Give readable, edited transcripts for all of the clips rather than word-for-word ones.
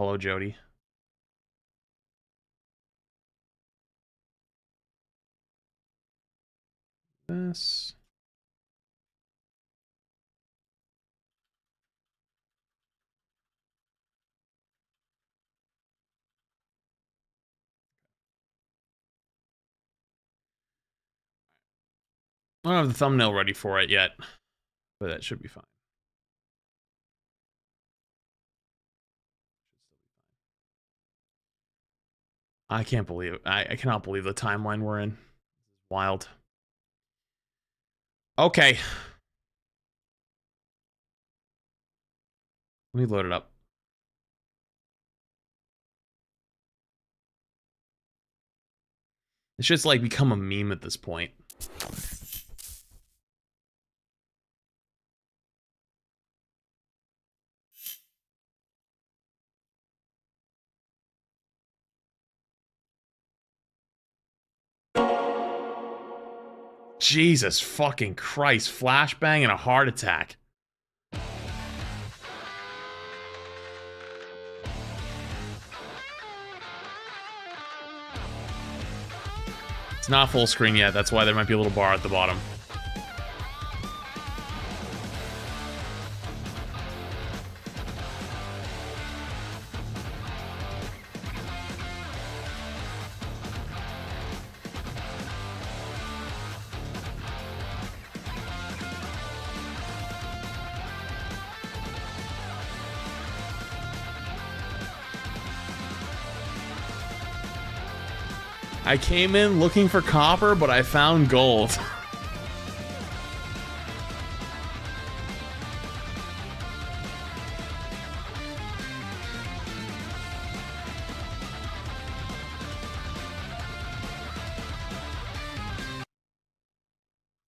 Hello, Jody. This. I don't have the thumbnail ready for it yet, but that should be fine. I can't believe it. I cannot believe the timeline we're in. Wild. Okay. Let me load it up. It's just like become a meme at this point. Jesus fucking Christ. Flashbang and a heart attack. It's not full screen yet. That's why there might be a little bar at the bottom. I came in looking for copper, but I found gold.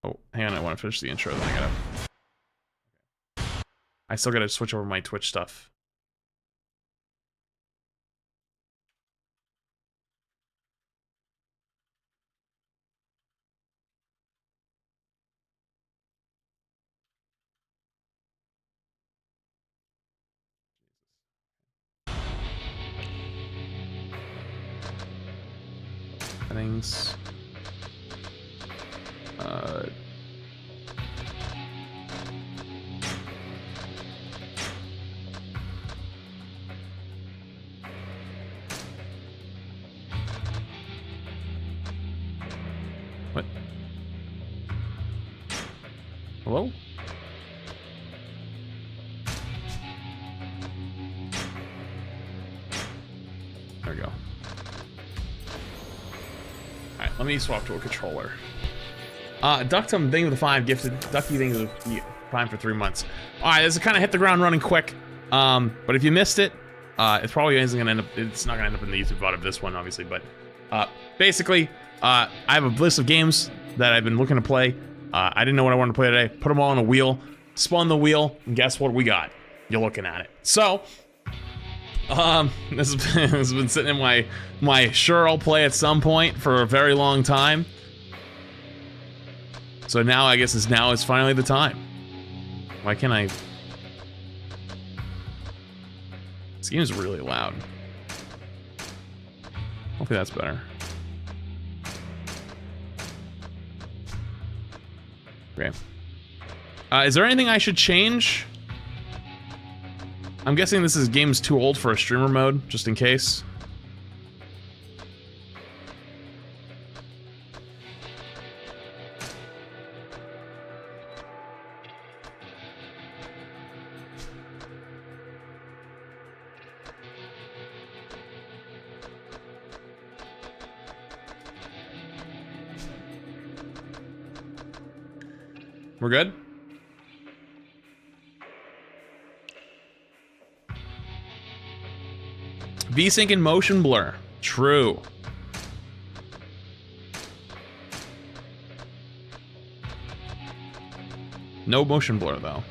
Oh, hang on, I want to finish the intro, then I still gotta switch over my Twitch stuff. Settings. What? Hello? There we go. Alright, let me swap to a controller. Ducktum, thank you for the 5 gifted. Ducky, thank you for the Prime for 3 months. Alright, this is kind of hit the ground running quick. But if you missed it, it's probably isn't gonna end up. It's not gonna end up in the YouTube VOD of this one, obviously. But basically, I have a list of games that I've been looking to play. I didn't know what I wanted to play today. Put them all on a wheel, spun the wheel, and guess what we got? You're looking at it. So, this has been sitting in my sure I'll play at some point for a very long time. So now I guess it's finally the time. Why can't I? This game is really loud. Hopefully that's better. Okay. Is there anything I should change? I'm guessing this game's too old for a streamer mode, just in case. We're good? VSync and motion blur. True. No motion blur, though.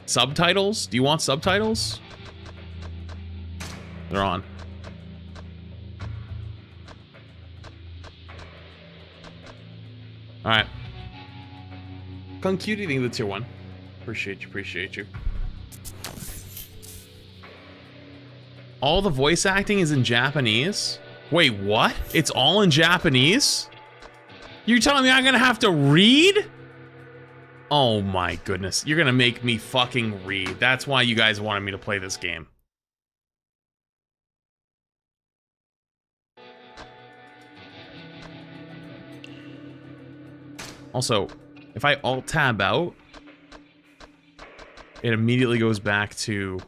Subtitles? Do you want subtitles? They're on. Alright. Kung Cutie, think of the tier 1. Appreciate you, appreciate you. All the voice acting is in Japanese? Wait, what? It's all in Japanese? You're telling me I'm gonna have to read? Oh my goodness. You're gonna make me fucking read. That's why you guys wanted me to play this game. Also, if I alt-tab out, it immediately goes back to...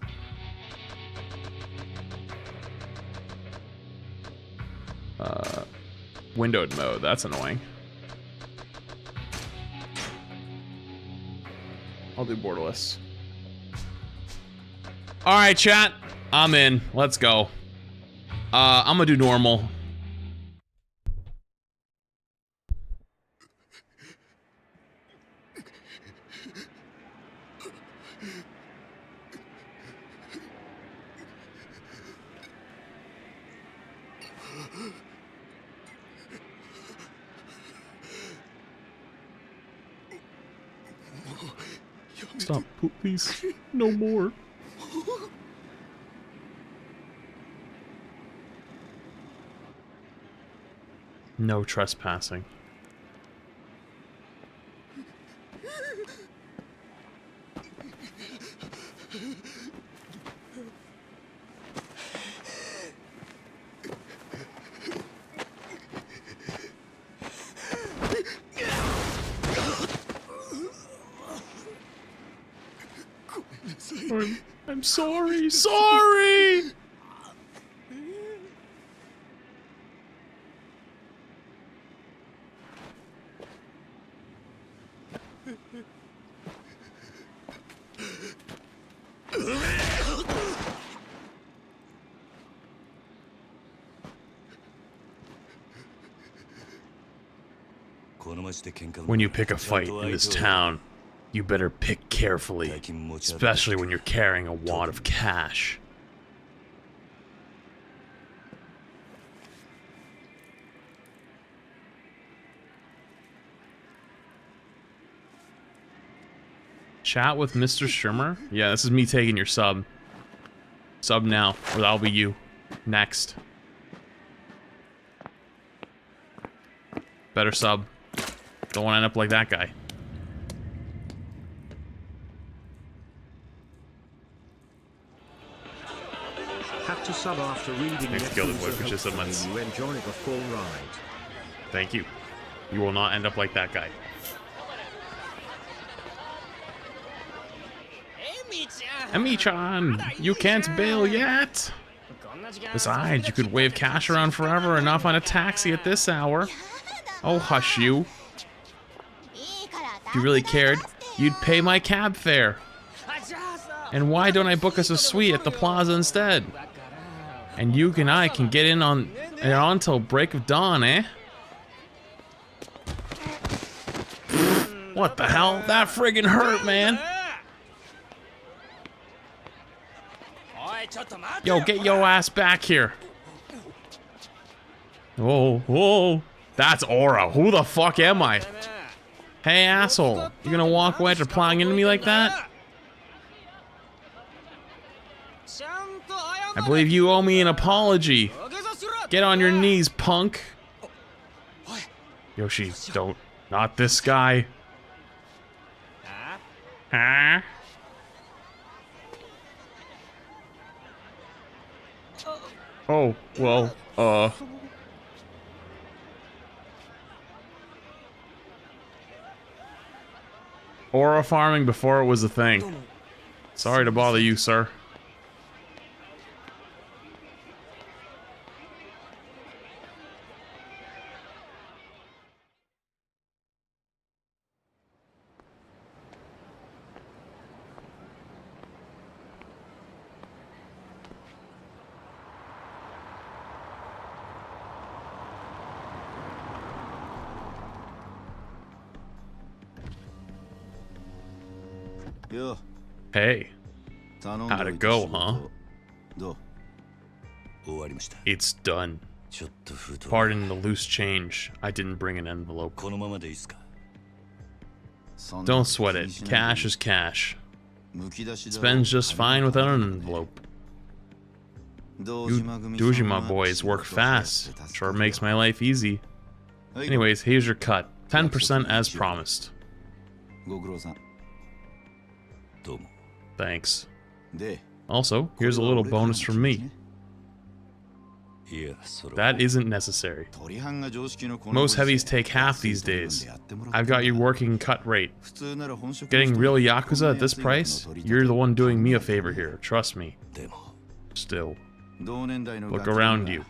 windowed mode. That's annoying. I'll do borderless. Alright, chat. I'm in. Let's go. I'm gonna do normal. Stop, please. No more. No trespassing. I'm sorry. Sorry! When you pick a fight in this town, you better pick carefully, especially when you're carrying a wad of cash. Chat with Mr. Shrimmer? Yeah, this is me taking your sub. Sub now, or that'll be you. Next. Better sub. Don't want to end up like that guy. Have to sub after reading Yakuza. You enjoying a full ride. Thank you. You will not end up like that guy. Emi-chan, you can't bail yet. Besides, you could wave cash around forever and not find a taxi at this hour. Oh, hush you. If you really cared, you'd pay my cab fare. And why don't I book us a suite at the plaza instead? And you and I can get in on till break of dawn, eh? What the hell? That friggin' hurt, man. Yo, get your ass back here. Whoa, whoa. That's Aura. Who the fuck am I? Hey, asshole. You gonna walk away after plowing into me like that? I believe you owe me an apology. Get on your knees, punk. Yoshi, don't. Not this guy. Huh? Oh, well, Aura farming before it was a thing. Sorry to bother you, sir. Hey, how'd it go, huh? It's done. Pardon the loose change. I didn't bring an envelope. Don't sweat it. Cash is cash. Spends just fine without an envelope. You Dojima boys work fast. Sure makes my life easy. Anyways, here's your cut. 10% as promised. Thanks. Also, here's a little bonus from me. That isn't necessary. Most heavies take half these days. I've got you working cut rate. Getting real Yakuza at this price? You're the one doing me a favor here, trust me. Still. Look around you.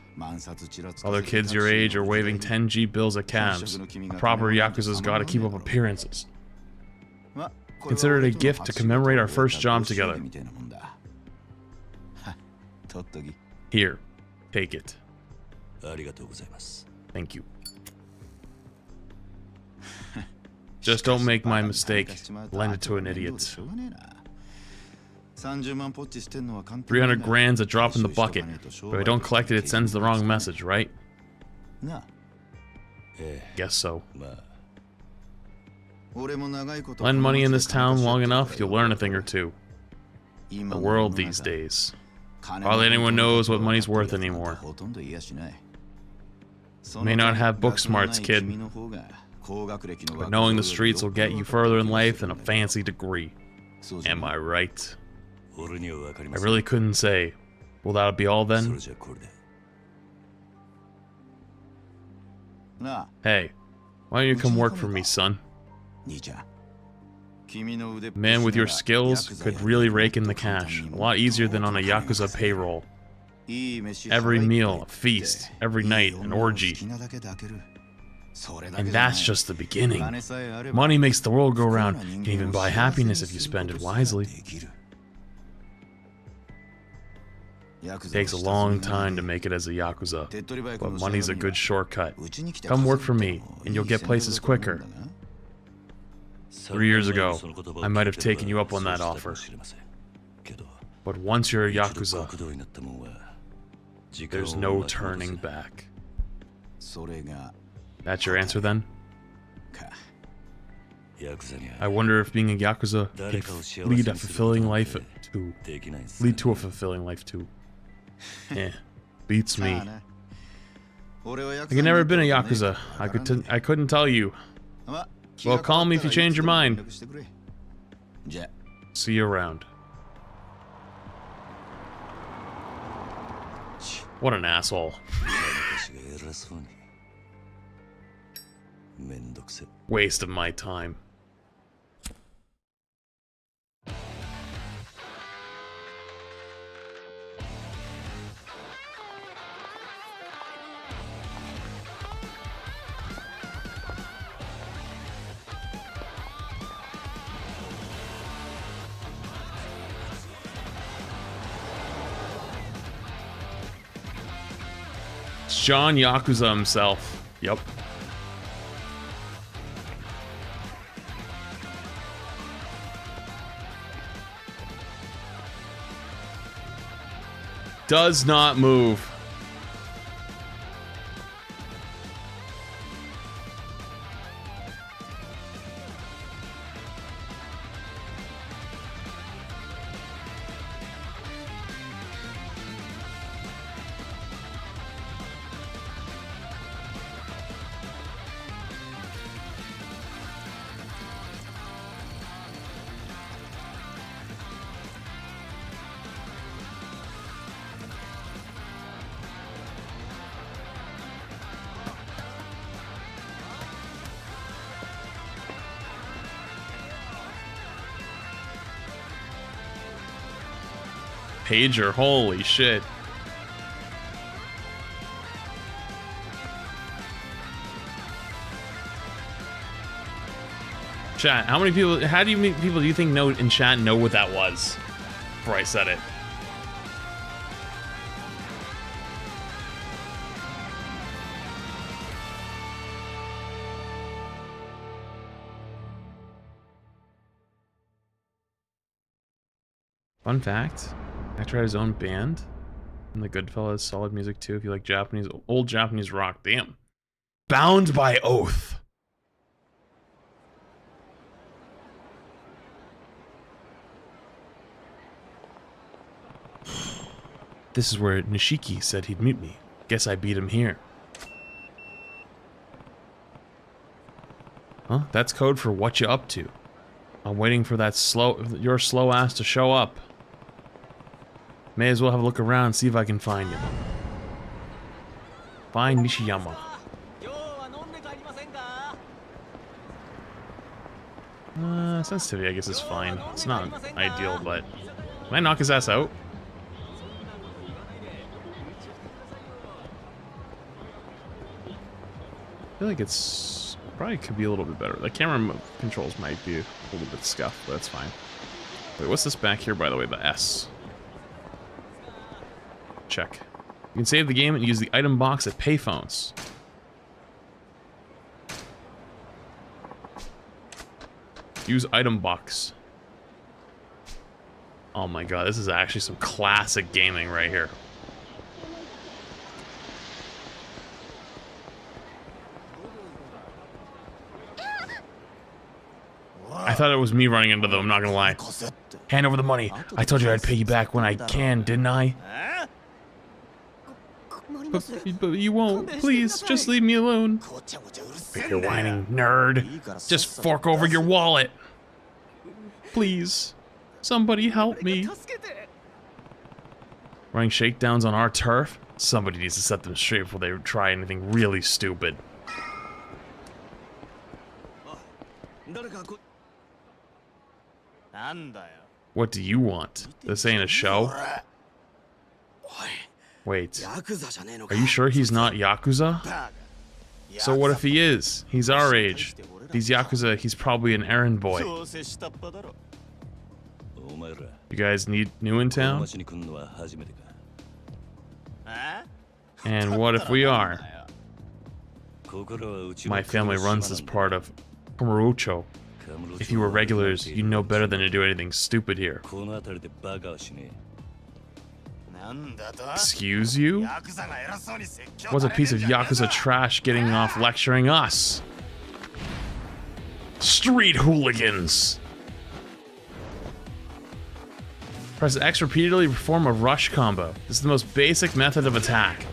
Other kids your age are waving 10G bills at cabs. A proper Yakuza's gotta keep up appearances. Consider it a gift to commemorate our first job together. Here. Take it. Thank you. Just don't make my mistake. Lend it to an idiot. 300 grand's a drop in the bucket. But if I don't collect it, it sends the wrong message, right? Guess so. Lend money in this town long enough, you'll learn a thing or two. The world these days. Hardly anyone knows what money's worth anymore. May not have book smarts, kid. But knowing the streets will get you further in life than a fancy degree. Am I right? I really couldn't say. Will that be all then? Hey, why don't you come work for me, son? Man with your skills could really rake in the cash. A lot easier than on a Yakuza payroll. Every meal, a feast. Every night, an orgy. And that's just the beginning. Money makes the world go round. You can even buy happiness if you spend it wisely. It takes a long time to make it as a Yakuza, but money's a good shortcut. Come work for me, and you'll get places quicker. 3 years ago, I might have taken you up on that offer. But once you're a Yakuza, there's no turning back. That's your answer then? I wonder if being a Yakuza can lead to a fulfilling life too. Beats me. I could never have been a Yakuza. I couldn't tell you. Well, call me if you change your mind. See you around. What an asshole. Waste of my time. John Yakuza himself. Yep. Does not move. Pager, holy shit. Chat, how many people do you think know in chat know what that was before I said it? Fun fact, actor had his own band, and the Goodfellas, solid music too if you like old Japanese rock. Damn. Bound by Oath. This is where Nishiki said he'd meet me. Guess I beat him here. Huh? That's code for what you up to. I'm waiting for that your slow ass to show up. May as well have a look around and see if I can find him. Find Nishikiyama. Sensitivity, I guess, is fine. It's not ideal, but... Can I knock his ass out? I feel like it's... Probably could be a little bit better. The camera controls might be a little bit scuffed, but that's fine. Wait, what's this back here, by the way? The S. Check. You can save the game and use the item box at payphones. Use item box. Oh my god, this is actually some classic gaming right here. I thought it was me running into them, I'm not gonna lie. Hand over the money. I told you I'd pay you back when I can, didn't I? But you won't. Please, just leave me alone. You're whining nerd. Just fork over your wallet. Please. Somebody help me. Running shakedowns on our turf? Somebody needs to set them straight before they try anything really stupid. What do you want? This ain't a show? Wait, are you sure he's not Yakuza? So what if he is? He's our age. If he's Yakuza, he's probably an errand boy. You guys new in town? And what if we are? My family runs this part of Kamurocho. If you were regulars, you'd know better than to do anything stupid here. Excuse you? What's a piece of Yakuza trash getting off lecturing us? Street hooligans! Press X repeatedly to perform a rush combo. This is the most basic method of attack.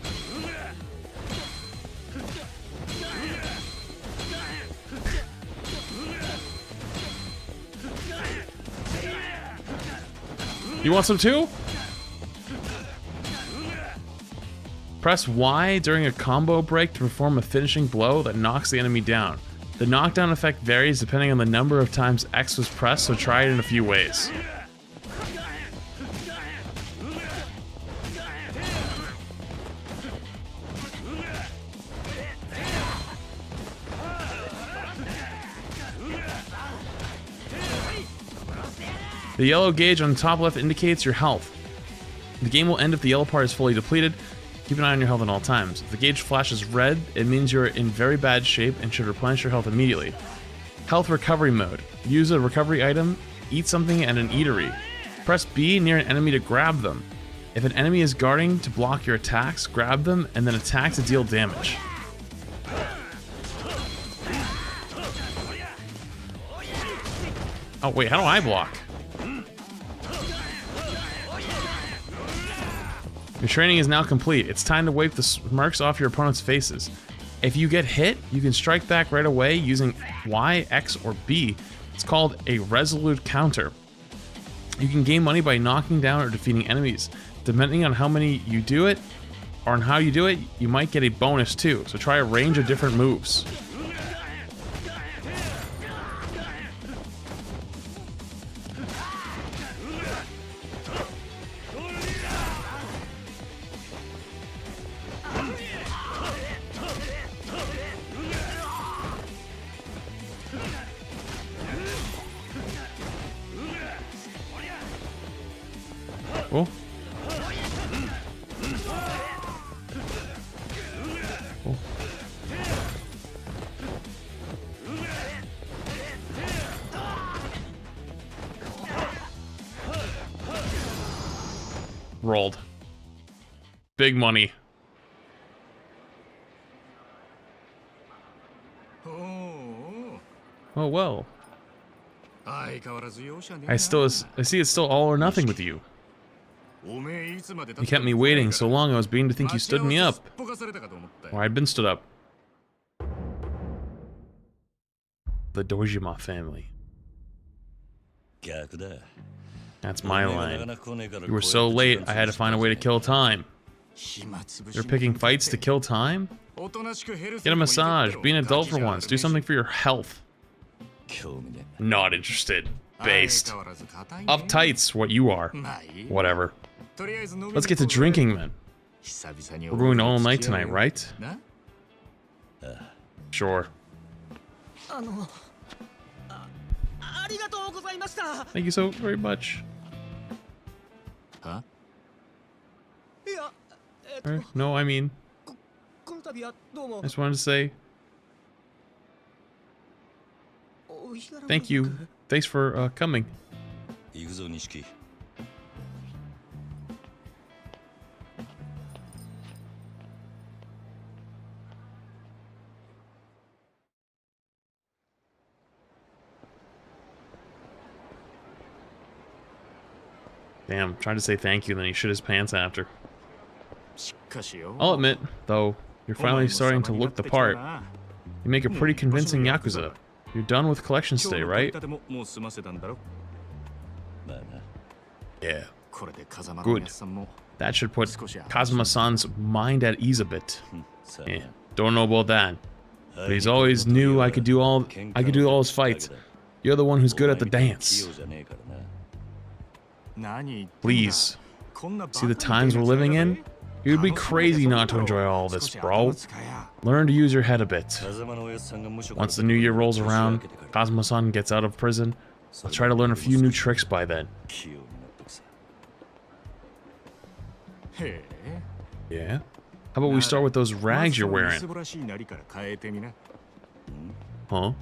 You want some too? Press Y during a combo break to perform a finishing blow that knocks the enemy down. The knockdown effect varies depending on the number of times X was pressed, so try it in a few ways. The yellow gauge on the top left indicates your health. The game will end if the yellow part is fully depleted. Keep an eye on your health at all times. If the gauge flashes red, it means you're in very bad shape and should replenish your health immediately. Health recovery mode. Use a recovery item, eat something at an eatery. Press B near an enemy to grab them. If an enemy is guarding to block your attacks, grab them and then attack to deal damage. Oh wait, how do I block? Your training is now complete. It's time to wipe the smirks off your opponent's faces. If you get hit, you can strike back right away using Y, X, or B. It's called a resolute counter. You can gain money by knocking down or defeating enemies. Depending on how many you do it, or on how you do it, you might get a bonus too. So try a range of different moves. Oh. Oh. Rolled. Big money. Oh well. I see it's still all or nothing with you. You kept me waiting so long I was beginning to think you stood me up. Or I'd been stood up. The Dojima family. That's my line. You were so late, I had to find a way to kill time. You're picking fights to kill time? Get a massage, be an adult for once, do something for your health. Not interested. Based. Uptight's what you are. Whatever. Let's get to drinking then. We're going all night tonight, right? Sure. Thank you so very much. Huh? No, I mean, I just wanted to say thank you. Thanks for coming. Damn, tried to say thank you, then he shit his pants after. I'll admit, though, you're finally starting to look the part. You make a pretty convincing Yakuza. You're done with collections today, right? Yeah. Good. That should put Kazuma-san's mind at ease a bit. Eh, don't know about that. But he's always knew I could do all his fights. You're the one who's good at the dance. Please. See the times we're living in? You'd be crazy not to enjoy all this, bro. Learn to use your head a bit. Once the new year rolls around, Kazuma-san gets out of prison, I'll try to learn a few new tricks by then. Yeah? How about we start with those rags you're wearing? Huh?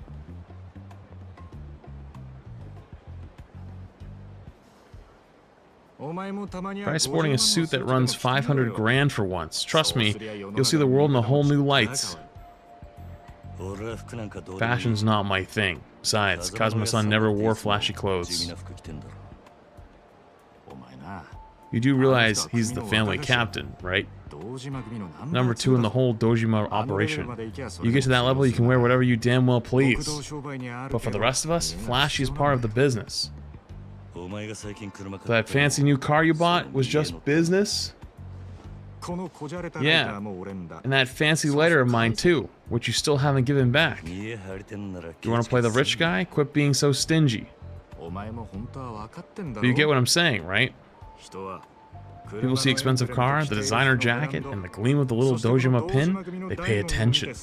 Try sporting a suit that runs 500 grand for once. Trust me, you'll see the world in a whole new light. Fashion's not my thing. Besides, Kazuma-san never wore flashy clothes. You do realize he's the family captain, right? Number 2 in the whole Dojima operation. You get to that level, you can wear whatever you damn well please. But for the rest of us, flashy is part of the business. That fancy new car you bought was just business? Yeah, and that fancy lighter of mine too, which you still haven't given back. You want to play the rich guy? Quit being so stingy. But you get what I'm saying, right? People see expensive car, the designer jacket, and the gleam of the little Dojima pin, they pay attention. A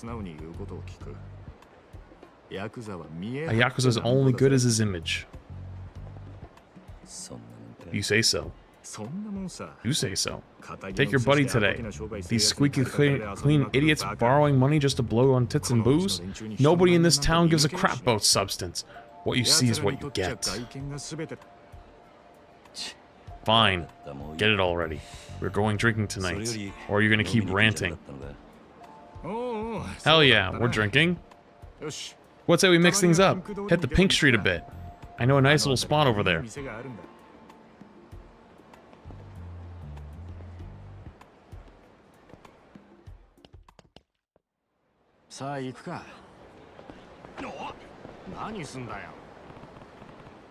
Yakuza's only good as his image. You say so. You say so. Take your buddy today. These squeaky clean idiots borrowing money just to blow on tits and booze? Nobody in this town gives a crap about substance. What you see is what you get. Fine. Get it already. We're going drinking tonight. Or you're gonna keep ranting. Hell yeah, we're drinking. What say we mix things up? Hit the Pink Street a bit. I know a nice little spot over there.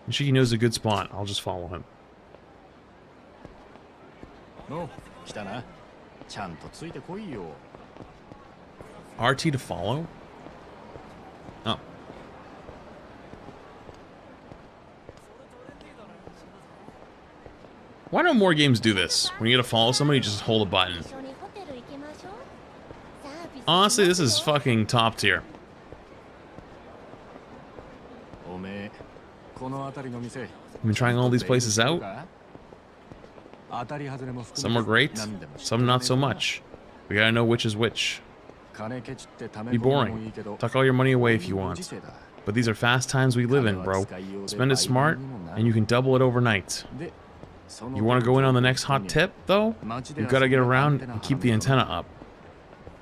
Nishiki knows a good spot. I'll just follow him. RT to follow? Oh. Why don't more games do this? When you gotta follow somebody, just hold a button. Honestly, this is fucking top tier. I've been trying all these places out. Some are great, some not so much. We gotta know which is which. Be boring. Tuck all your money away if you want. But these are fast times we live in, bro. Spend it smart, and you can double it overnight. You want to go in on the next hot tip, though? You've got to get around and keep the antenna up.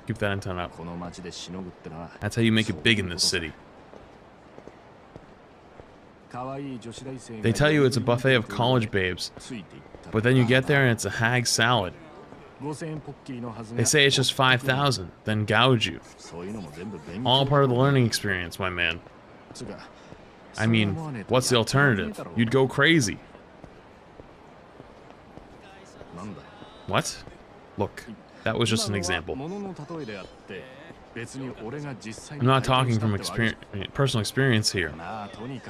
Keep that antenna up. That's how you make it big in this city. They tell you it's a buffet of college babes, but then you get there and it's a hag salad. They say it's just 5,000, then gouge you. All part of the learning experience, my man. I mean, what's the alternative? You'd go crazy. What? Look, that was just an example. I'm not talking from personal experience here.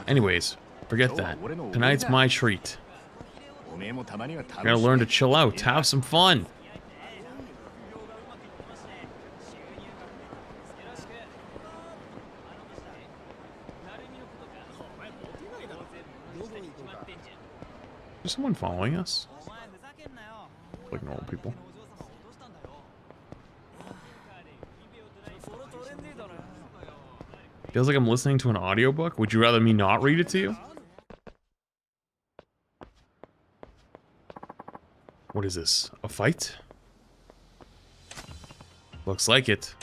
Anyways, forget that. Tonight's my treat. I gotta learn to chill out, have some fun. Is someone following us? Like normal people. Feels like I'm listening to an audiobook. Would you rather me not read it to you? What is this? A fight? Looks like it.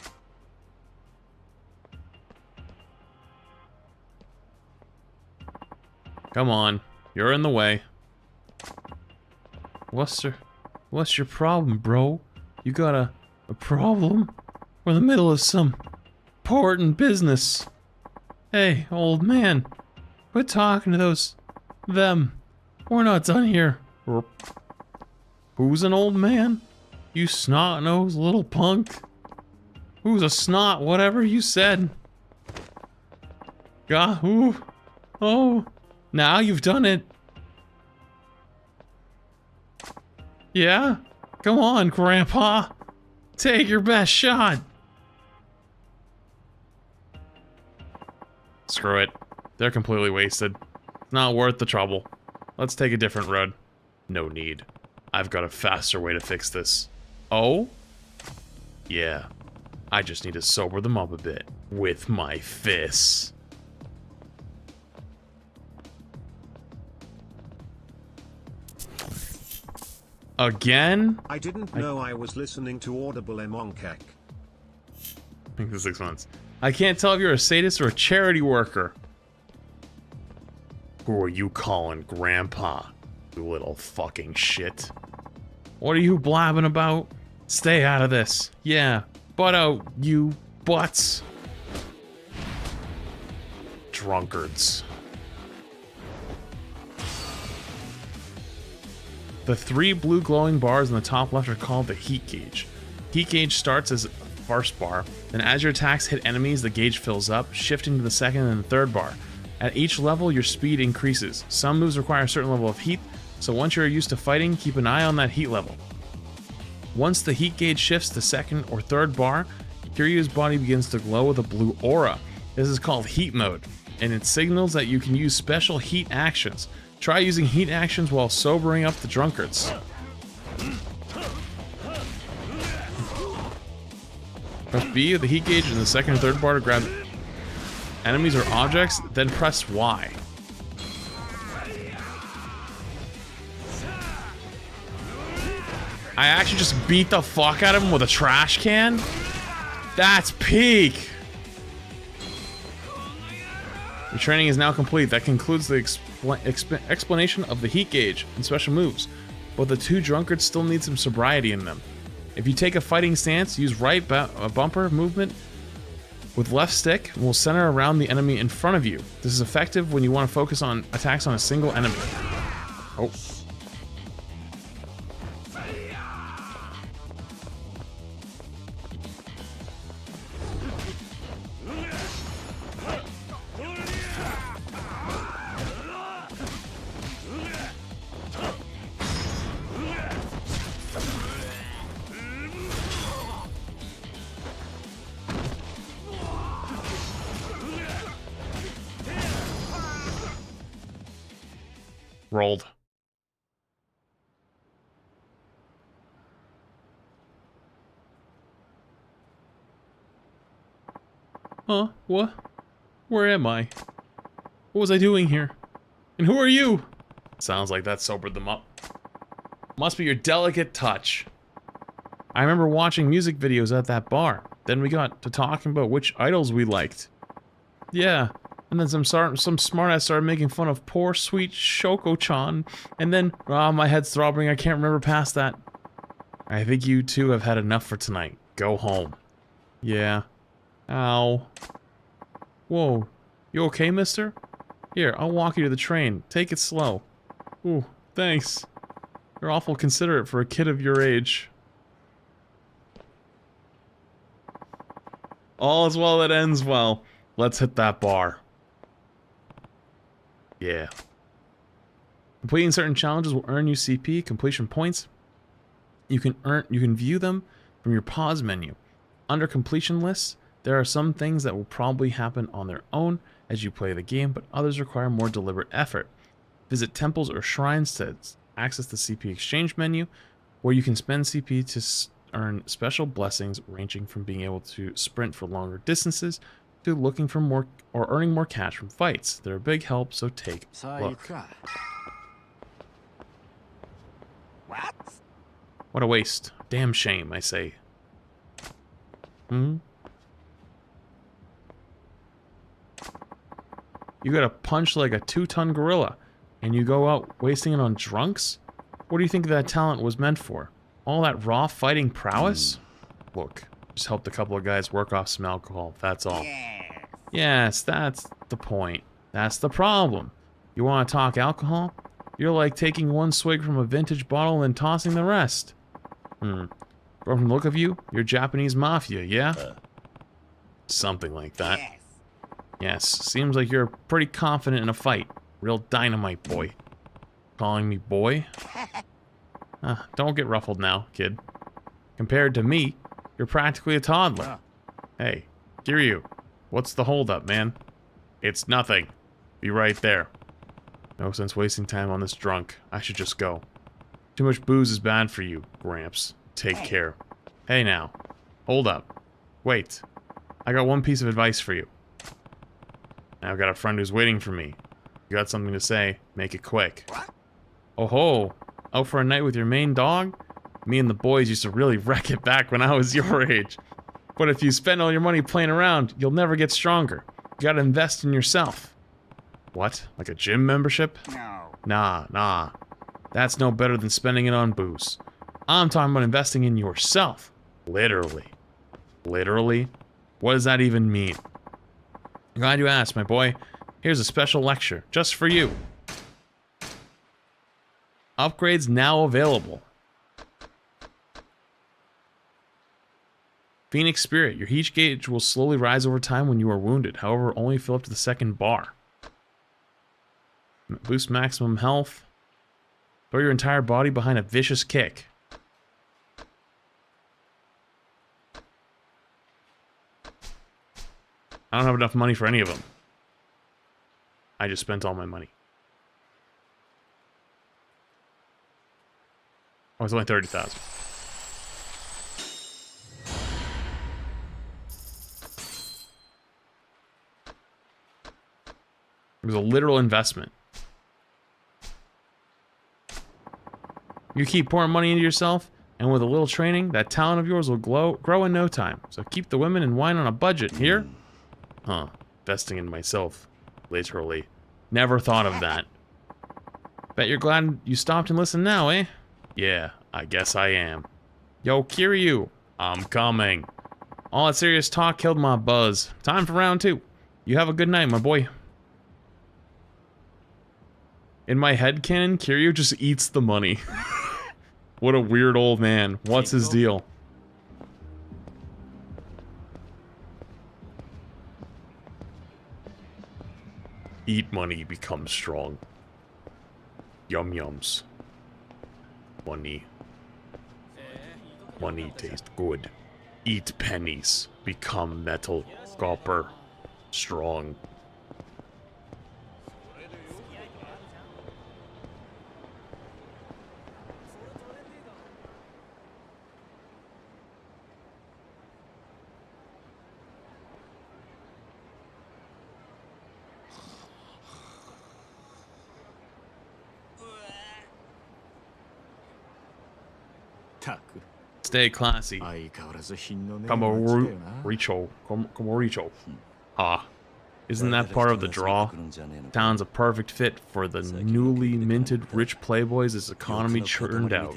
Come on. You're in the way. What's your problem, bro? You got a problem? We're in the middle of some important business. Hey, old man. Quit talking to them. We're not done here. Who's an old man? You snot-nosed little punk. Who's a snot? Whatever you said. Ooh. Oh. Now you've done it. Yeah? Come on, Grandpa. Take your best shot. Screw it. They're completely wasted. Not worth the trouble. Let's take a different road. No need. I've got a faster way to fix this. Oh? Yeah. I just need to sober them up a bit. With my fists. Again? I didn't know I was listening to Audible Monkek. I think it's 6 months. I can't tell if you're a sadist or a charity worker. Who are you calling Grandpa? You little fucking shit. What are you blabbing about? Stay out of this. Yeah. Butt out, you butts. Drunkards. The 3 blue glowing bars in the top left are called the heat gauge. Heat gauge starts as a first bar, then as your attacks hit enemies, the gauge fills up, shifting to the second and the third bar. At each level, your speed increases. Some moves require a certain level of heat, so once you're used to fighting, keep an eye on that heat level. Once the heat gauge shifts to second or third bar, Kiryu's body begins to glow with a blue aura. This is called heat mode, and it signals that you can use special heat actions. Try using heat actions while sobering up the drunkards. Press B of the heat gauge in the second or third bar to grab enemies or objects, then press Y. I actually just beat the fuck out of him with a trash can? That's peak! Your training is now complete. That concludes the explanation of the heat gauge and special moves, but the 2 drunkards still need some sobriety in them. If you take a fighting stance, use right bumper movement with left stick and will center around the enemy in front of you. This is effective when you want to focus on attacks on a single enemy. Oh. Rolled. Huh? What? Where am I? What was I doing here? And who are you? Sounds like that sobered them up. Must be your delicate touch. I remember watching music videos at that bar. Then we got to talking about which idols we liked. Yeah, And then some smartass started making fun of poor sweet Shoko-chan. And then, my head's throbbing. I can't remember past that. I think you two have had enough for tonight. Go home. Yeah. Ow. Whoa. You okay, mister? Here, I'll walk you to the train. Take it slow. Ooh, thanks. You're awful considerate for a kid of your age. All is well that ends well. Let's hit that bar. Yeah. Completing certain challenges will earn you CP completion points. You can view them from your pause menu. Under completion lists, there are some things that will probably happen on their own as you play the game, but others require more deliberate effort. Visit temples or shrines to access the CP exchange menu, where you can spend CP to earn special blessings ranging from being able to sprint for longer distances to looking for more or earning more cash from fights. They're a big help, so take a look. What a waste. Damn shame, I say. You gotta punch like a 2-ton gorilla, and you go out wasting it on drunks? What do you think that talent was meant for? All that raw fighting prowess? Look, just helped a couple of guys work off some alcohol, that's all. Yes, that's the point. That's the problem. You want to talk alcohol? You're like taking one swig from a vintage bottle and tossing the rest. From the look of you, you're Japanese mafia, yeah? Something like that. Yes, seems like you're pretty confident in a fight. Real dynamite boy. Calling me boy? Don't get ruffled now, kid. Compared to me, you're practically a toddler. Hey, Kiryu, what's the holdup, man? It's nothing. Be right there. No sense wasting time on this drunk. I should just go. Too much booze is bad for you, Gramps. Take care. Hey now. Hold up. Wait. I got one piece of advice for you. Now I've got a friend who's waiting for me. You got something to say, make it quick. Oh ho! Out for a night with your main dog? Me and the boys used to really wreck it back when I was your age. But if you spend all your money playing around, you'll never get stronger. You gotta invest in yourself. What? Like a gym membership? No. Nah. That's no better than spending it on booze. I'm talking about investing in yourself. Literally. Literally? What does that even mean? Glad you asked, my boy. Here's a special lecture, just for you. Upgrades now available. Phoenix Spirit. Your heat gauge will slowly rise over time when you are wounded. However, only fill up to the second bar. Boost maximum health. Throw your entire body behind a vicious kick. I don't have enough money for any of them. I just spent all my money. Oh, it's only 30,000. It was a literal investment. You keep pouring money into yourself, and with a little training, that talent of yours will grow in no time. So keep the women and wine on a budget, here? Huh. Investing in myself. Literally. Never thought of that. Bet you're glad you stopped and listened now, eh? Yeah, I guess I am. Yo, Kiryu, I'm coming. All that serious talk killed my buzz. Time for round 2. You have a good night, my boy. In my headcanon, Kiryu just eats the money. What a weird old man. What's his deal? Eat money, become strong. Yum yums. Money. Money tastes good. Eat pennies. Become metal. Copper. Strong. Stay classy. Como Richo. Ha. Isn't that part of the draw? Town's a perfect fit for the newly minted rich playboys as economy churned out.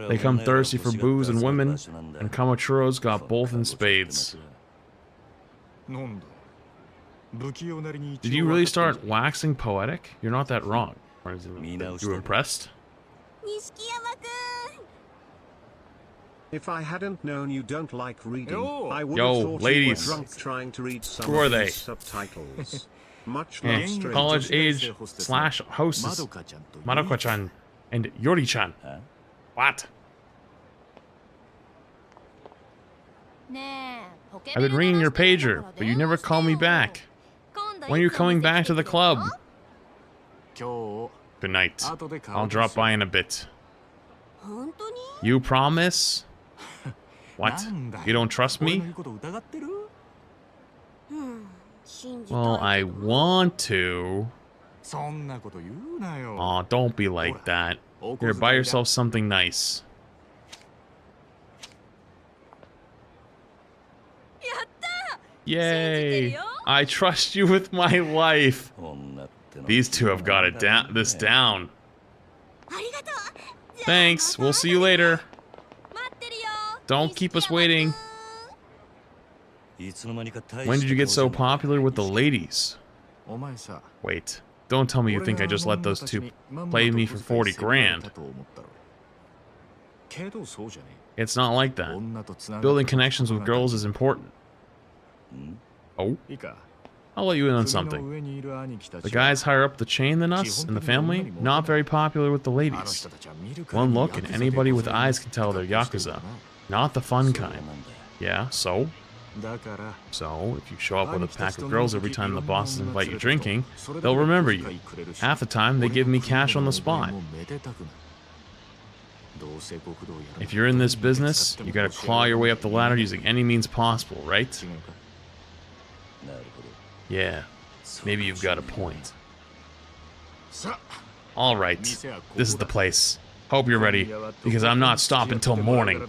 They come thirsty for booze and women, and Kamachuro's got both in spades. Did you really start waxing poetic? You're not that wrong. You impressed? If I hadn't known you don't like reading, I would Yo, have thought ladies. you were drunk trying to read some Who are of they? these subtitles. Much love, strangers. College age slash hostess Madoka-chan and Yori-chan. What? I've been ringing your pager, but you never call me back. When are you coming back to the club? Good night. I'll drop by in a bit. You promise? What? You don't trust me? Well, I want to. Aw, don't be like that. Here, buy yourself something nice. Yay! I trust you with my life. These two have got it down. Thanks. We'll see you later. Don't keep us waiting. When did you get so popular with the ladies? Wait. Don't tell me you think I just let those two play me for 40 grand. It's not like that. Building connections with girls is important. Oh? I'll let you in on something. The guys higher up the chain than us in the family, not very popular with the ladies. One look and anybody with eyes can tell they're Yakuza. Not the fun kind. Yeah, so? So, if you show up with a pack of girls every time the bosses invite you drinking, they'll remember you. Half the time, they give me cash on the spot. If you're in this business, you gotta claw your way up the ladder using any means possible, right? Yeah, maybe you've got a point. Alright, this is the place. Hope you're ready, because I'm not stopping till morning.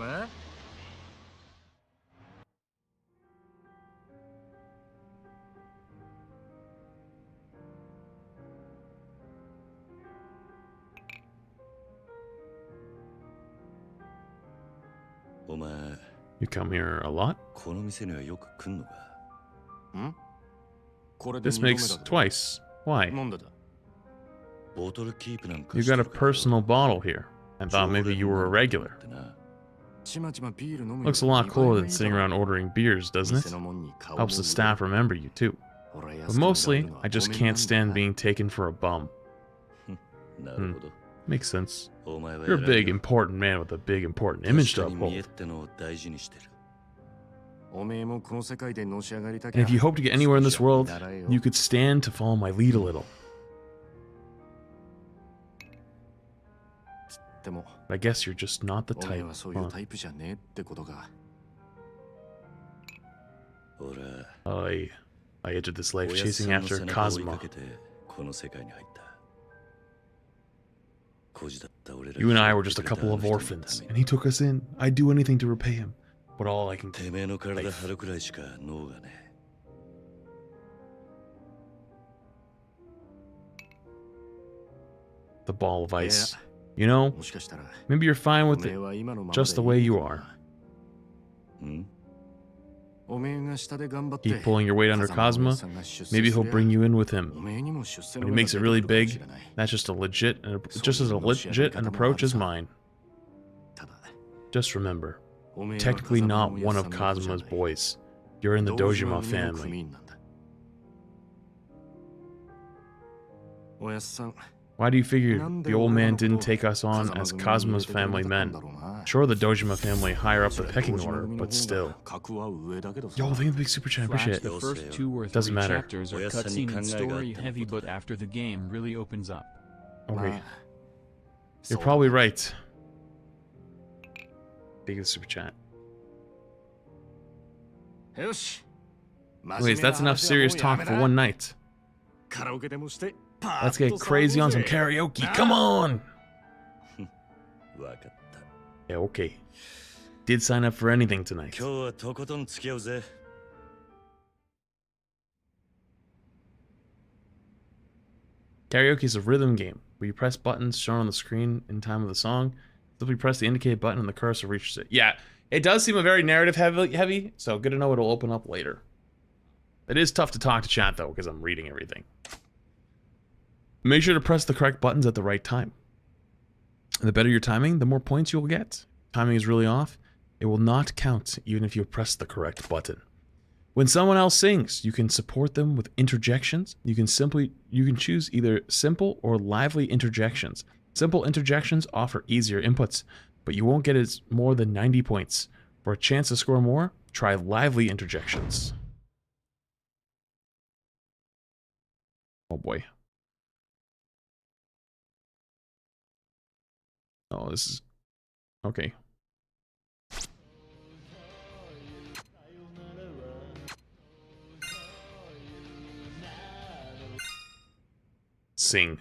You come here a lot? This makes twice. Why? You got a personal bottle here. I thought maybe you were a regular. Looks a lot cooler than sitting around ordering beers, doesn't it? Helps the staff remember you too. But mostly, I just can't stand being taken for a bum. Makes sense. You're a big, important man with a big, important image to uphold. And if you hope to get anywhere in this world, you could stand to follow my lead a little. But I guess you're just not the type, huh? I entered this life chasing after Kazuma. You and I were just a couple of orphans, and he took us in. I'd do anything to repay him, but all I can do. The ball of ice. You know, maybe you're fine with it, just the way you are. Keep pulling your weight under Kazuma, maybe he'll bring you in with him. When he makes it really big, that's just as legit an approach as mine. Just remember, technically not one of Kazuma's boys. You're in the Dojima family. Why do you figure the old man didn't take us on as Kazuma's family men? Sure, the Dojima family higher up the pecking order, but still. Yo, thank you, big super chat, appreciate it. The first 2 or 3 chapters are cutscene and story heavy, but after the game really opens up. Okay. You're probably right. Big super chat. Anyways, that's enough serious talk for one night. Let's get crazy on some karaoke. Come on! Yeah, okay. Did sign up for anything tonight. Karaoke is a rhythm game where you press buttons shown on the screen in time of the song. Simply press the indicated button and the cursor reaches it. Yeah, it does seem a very narrative heavy, so good to know it'll open up later. It is tough to talk to chat though, because I'm reading everything. Make sure to press the correct buttons at the right time. And the better your timing, the more points you'll get. Timing is really off, it will not count even if you press the correct button. When someone else sings, you can support them with interjections. You can choose either simple or lively interjections. Simple interjections offer easier inputs, but you won't get as more than 90 points. For a chance to score more, try lively interjections. Oh boy. Oh, this is... okay. Sing.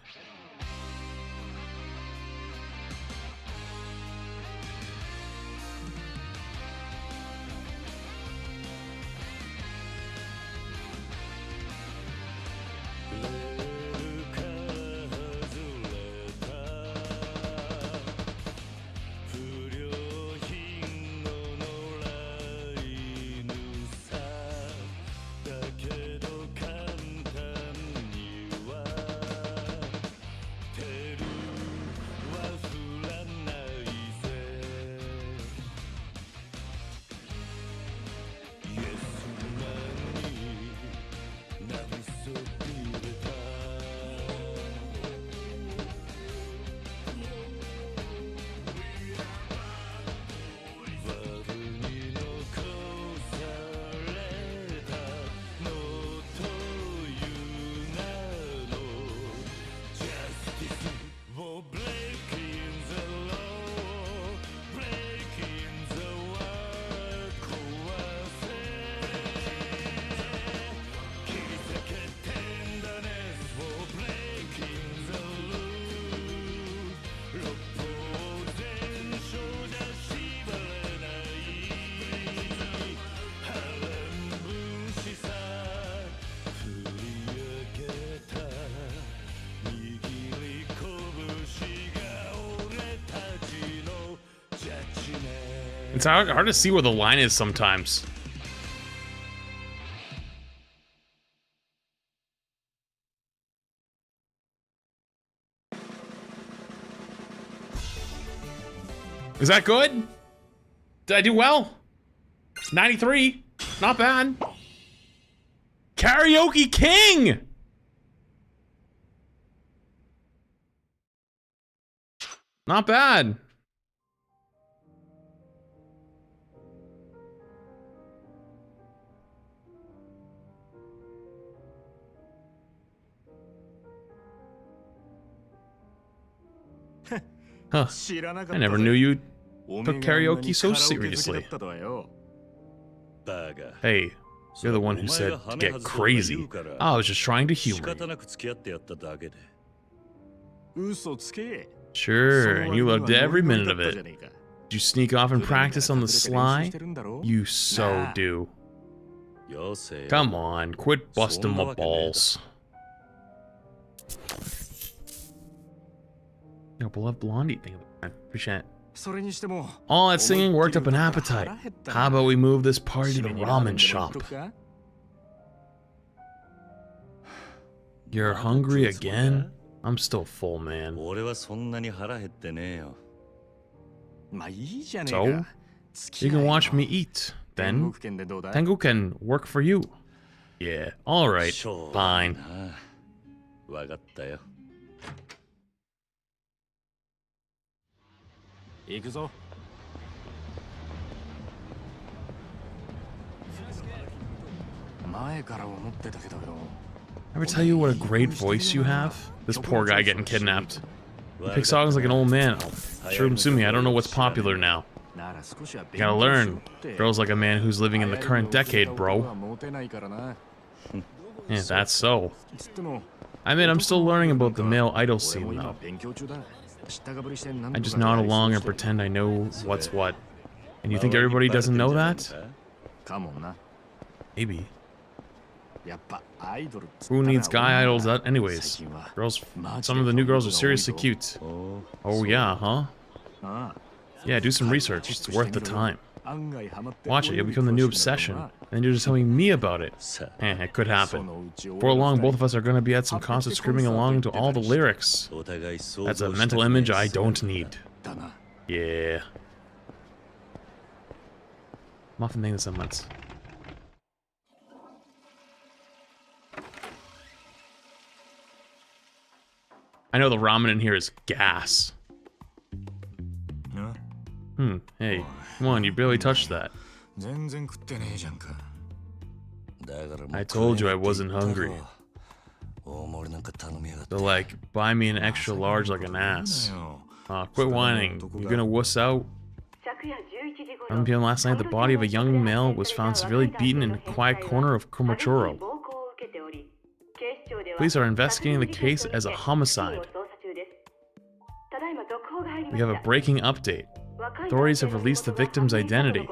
It's hard to see where the line is sometimes. Is that good? Did I do well? 93. Not bad. Karaoke King! Not bad. Huh. I never knew you took karaoke so seriously. Hey, you're the one who said to get crazy. I was just trying to humor you. Sure, and you loved every minute of it. Did you sneak off and practice on the sly? You so do. Come on, quit busting my balls. Yo, beloved blondie thing. I appreciate it. All that singing worked up an appetite. How about we move this party to the ramen shop? You're hungry again? I'm still full, man. So? You can watch me eat. Then, Tengu can work for you. Yeah, alright, fine. Ever tell you what a great voice you have? This poor guy getting kidnapped. You pick songs like an old man. Oh, sure, Sumi, I don't know what's popular now. You gotta learn. Girls like a man who's living in the current decade, bro. Yeah, that's so. I mean, I'm still learning about the male idol scene, though. I just nod along and pretend I know what's what. And you think everybody doesn't know that? Maybe. Who needs guy idols anyways? Girls, some of the new girls are seriously cute. Oh yeah, huh? Yeah, do some research. It's worth the time. Watch it, you'll become the new obsession. And then you're just telling me about it. It could happen. Before long, both of us are going to be at some concert screaming along to all the lyrics. That's a mental image I don't need. Yeah. Muffin thing this months. I know the ramen in here is gas. Hey, come on, you barely touched that. I told you I wasn't hungry. They're like, buy me an extra large like an ass. Quit whining. You're gonna wuss out? 1 p.m. last night, the body of a young male was found severely beaten in a quiet corner of Komachuro. Police are investigating the case as a homicide. We have a breaking update. Authorities have released the victim's identity.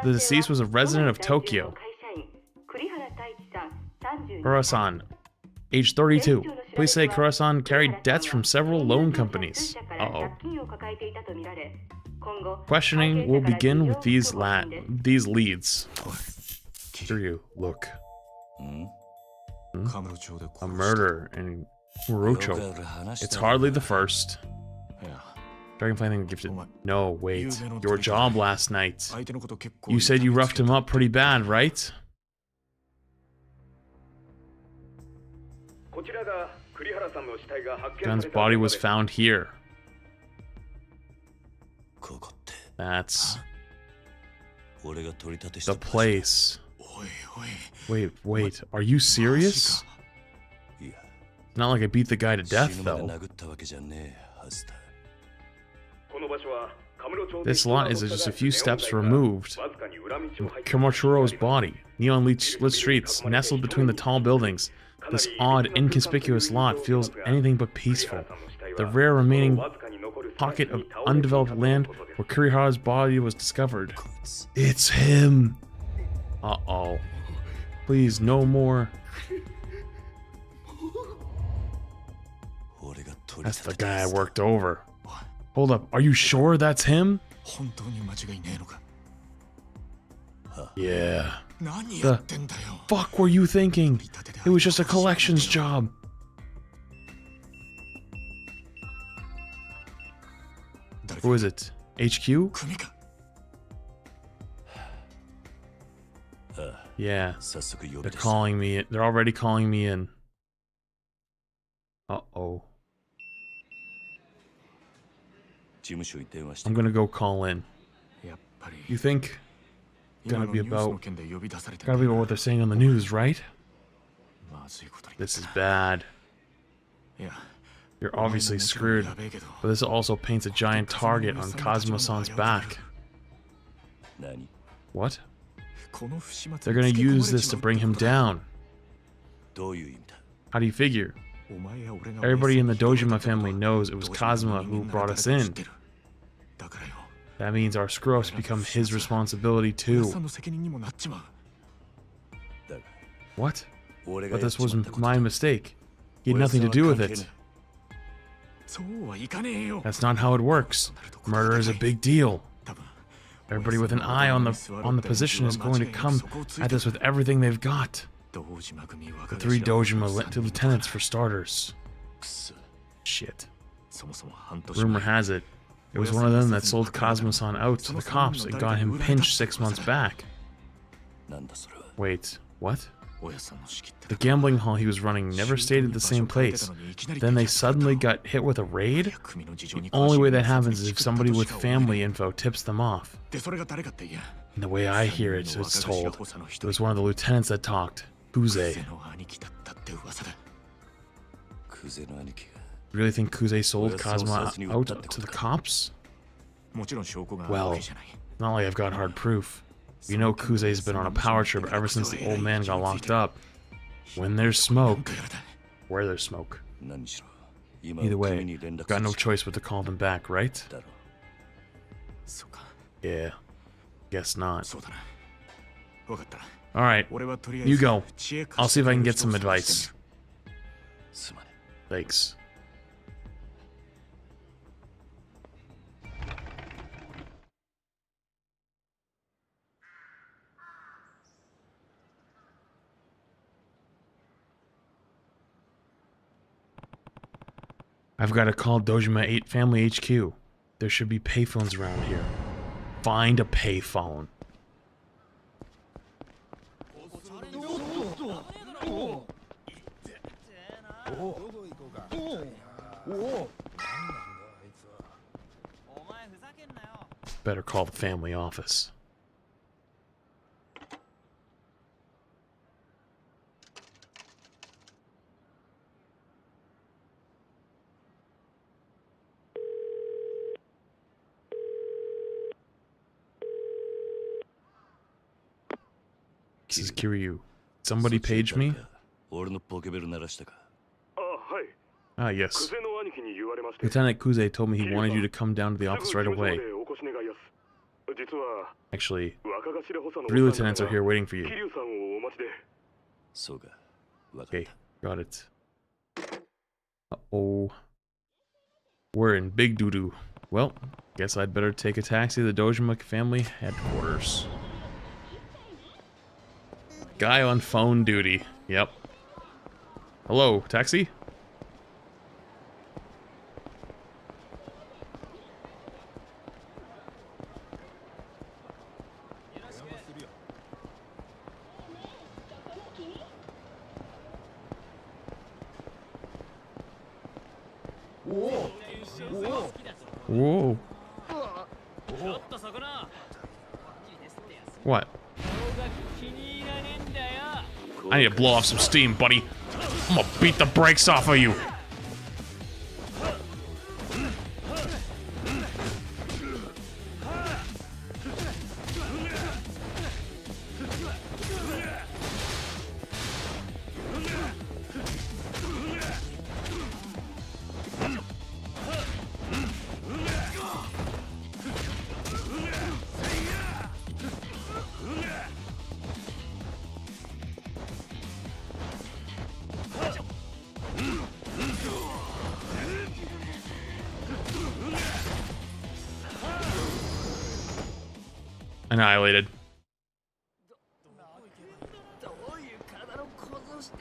The deceased was a resident of Tokyo. Kurasan, age 32. Police say Kurasan carried debts from several loan companies. Uh-oh. Questioning will begin with these leads. Here you look. A murder in Murocho. It's hardly the first. Dragonfly thing gifted. No, wait. Your job last night. You said you roughed him up pretty bad, right? Gun's body was found here. That's the place. Wait. Are you serious? Not like I beat the guy to death, though. This lot is just a few steps removed from Komachuro's body. Neon lit streets, nestled between the tall buildings. This odd, inconspicuous lot feels anything but peaceful. The rare remaining pocket of undeveloped land where Kurihara's body was discovered. It's him! Uh-oh. Please, no more. That's the guy I worked over. Hold up, are you sure that's him? Yeah. The fuck were you thinking? It was just a collections job. Who is it? HQ? Yeah. They're calling me. They're already calling me in. Uh-oh. I'm gonna go call in. You think? Gotta be about what they're saying on the news, right? This is bad. You're obviously screwed, but this also paints a giant target on Kazuma-san's back. What? They're gonna use this to bring him down. How do you figure? Everybody in the Dojima family knows it was Kazuma who brought us in. That means our screw-ups become his responsibility too. What? But this was my mistake. He had nothing to do with it. That's not how it works. Murder is a big deal. Everybody with an eye on the position is going to come at this with everything they've got. The 3 Dojima lieutenants for starters. Shit. Rumor has it, it was one of them that sold Kazuma-san out to the cops and got him pinched 6 months back. Wait, what? The gambling hall he was running never stayed at the same place. Then they suddenly got hit with a raid? The only way that happens is if somebody with family info tips them off. And the way I hear it, it's told, it was one of the lieutenants that talked. Kuze. Really think Kuze sold Kazuma out to the cops? Well, not like I've got hard proof. You know Kuze's been on a power trip ever since the old man got locked up. When there's smoke, where there's smoke. Either way, got no choice but to call them back, right? Yeah, guess not. Alright, you go. I'll see if I can get some advice. Thanks. I've got to call Dojima 8 Family HQ. There should be payphones around here. Find a payphone. Better call the family office. This is Kiryu. Somebody paged me? Ah, yes. Lieutenant Kuze told me he wanted you to come down to the office right away. Actually, 3 lieutenants are here waiting for you. Okay, got it. Uh-oh. We're in big doo-doo. Well, guess I'd better take a taxi to the Dojima family headquarters. Guy on phone duty. Yep. Hello, taxi? Whoa. What? I need to blow off some steam, buddy. I'm gonna beat the brakes off of you. Annihilated.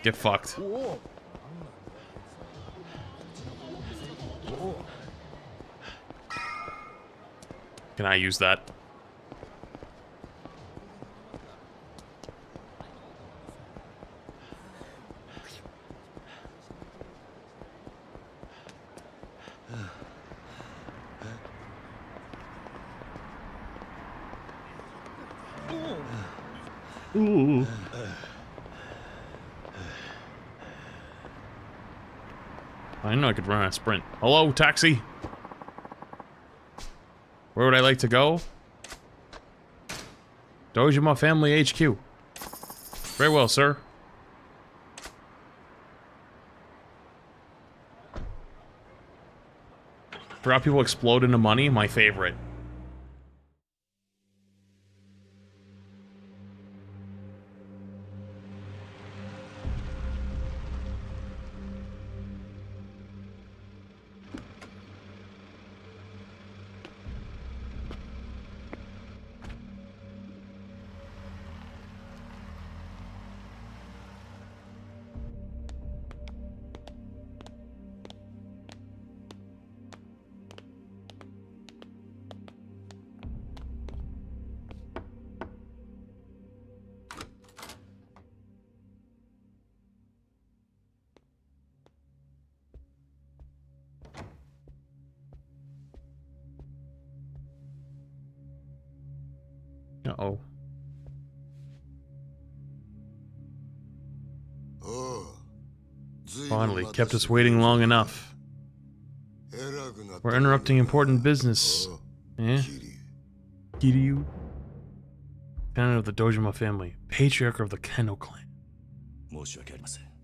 Get fucked. Can I use that? Ooh. I didn't know I could run a sprint. Hello, taxi. Where would I like to go? Dojima Family HQ. Very well, sir. Forgot people explode into money? My favorite. Uh-oh. Finally, kept us waiting long enough. We're interrupting important business. Eh? Kiryu? Lieutenant of the Dojima family, patriarch of the Keno clan.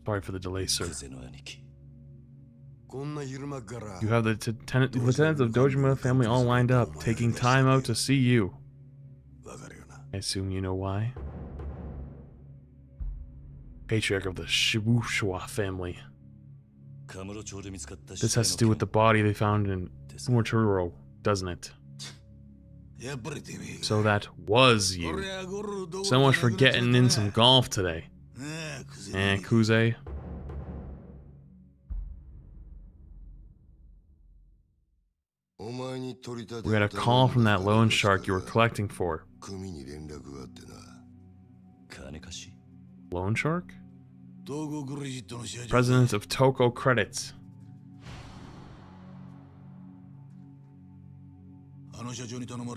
Sorry for the delay, sir. You have the lieutenants of Dojima family all lined up, taking time out to see you. I assume you know why? patriarch of the Shibushua family. This has to do with the body they found in Umoturo, doesn't it? So that was you. So much for getting in some golf today. Kuze. We got a call from that loan shark you were collecting for. Loan shark? President of Toko Credits.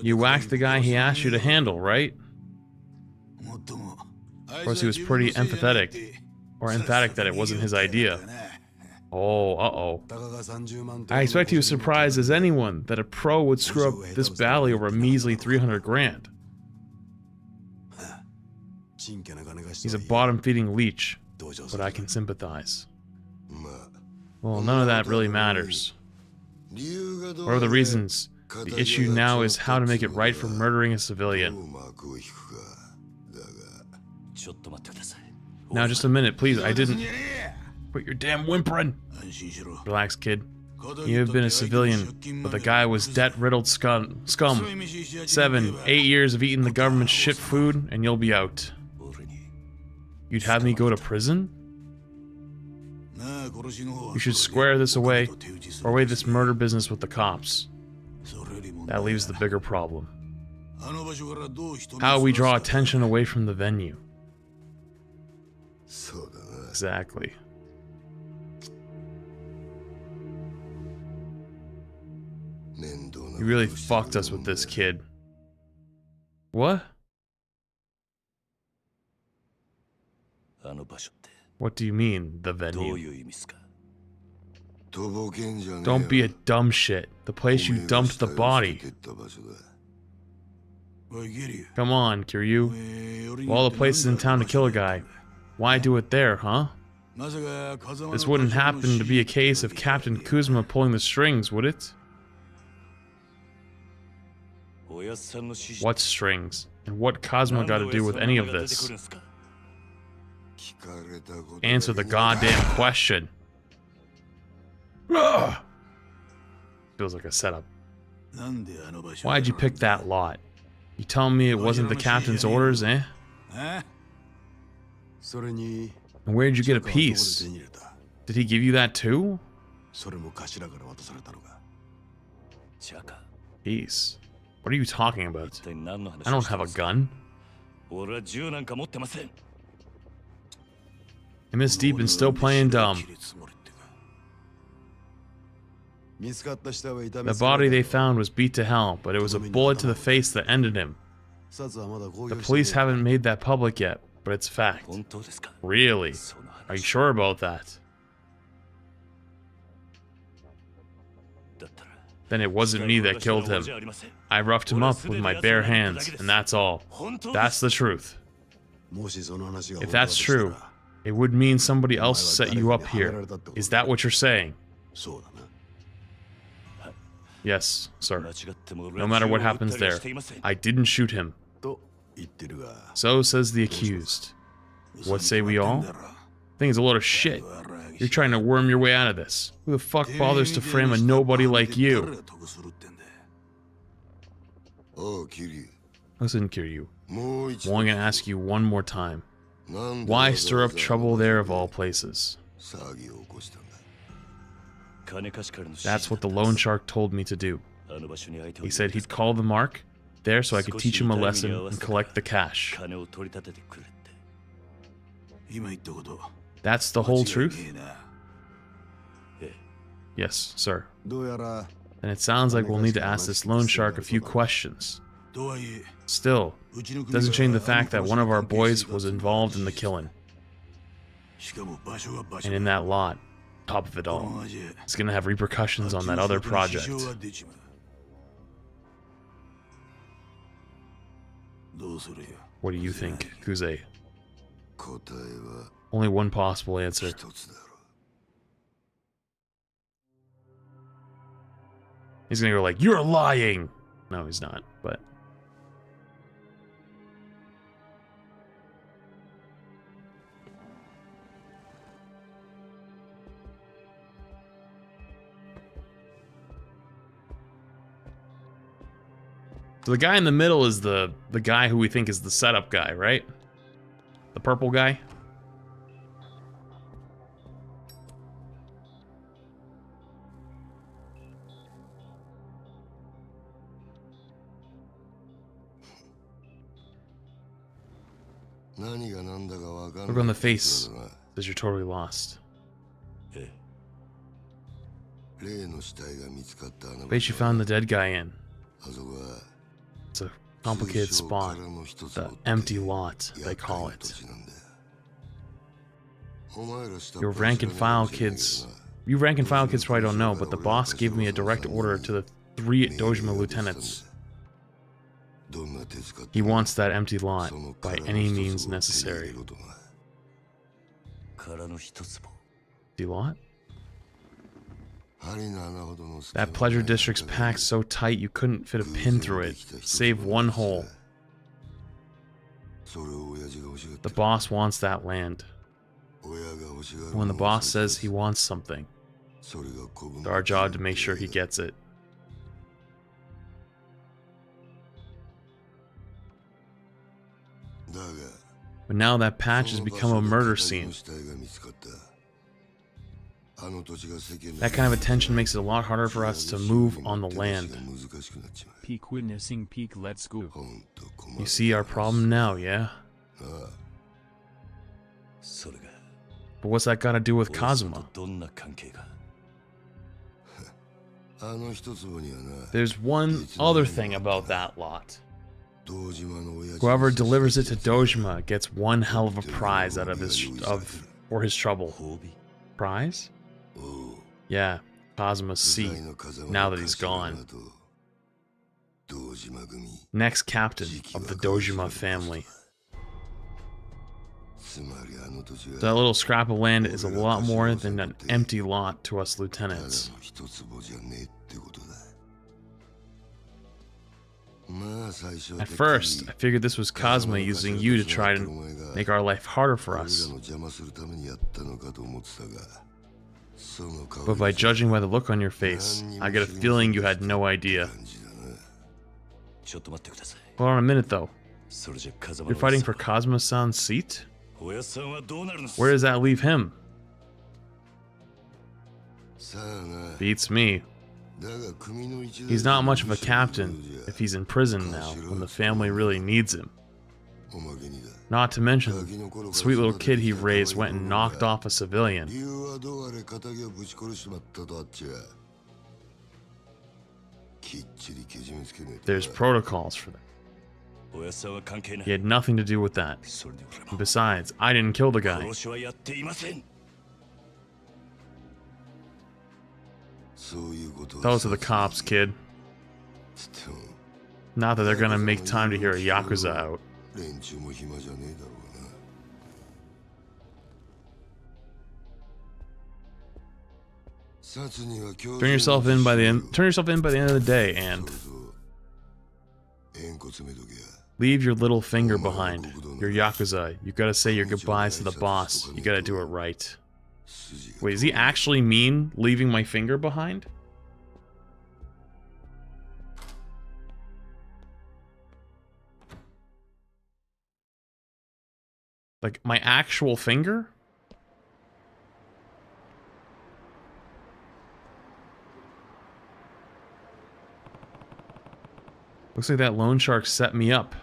You whacked the guy he asked you to handle, right? Of course, he was pretty empathetic. Or emphatic that it wasn't his idea. Oh, uh-oh. I expect he was surprised as anyone that a pro would screw up this valley over a measly 300 grand. He's a bottom-feeding leech, but I can sympathize. Well, none of that really matters. What are the reasons? The issue now is how to make it right for murdering a civilian. Now, just a minute, please. I didn't... Quit your damn whimpering! Relax, kid. You have been a civilian, but the guy was debt-riddled scum. 7, 8 years of eating the government's shit food, and you'll be out. You'd have me go to prison? You should square this away, or away this murder business with the cops. That leaves the bigger problem. How we draw attention away from the venue. Exactly. You really fucked us with this, kid. What? What do you mean, the venue? Don't be a dumb shit. The place you dumped the body. Come on, Kiryu. Of all the places in town to kill a guy, why do it there, huh? This wouldn't happen to be a case of Captain Kuzma pulling the strings, would it? What strings? And what Kazuma got to do with any of this? Answer the goddamn question. Ugh. Feels like a setup. Why'd you pick that lot? You telling me it wasn't the captain's orders, eh? And where'd you get a piece? Did he give you that too? Peace. What are you talking about? I don't have a gun. I'm this deep and still playing dumb. The body they found was beat to hell, but it was a bullet to the face that ended him. The police haven't made that public yet, but it's fact. Really? Are you sure about that? Then it wasn't me that killed him. I roughed him up with my bare hands, and that's all. That's the truth. If that's true, it would mean somebody else set you up here. Is that what you're saying? Yes, sir. No matter what happens there, I didn't shoot him. So says the accused. What say we all? I think it's a load of shit. You're trying to worm your way out of this. Who the fuck bothers to frame a nobody like you? Listen, Kiryu. I'm only gonna ask you one more time. Why stir up trouble there of all places? That's what the loan shark told me to do. He said he'd call the mark there so I could teach him a lesson and collect the cash. That's the whole truth? Yes, sir. And it sounds like we'll need to ask this loan shark a few questions. Still, doesn't change the fact that one of our boys was involved in the killing. And in that lot, top of it all, it's gonna have repercussions on that other project. What do you think, Kuze? Only one possible answer. He's gonna go like, "You're lying!" No, he's not, but... So the guy in the middle is the guy who we think is the setup guy, right? The purple guy? Look on the face. Says you're totally lost. Base you found the dead guy in. It's a complicated spot. The empty lot, they call it. Your rank and file kids. You rank and file kids probably don't know, but the boss gave me a direct order to the 3 Dojima lieutenants. He wants that empty lot by any means necessary. Empty lot? That pleasure district's packed so tight you couldn't fit a pin through it, save one hole. The boss wants that land. When the boss says he wants something, it's our job to make sure he gets it. But now that patch has become a murder scene. That kind of attention makes it a lot harder for us to move on the land. Peak witnessing peak, let's go. You see our problem now, yeah? But what's that got to do with Kazuma? There's one other thing about that lot. Whoever delivers it to Dojima gets one hell of a prize out of for his trouble. Prize? Yeah, Kazuma's seat, now that he's gone. Next captain of the Dojima family. That little scrap of land is a lot more than an empty lot to us lieutenants. At first, I figured this was Kazuma using you to try to make our life harder for us. But by judging by the look on your face, I get a feeling you had no idea. Hold on a minute though. You're fighting for Kazuma-san's seat? Where does that leave him? Beats me. He's not much of a captain if he's in prison now when the family really needs him. Not to mention, the sweet little kid he raised went and knocked off a civilian. There's protocols for that. He had nothing to do with that. And besides, I didn't kill the guy. Tell it to the cops, kid. Not that they're gonna make time to hear a Yakuza out. Turn yourself in by the end of the day and leave your little finger behind. You're Yakuza. You gotta say your goodbyes to the boss. You gotta do it right. Wait, does he actually mean leaving my finger behind? Like, my actual finger? Looks like that loan shark set me up.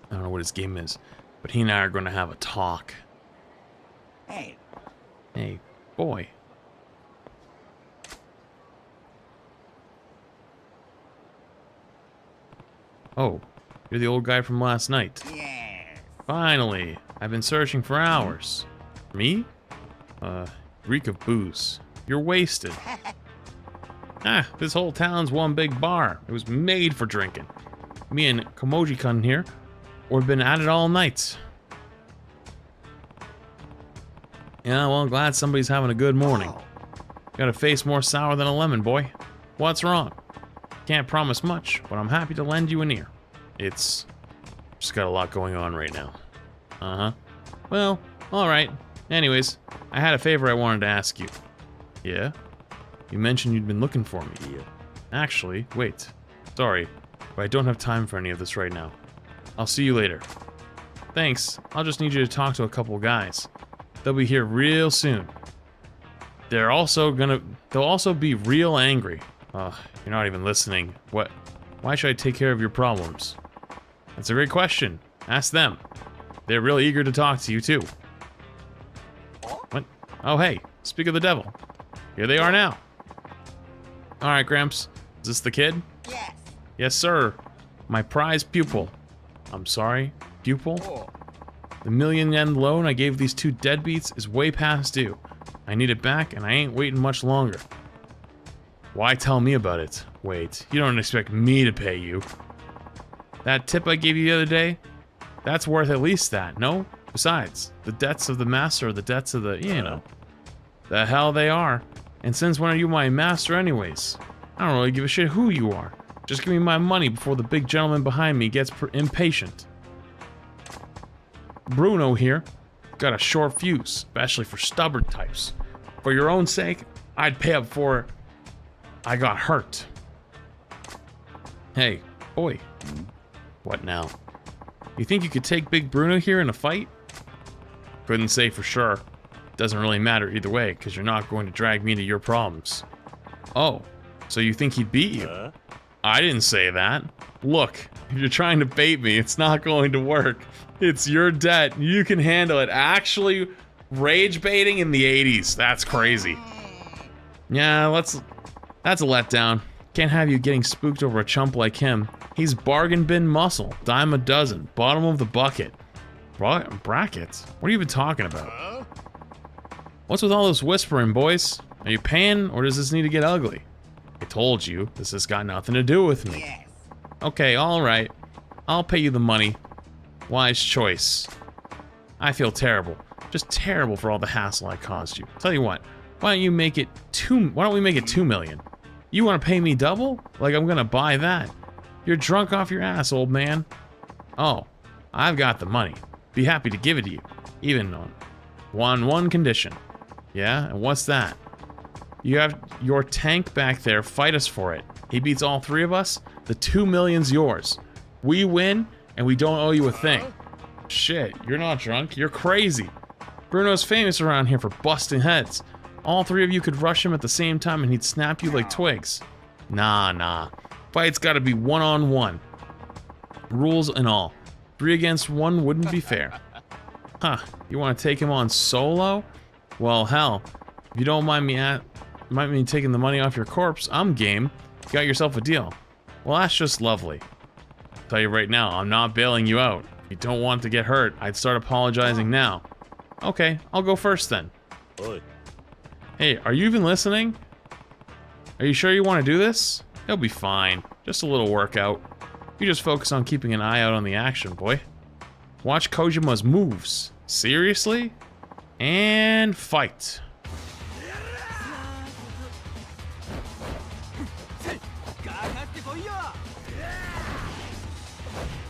I don't know what his game is, but he and I are going to have a talk. Hey. Hey, boy. Oh, you're the old guy from last night. Yeah. Finally, I've been searching for hours. Me? Reek of booze. You're wasted. This whole town's one big bar. It was made for drinking. Me and Komoji-kun here, we've been at it all night. Yeah, well, I'm glad somebody's having a good morning. Got a face more sour than a lemon, boy. What's wrong? Can't promise much, but I'm happy to lend you an ear. It's just got a lot going on right now. Well, Alright. Anyways, I had a favor I wanted to ask you. Yeah? You mentioned you'd been looking for me. Yeah. Actually, wait. Sorry, but I don't have time for any of this right now. I'll see you later. Thanks. I'll just need you to talk to a couple guys. They'll be here real soon. They'll also be real angry. You're not even listening. What? Why should I take care of your problems? That's a great question. Ask them. They're really eager to talk to you too. What? Oh hey, speak of the devil. Here they are now. Alright, Gramps. Is this the kid? Yes. Yes, sir. My prized pupil. I'm sorry, pupil? The $1,000,000 loan I gave these two deadbeats is way past due. I need it back, and I ain't waiting much longer. Why tell me about it? Wait, you don't expect me to pay you. That tip I gave you the other day? That's worth at least that, no? Besides, the debts of the master are the debts of the, you know. The hell they are. And since when are you my master anyways? I don't really give a shit who you are. Just give me my money before the big gentleman behind me gets impatient. Bruno here. Got a short fuse, especially for stubborn types. For your own sake, I'd pay up before I got hurt. Hey, boy. What now? You think you could take Big Bruno here in a fight? Couldn't say for sure. Doesn't really matter either way, because you're not going to drag me into your problems. Oh, so you think he'd beat you? I didn't say that. Look, if you're trying to bait me, it's not going to work. It's your debt. You can handle it. Actually, rage baiting in the 80s. That's crazy. Yeah, that's a letdown. Can't have you getting spooked over a chump like him. He's bargain bin muscle. Dime a dozen. Bottom of the bucket. Brackets? What are you even talking about? What's with all this whispering, boys? Are you paying, or does this need to get ugly? I told you, this has got nothing to do with me. Yes. Okay, alright. I'll pay you the money. Wise choice. I feel terrible. Just terrible for all the hassle I caused you. Tell you what, why don't we make it 2 million? You want to pay me double? Like I'm gonna buy that. You're drunk off your ass, old man. Oh, I've got the money. Be happy to give it to you. Even on one condition. Yeah, and what's that? You have your tank back there, fight us for it. He beats all three of us, the 2 million's yours. We win, and we don't owe you a thing. Shit, you're not drunk, you're crazy. Bruno's famous around here for busting heads. All three of you could rush him at the same time and he'd snap you like twigs. Nah. Fight's gotta be one-on-one. Rules and all. 3 against 1 wouldn't be fair. Huh, you wanna take him on solo? Well, hell, if you don't mind me taking the money off your corpse, I'm game. You got yourself a deal. Well, that's just lovely. Tell you right now, I'm not bailing you out. If you don't want to get hurt, I'd start apologizing now. Okay, I'll go first then. Hey, are you even listening? Are you sure you want to do this? It'll be fine. Just a little workout. You just focus on keeping an eye out on the action, boy. Watch Kojima's moves. Seriously? And fight.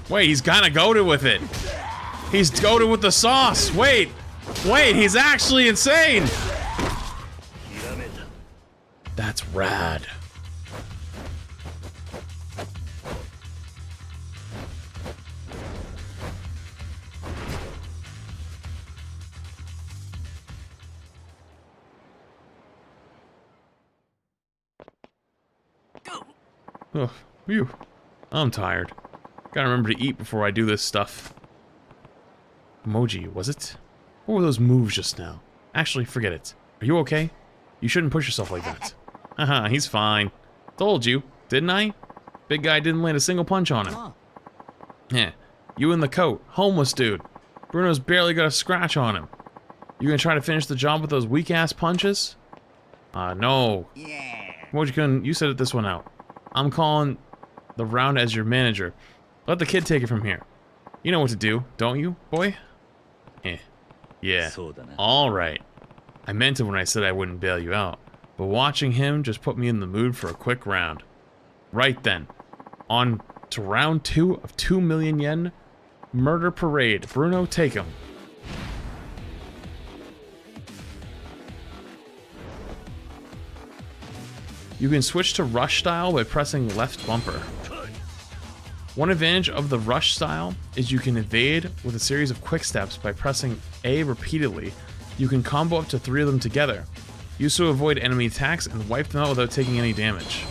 Wait, he's kinda goated with it. He's goated with the sauce. Wait, he's actually insane. That's rad. Oh, phew. I'm tired. Gotta remember to eat before I do this stuff. Emoji, was it? What were those moves just now? Actually, forget it. Are you okay? You shouldn't push yourself like that. Haha, he's fine. Told you, didn't I? Big guy didn't land a single punch on him. Yeah, you in the coat, homeless dude. Bruno's barely got a scratch on him. You gonna try to finish the job with those weak-ass punches? No. Yeah. Emoji-kun, you said it this one out. I'm calling the round as your manager. Let the kid take it from here. You know what to do, don't you, boy? Yeah. Alright. I meant it when I said I wouldn't bail you out. But watching him just put me in the mood for a quick round. Right then. On to round 2 of 2 million yen. Murder Parade. Bruno, take him. You can switch to rush style by pressing left bumper. One advantage of the rush style is you can evade with a series of quick steps by pressing A repeatedly. You can combo up to 3 of them together. Use to avoid enemy attacks and wipe them out without taking any damage.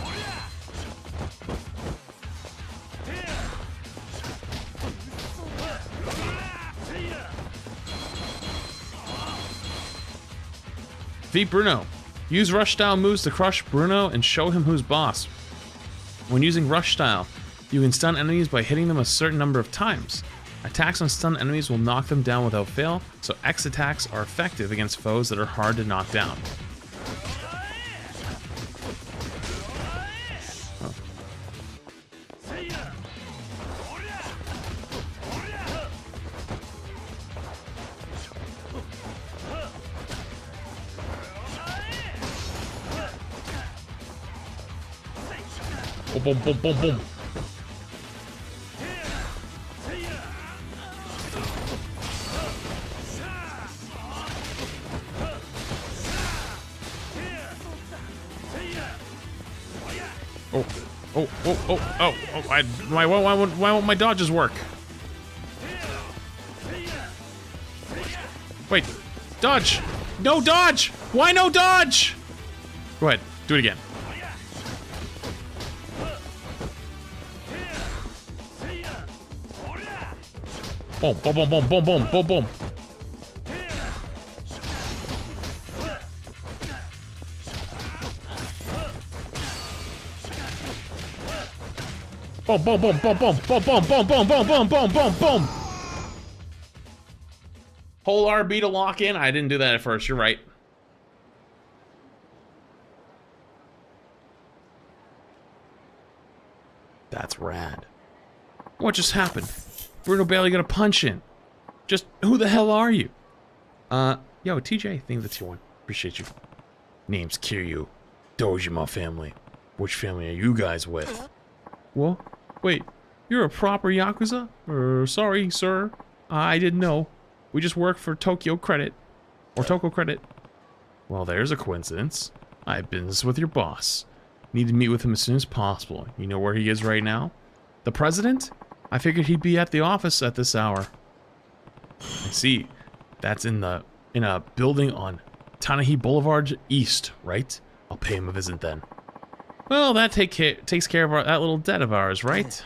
Defeat Bruno. Use rush style moves to crush Bruno and show him who's boss. When using rush style, you can stun enemies by hitting them a certain number of times. Attacks on stun enemies will knock them down without fail, so X attacks are effective against foes that are hard to knock down. Boom, boom, boom, boom. Why won't my dodges work? Wait, dodge! No dodge! Why no dodge? Go ahead, do it again. Boom, boom, boom, boom, boom, boom, boom, boom. Boom, boom, boom, boom, boom, boom, boom, boom, boom, boom, boom, boom, boom, boom. Hold RB to lock in. I didn't do that at first. You're right. That's rad. What just happened? Bruno Bailey got a punch in. Just who the hell are you? Yo, TJ, thank you for the tier 1. Appreciate you. Name's Kiryu. Dojima family. Which family are you guys with? Well, wait, you're a proper Yakuza? Sorry, sir. I didn't know. We just work for Tokyo Credit. Or Toko Credit. Well, there's a coincidence. I have business with your boss. Need to meet with him as soon as possible. You know where he is right now? The president? I figured he'd be at the office at this hour. I see. That's in a building on Tanahi Boulevard East, right? I'll pay him a visit then. Well, that takes care of that little debt of ours, right?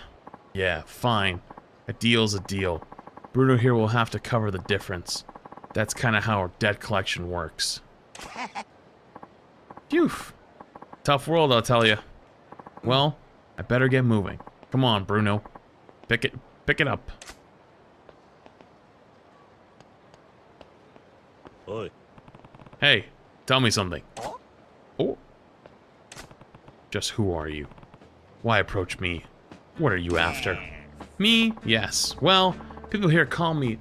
Yeah, fine. A deal's a deal. Bruno here will have to cover the difference. That's kind of how our debt collection works. Phew. Tough world, I'll tell you. Well, I better get moving. Come on, Bruno. Pick it up. Oi. Hey, tell me something. Oh. Just who are you? Why approach me? What are you after? Me? Yes. Well, people here call me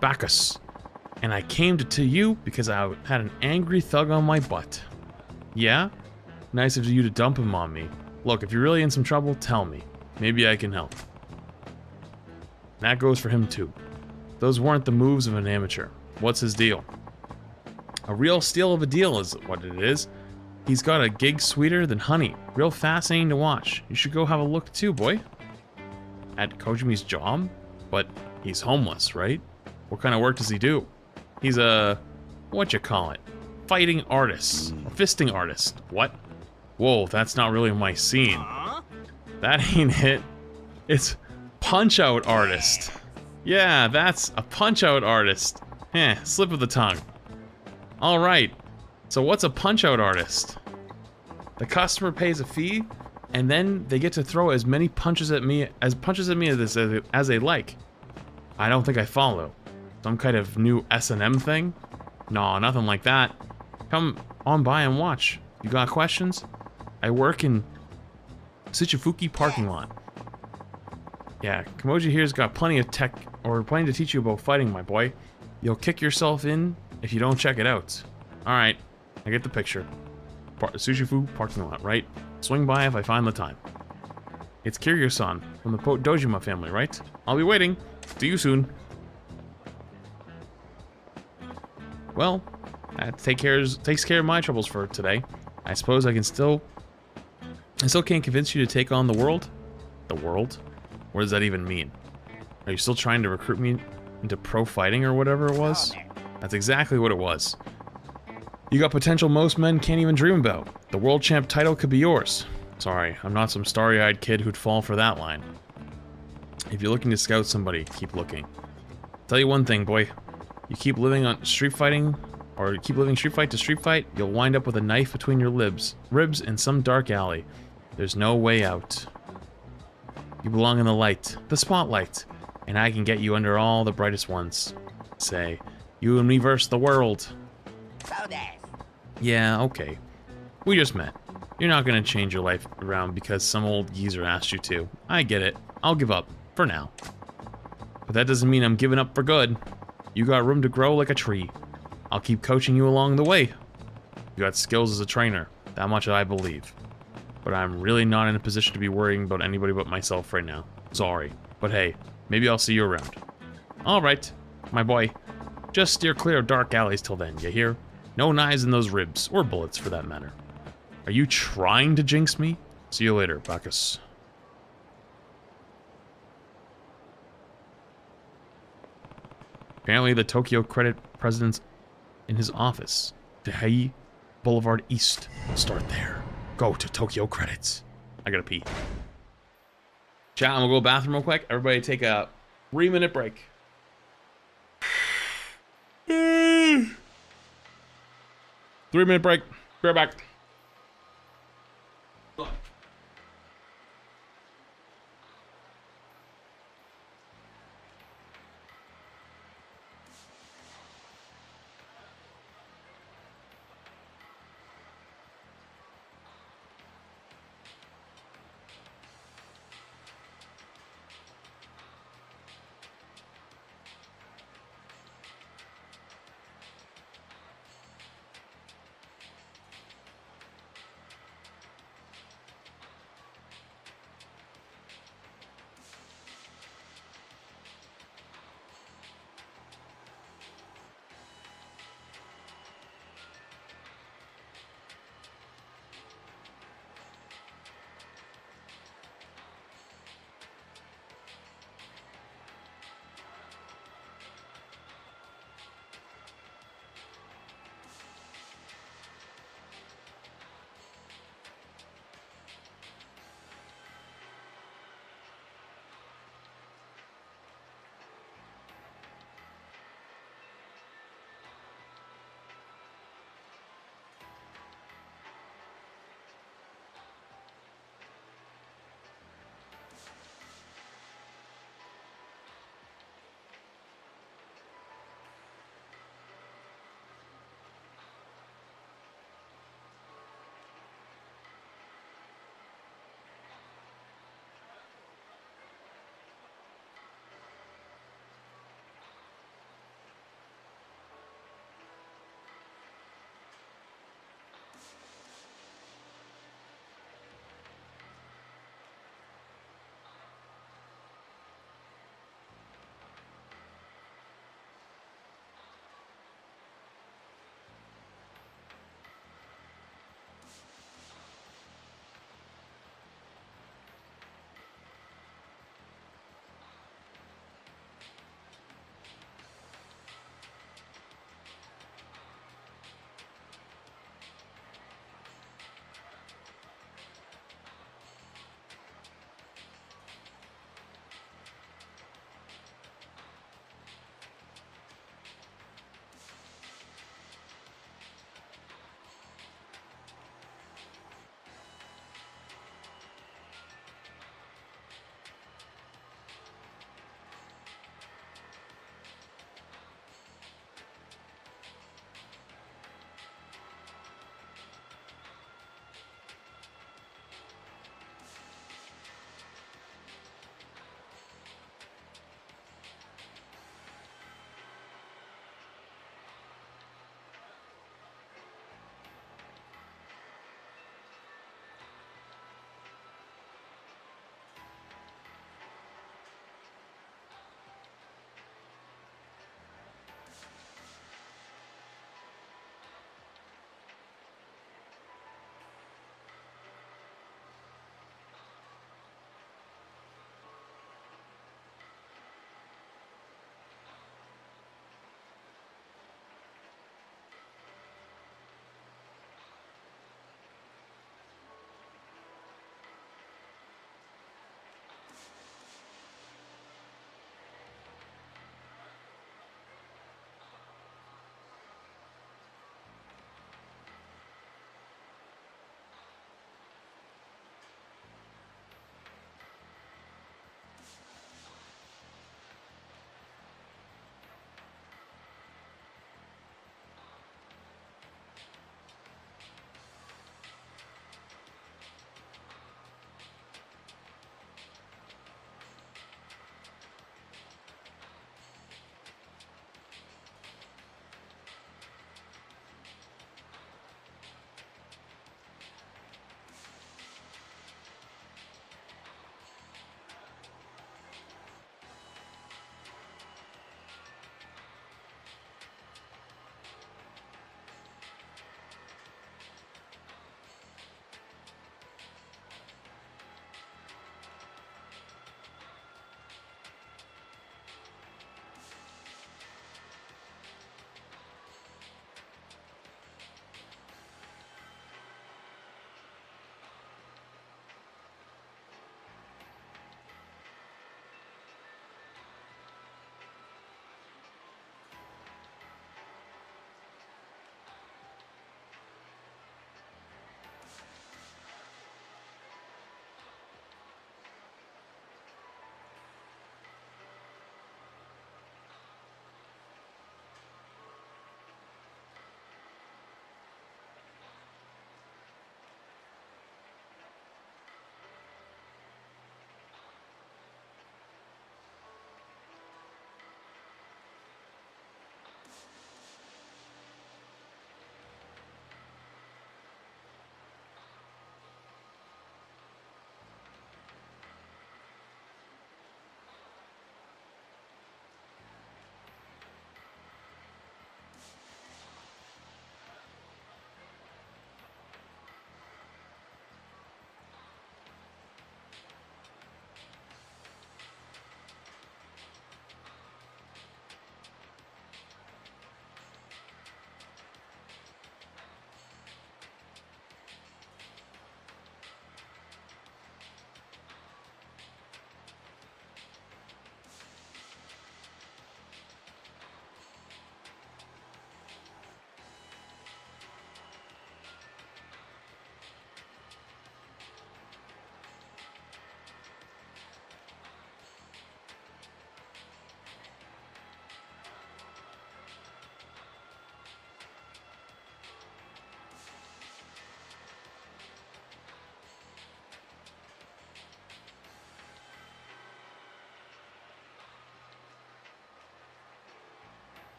Bacchus. And I came to you because I had an angry thug on my butt. Yeah? Nice of you to dump him on me. Look, if you're really in some trouble, tell me. Maybe I can help. That goes for him too. Those weren't the moves of an amateur. What's his deal? A real steal of a deal is what it is. He's got a gig sweeter than honey. Real fascinating to watch. You should go have a look too, boy. At Kojime's job? But he's homeless, right? What kind of work does he do? He's a... whatchamacallit? Fighting artist. Or fisting artist. What? Whoa, that's not really my scene. That ain't it. It's punch-out artist. Yeah, that's a punch-out artist. Slip of the tongue. Alright, so what's a punch-out artist? The customer pays a fee, and then they get to throw as many punches at me as they like. I don't think I follow. Some kind of new S&M thing? No, nothing like that. Come on by and watch. You got questions? I work in Shichifuki parking lot. Yeah, Kimoji here's got plenty of tech, or plenty to teach you about fighting, my boy. You'll kick yourself in if you don't check it out. Alright, I get the picture. Shichifuki parking lot, right? Swing by if I find the time. It's Kiryu-san from the Dojima family, right? I'll be waiting. See you soon. Well, that takes care of my troubles for today. I suppose I can still I still can't convince you to take on the world? The world? What does that even mean? Are you still trying to recruit me into pro fighting or whatever it was? That's exactly what it was. You got potential most men can't even dream about. The world champ title could be yours. Sorry, I'm not some starry-eyed kid who'd fall for that line. If you're looking to scout somebody, keep looking. Tell you one thing, boy. You keep living on street fighting, or you keep living street fight to street fight, you'll wind up with a knife between your ribs in some dark alley. There's no way out. You belong in the light, the spotlight, and I can get you under all the brightest ones. Say, you and me versus the world. Yeah, okay. We just met. You're not gonna change your life around because some old geezer asked you to. I get it. I'll give up. For now. But that doesn't mean I'm giving up for good. You got room to grow like a tree. I'll keep coaching you along the way. You got skills as a trainer. That much I believe. But I'm really not in a position to be worrying about anybody but myself right now. Sorry. But hey, maybe I'll see you around. Alright, my boy. Just steer clear of dark alleys till then, you hear? No knives in those ribs, or bullets for that matter. Are you trying to jinx me? See you later, Bacchus. Apparently the Tokyo Credit president's in his office. Dehei Boulevard East. Start there. Go to Tokyo Credits. I gotta pee. Chat, I'm gonna go to the bathroom real quick. Everybody take a 3-minute break. 3-minute break. Be right back.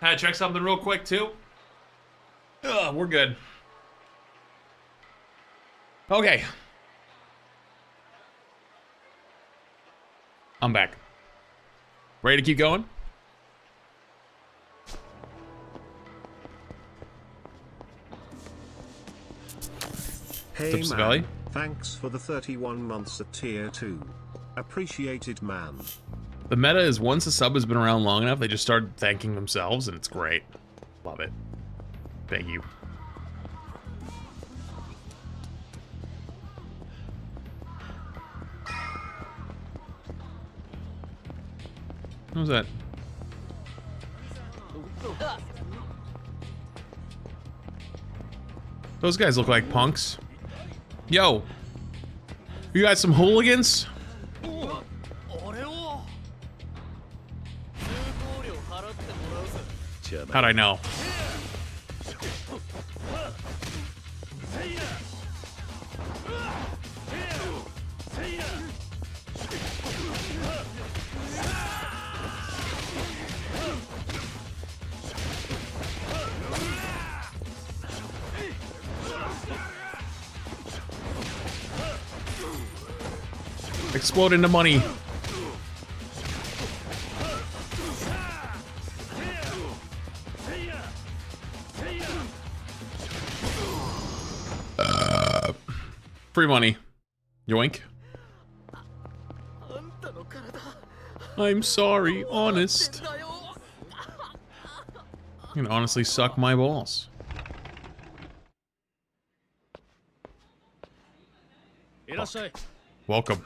Had to check something real quick too. Ugh, we're good. Okay. I'm back. Ready to keep going? Hey What's up, man, Scully? thanks for the 31 months at tier 2. Appreciated, man. The meta is once a sub has been around long enough, they just start thanking themselves, and it's great. Love it. Thank you. What was that? Those guys look like punks. Yo, you got some hooligans? How'd I know? Explode into money. Free money. Yoink. I'm sorry, honest. You can honestly suck my balls. Welcome.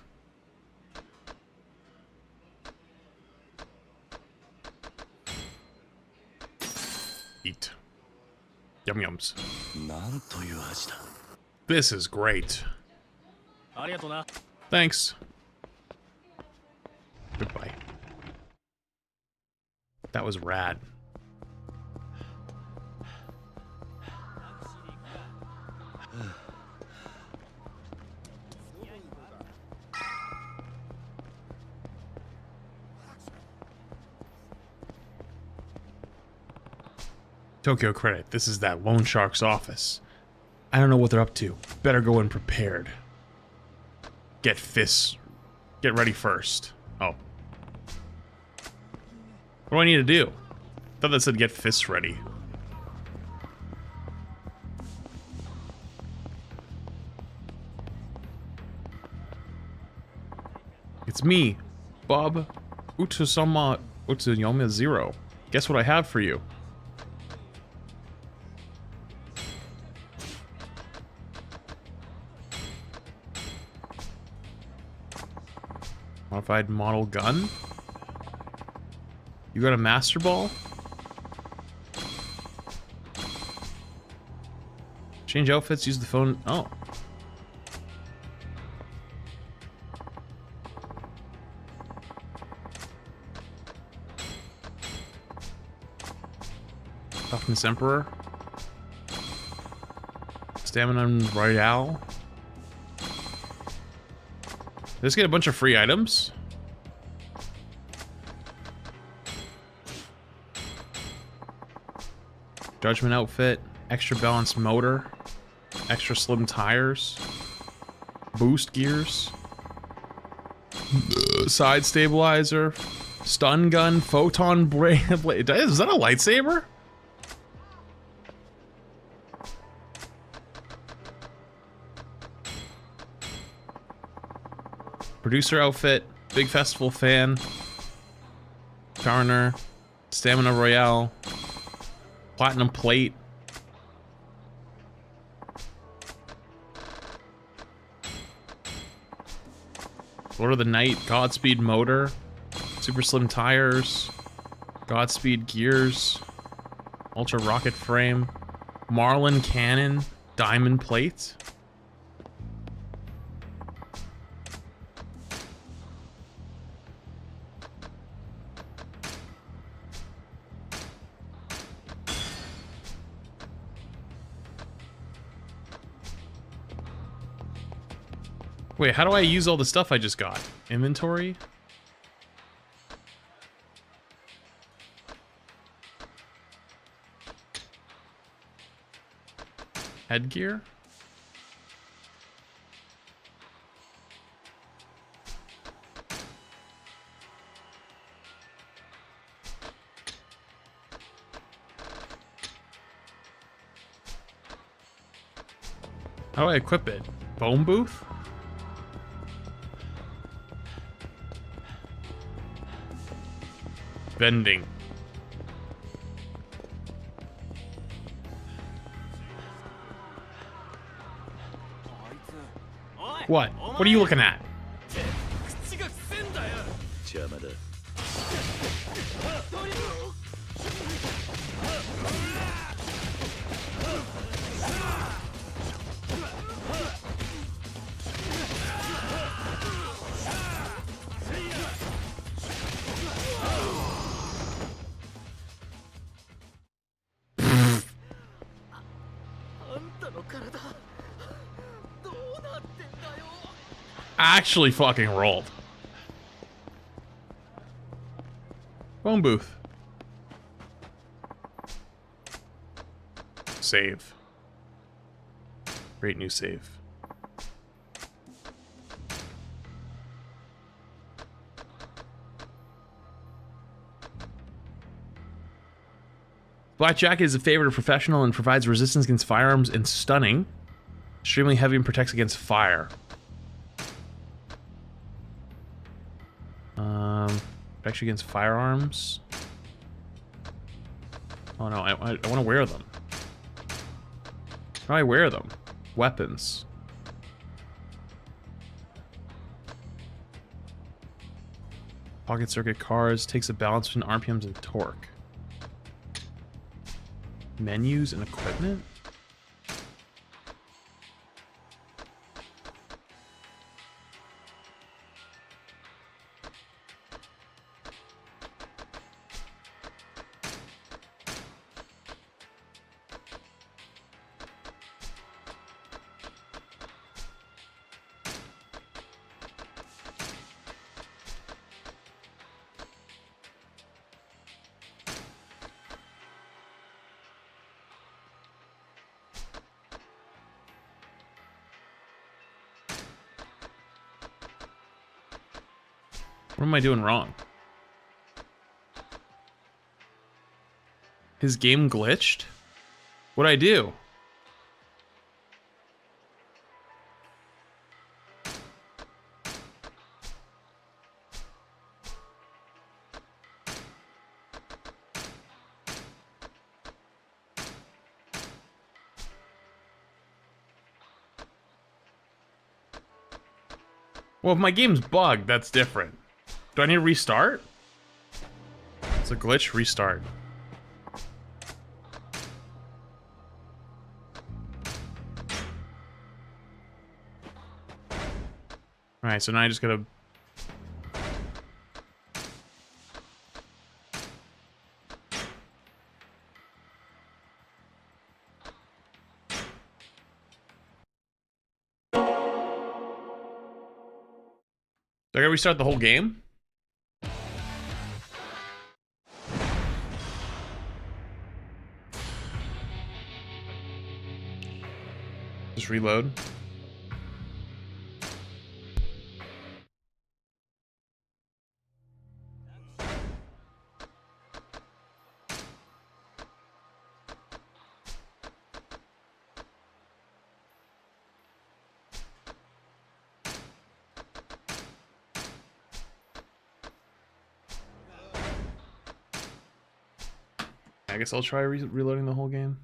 Eat. Yum yums. This is great. Thanks. Goodbye. That was rad. Tokyo Credit, this is that loan shark's office. I don't know what they're up to. Better go in prepared. Get fists. Get ready first. Oh. What do I need to do? I thought that said get fists ready. It's me, Bob Utsuyama 0. Guess what I have for you? Modified model gun? You got a master ball? Change outfits, use the phone. Oh. Toughness Emperor. Stamina Royale. Let's get a bunch of free items. Judgment outfit, extra balanced motor, extra slim tires, boost gears, side stabilizer, stun gun, photon blade. Is that a lightsaber? Producer outfit, big festival fan, Garner, Stamina Royale, platinum plate. Lord of the Night, Godspeed motor, super slim tires, Godspeed gears, ultra rocket frame, Marlin cannon, diamond plate. Wait, how do I use all the stuff I just got? Inventory? Headgear? How do I equip it? Phone booth? Vending. What? What are you looking at? Actually fucking rolled. Phone booth. Save. Great new save. Blackjack is a favorite of professional and provides resistance against firearms and stunning. Extremely heavy and protects against fire. Protection against firearms. Oh no, I want to wear them. How do I wear them? Weapons. Pocket circuit cars. Takes a balance between RPMs and torque. Menus and equipment? What am I doing wrong? His game glitched? What'd I do? Well, if my game's bugged, that's different. Do I need to restart? It's a glitch. Restart. Alright, so now I just gotta... Do I gotta restart the whole game? Just reload. I guess I'll try reloading the whole game.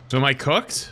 So am I cooked?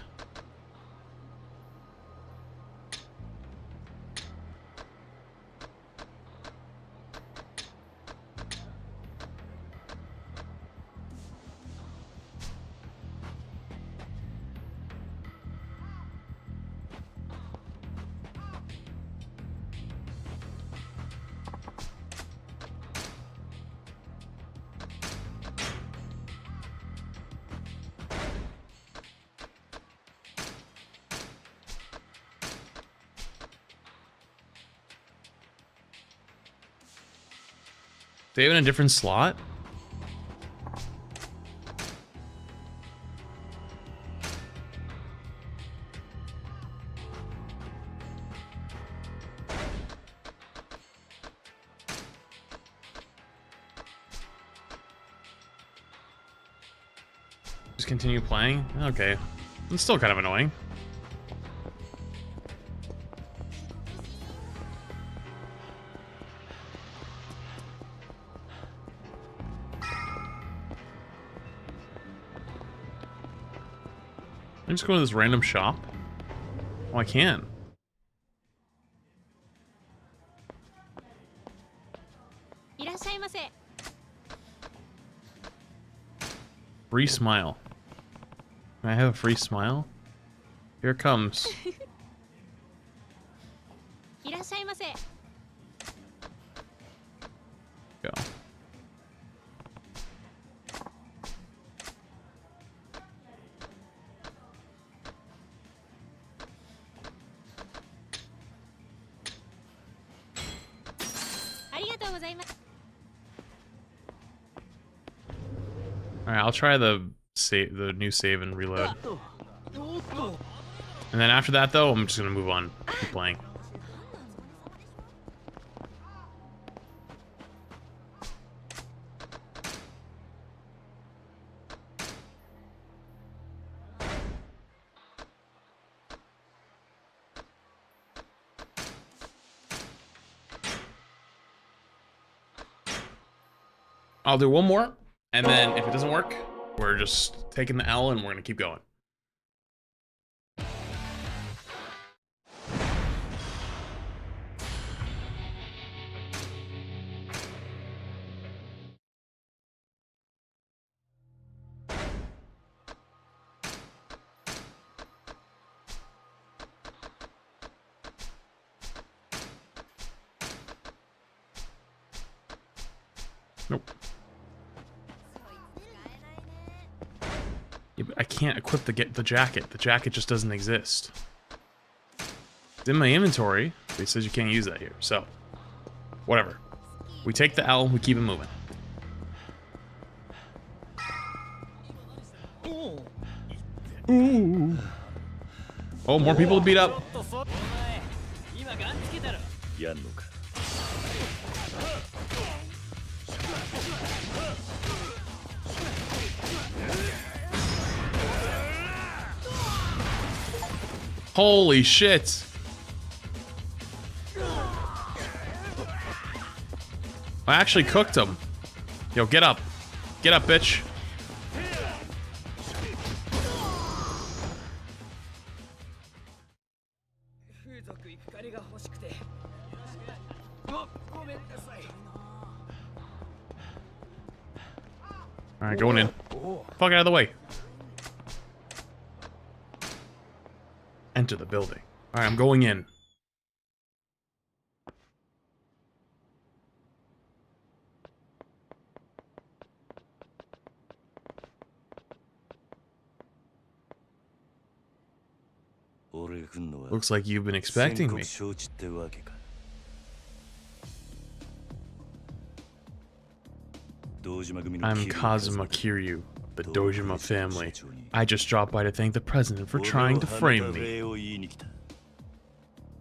They have in a different slot? Just continue playing? Okay. It's still kind of annoying. I just go to this random shop? Oh, I can. Free smile. Can I have a free smile? Here it comes. Go. All right, I'll try the new save and reload. And then after that, though, I'm just gonna move on, keep playing. I'll do one more, and then if it doesn't work, we're just taking the L and we're gonna keep going. Nope. Yeah, but I can't equip the jacket. The jacket just doesn't exist. It's in my inventory. It says you can't use that here. So, whatever. We take the L. We keep it moving. Ooh. Oh, more people to beat up. Holy shit. I actually cooked him. Yo, get up. Get up, bitch. Alright, going in. Fuck out of the way. Enter the building. Alright, I'm going in. Looks like you've been expecting me. I'm Kazuma Kiryu, the Dojima family. I just dropped by to thank the president for trying to frame me.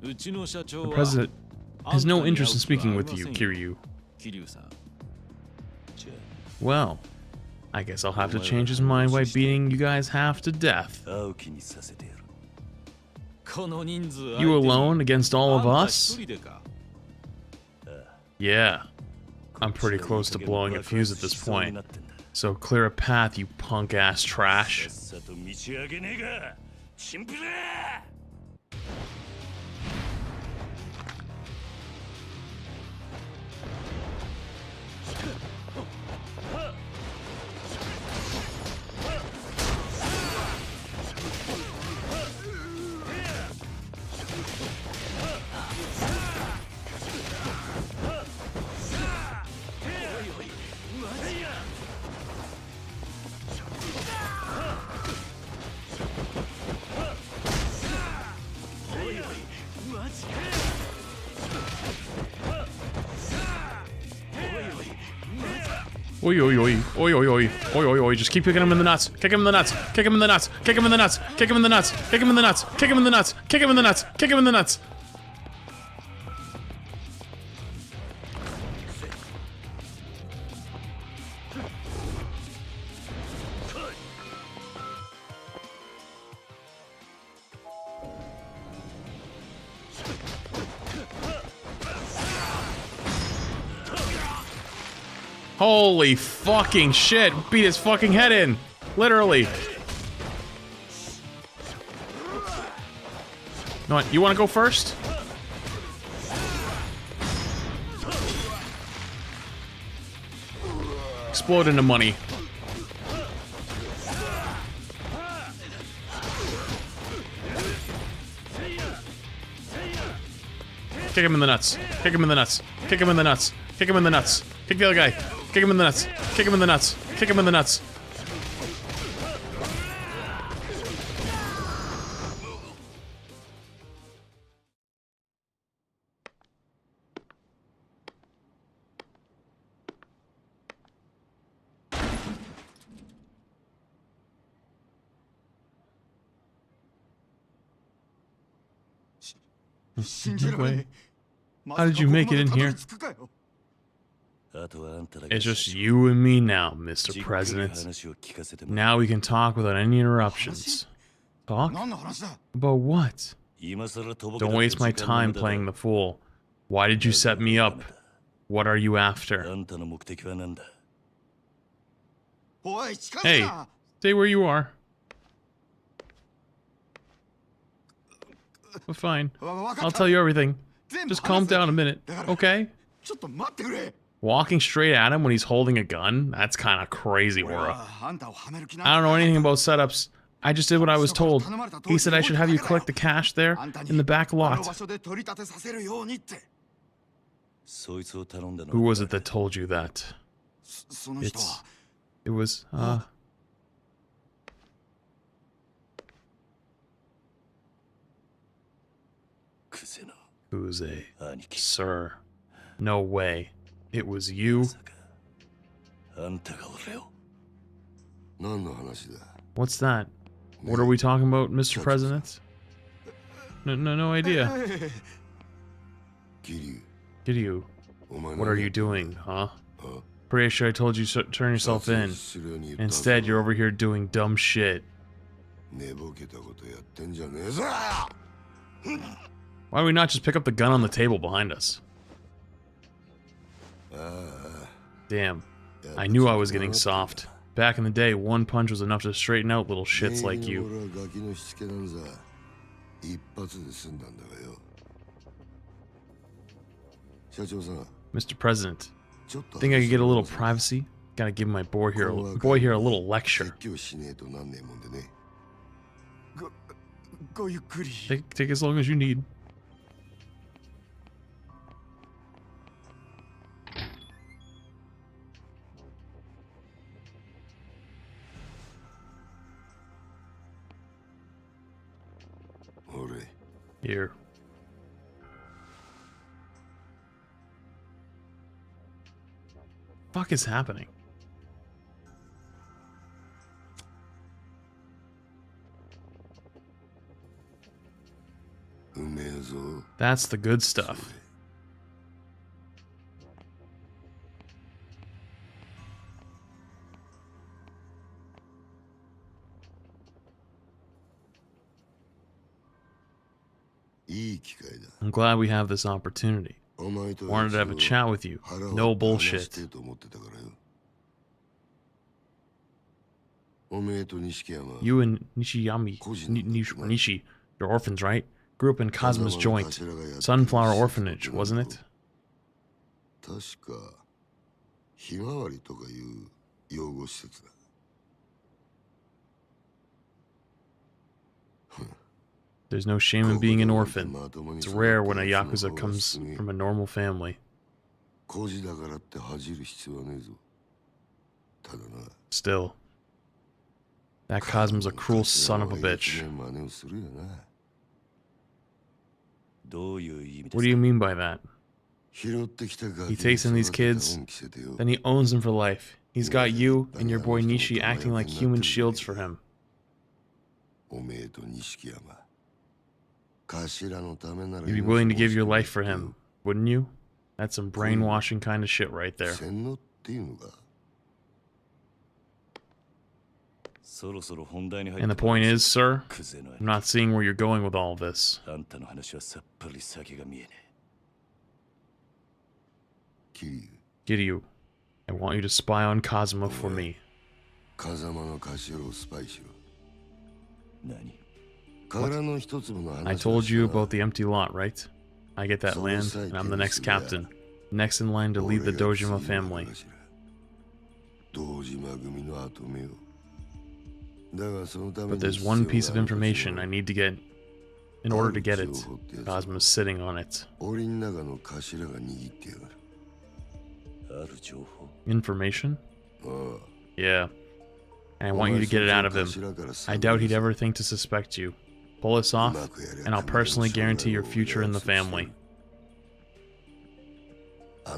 The president has no interest in speaking with you, Kiryu. Well, I guess I'll have to change his mind by beating you guys half to death. You alone against all of us? Yeah. I'm pretty close to blowing a fuse at this point. So clear a path, you punk ass trash. Oi, oi, oi, oi, oi, oi, oi, oi, oi, just keep kicking him in the nuts, kick him in the nuts, kick him in the nuts, kick him in the nuts, kick him in the nuts, kick him in the nuts, kick him in the nuts, kick him in the nuts, kick him in the nuts. Holy fucking shit, beat his fucking head in. Literally. You know what, you wanna go first? Explode into money. Kick him in the nuts. Kick him in the nuts. Kick him in the nuts. Kick him in the nuts. Kick the other guy. Kick him in the nuts. Kick him in the nuts. Kick him in the nuts. No way. How did you make it in here? It's just you and me now, Mr. President. Now we can talk without any interruptions. Talk? About what? Don't waste my time playing the fool. Why did you set me up? What are you after? Hey, stay where you are. But fine. I'll tell you everything. Just calm down a minute, okay? Walking straight at him when he's holding a gun? That's kind of crazy, Aura. I don't know anything about setups. I just did what I was told. He said I should have you collect the cash there in the back lot. Who was it that told you that? It was, Kuze. Sir. No way. It was you? What's that? What are we talking about, Mr. President? No idea. Kiryu, what are you doing, huh? Pretty sure I told you to turn yourself in. Instead, you're over here doing dumb shit. Why do we not just pick up the gun on the table behind us? Damn. I knew I was getting soft. Back in the day, one punch was enough to straighten out little shits like you. Mr. President, think I could get a little privacy? Gotta give my boy here a little lecture. Take as long as you need. Here. Fuck is happening? That's the good stuff. I'm glad we have this opportunity. Wanted to have a chat with you. No bullshit. You and Nishi, you're orphans, right? Grew up in Kazuma's joint. Sunflower Orphanage, wasn't it? There's no shame in being an orphan. It's rare when a Yakuza comes from a normal family. Still, that Kazuma's a cruel son of a bitch. What do you mean by that? He takes in these kids, then he owns them for life. He's got you and your boy Nishi acting like human shields for him. You'd be willing to give your life for him, wouldn't you? That's some brainwashing kind of shit right there. And the point is, sir, I'm not seeing where you're going with all this. Kiryu, I want you to spy on Kazuma for me. What? I told you about the empty lot, right? I get that land, and I'm the next captain. Next in line to lead the Dojima family. But there's one piece of information I need to get. In order to get it, Kazuma's sitting on it. Information? Yeah. And I want you to get it out of him. I doubt he'd ever think to suspect you. Pull this off, and I'll personally guarantee your future in the family. The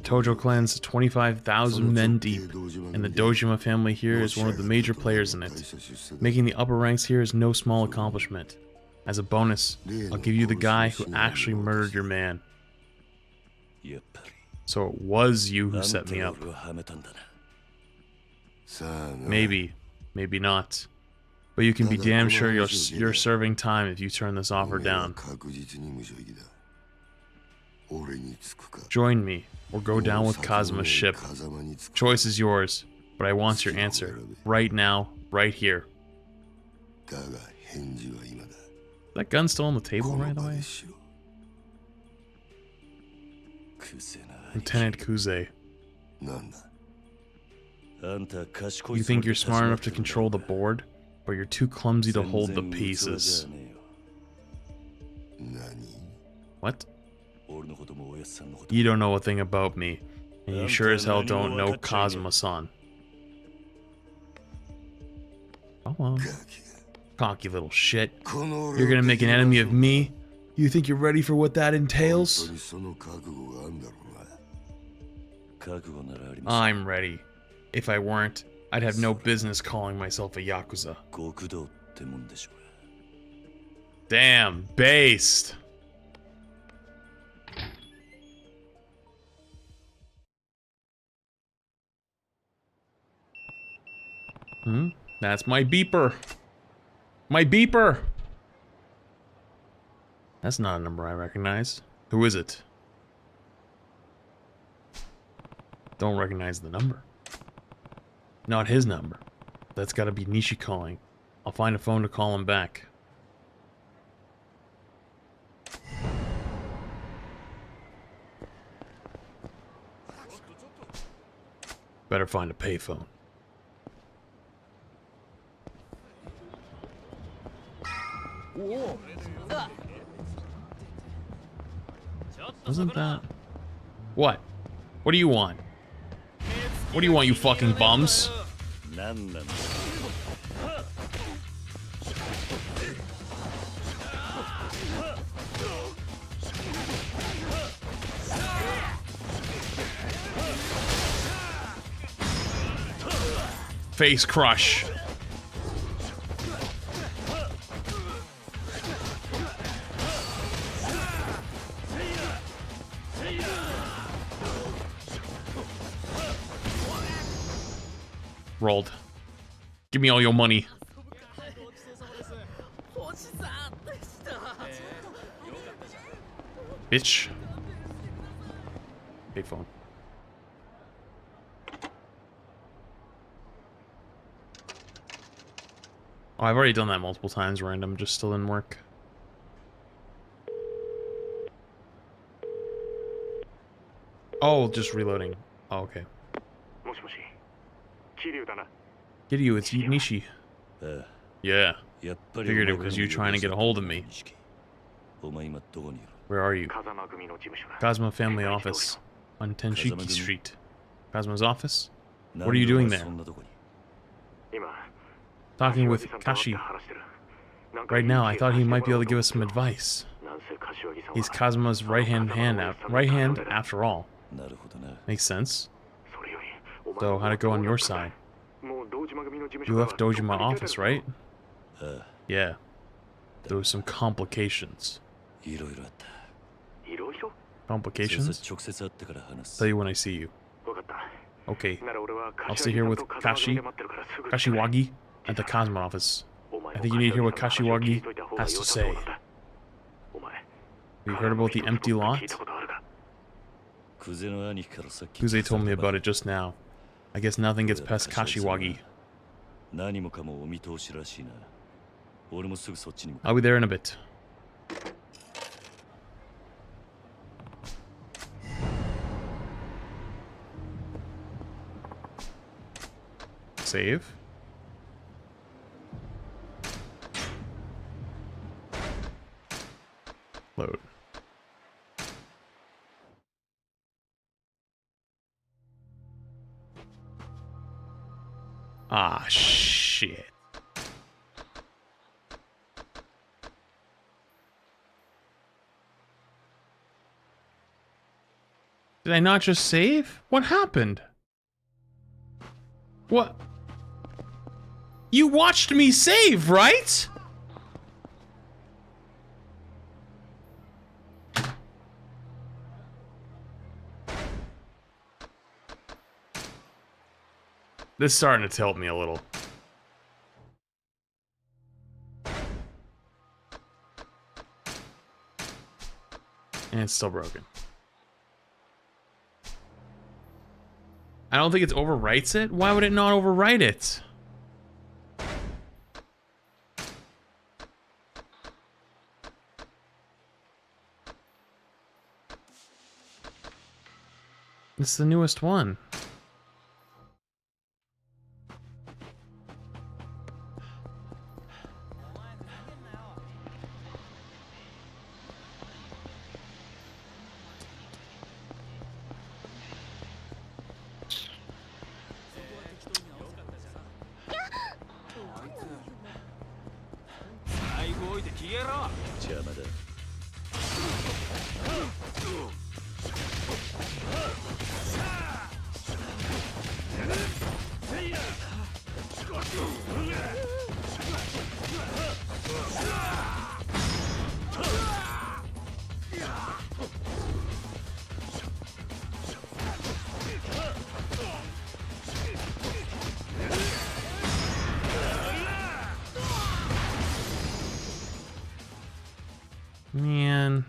Tojo clan's 25,000 men deep, and the Dojima family here is one of the major players in it. Making the upper ranks here is no small accomplishment. As a bonus, I'll give you the guy who actually murdered your man. So it was you who set me up. Maybe, maybe not. But you can be damn sure you're serving time if you turn this offer down. Join me, or go down with Kazuma's ship. Choice is yours, but I want your answer. Right now, right here. That gun's still on the table, by the way? Lieutenant Kuze. You think you're smart enough to control the board, but you're too clumsy to hold the pieces. What? You don't know a thing about me, and you sure as hell don't know Kazuma-san. Come on. Cocky little shit. You're gonna make an enemy of me? You think you're ready for what that entails? I'm ready. If I weren't, I'd have no business calling myself a Yakuza. Damn, based. That's my beeper. My beeper! That's not a number I recognize. Who is it? Don't recognize the number. Not his number. That's gotta be Nishi calling. I'll find a phone to call him back. Better find a payphone. Wasn't that... What? What do you want? What do you want, you fucking bums? Face crush. Rolled. Give me all your money. bitch. Big phone. Oh, I've already done that multiple times, random, just still didn't work. Oh, just reloading. Oh, okay. Kiryu, it's Nishi. Yeah. Figured it was you trying to get a hold of me. Where are you? Kazuma family office on Tenshiki Street. Kazuma's office? What are you doing there? Talking with Kashi. Right now, I thought he might be able to give us some advice. He's Kazuma's right hand after all. Makes sense. So, how'd it go on your side? You left Dojima office, right? Yeah. There was some complications. Complications? Tell you when I see you. Okay. I'll stay here with Kashiwagi at the Kazuma office. I think you need to hear what Kashiwagi has to say. Have you heard about the empty lot? Kuze told me about it just now. I guess nothing gets past Kashiwagi. I'll be there in a bit. Save. Load. Ah, shit. Did I not just save? What happened? What? You watched me save, right? This is starting to tilt me a little. And it's still broken. I don't think it overwrites it. Why would it not overwrite it? It's the newest one. Man.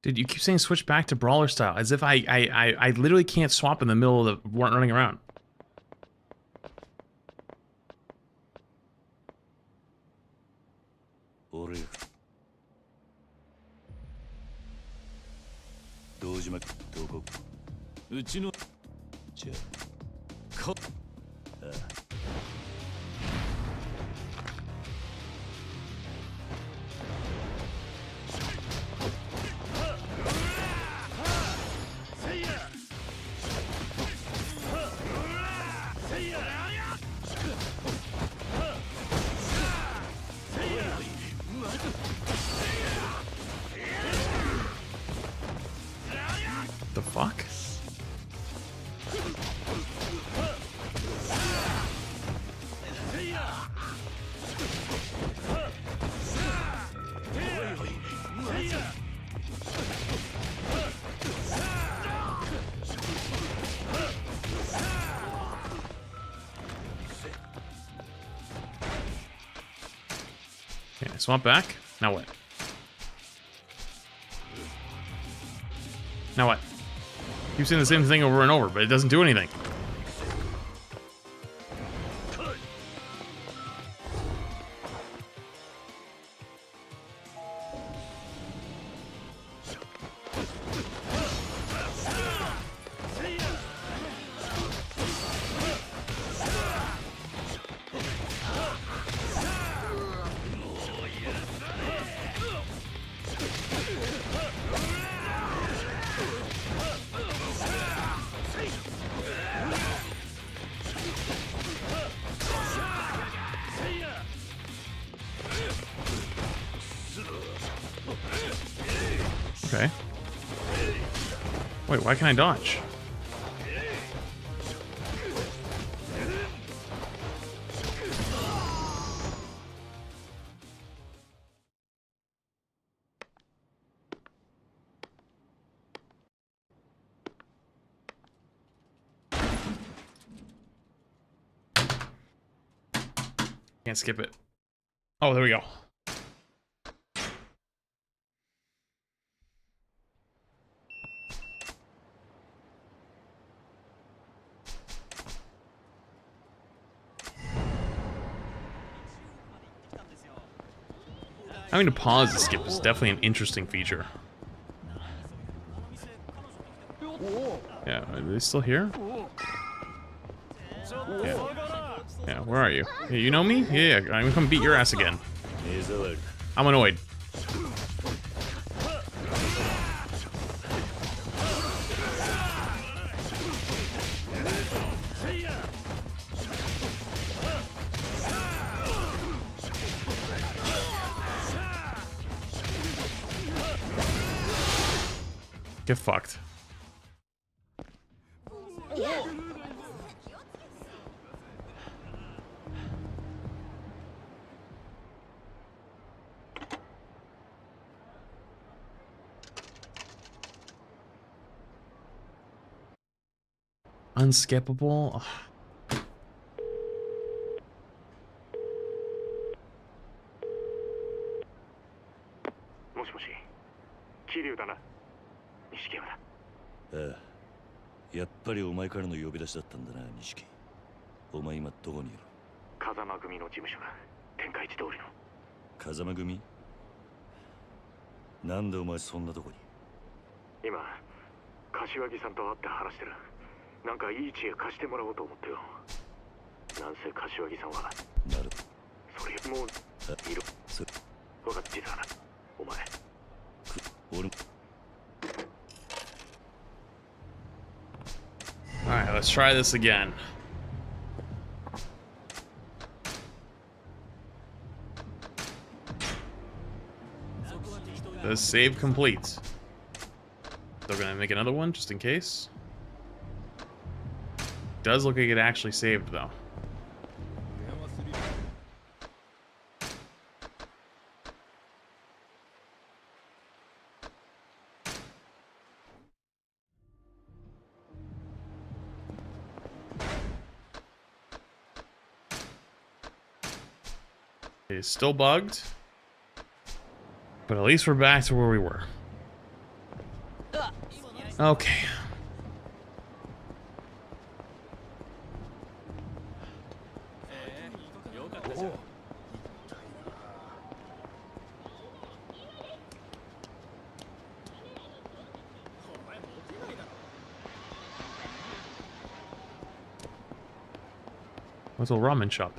Dude, you keep saying switch back to brawler style, as if I literally can't swap in the middle of the running around. fuck? Okay, swap back. Now what? Now what? Keep saying the same thing over and over, but it doesn't do anything. Okay. Wait, why can't I dodge? Can't skip it. Oh, there we go. Having to pause the skip is definitely an interesting feature. Yeah, are they still here? Yeah. Yeah, where are you? Yeah, you know me? Yeah, I'm gonna come beat your ass again. I'm annoyed. Get fucked. Unskippable. Ugh. Nishikiyama. やっぱりお前からの呼び出しだったんだな、錦。お前今どこにいる？風間組の事務所だ。天下一通りの。風間組？なんでお前そんなとこに？今、柏木さんと会って話してる。なんかいい知恵貸してもらおうと思ってよ。なんせ柏木さんは。なる。それもういる。分かってたな。お前。俺。Alright, let's try this again. Does save complete? Still gonna make another one just in case. Does look like it actually saved though. It's still bugged, but at least we're back to where we were. Okay. What's a ramen shop?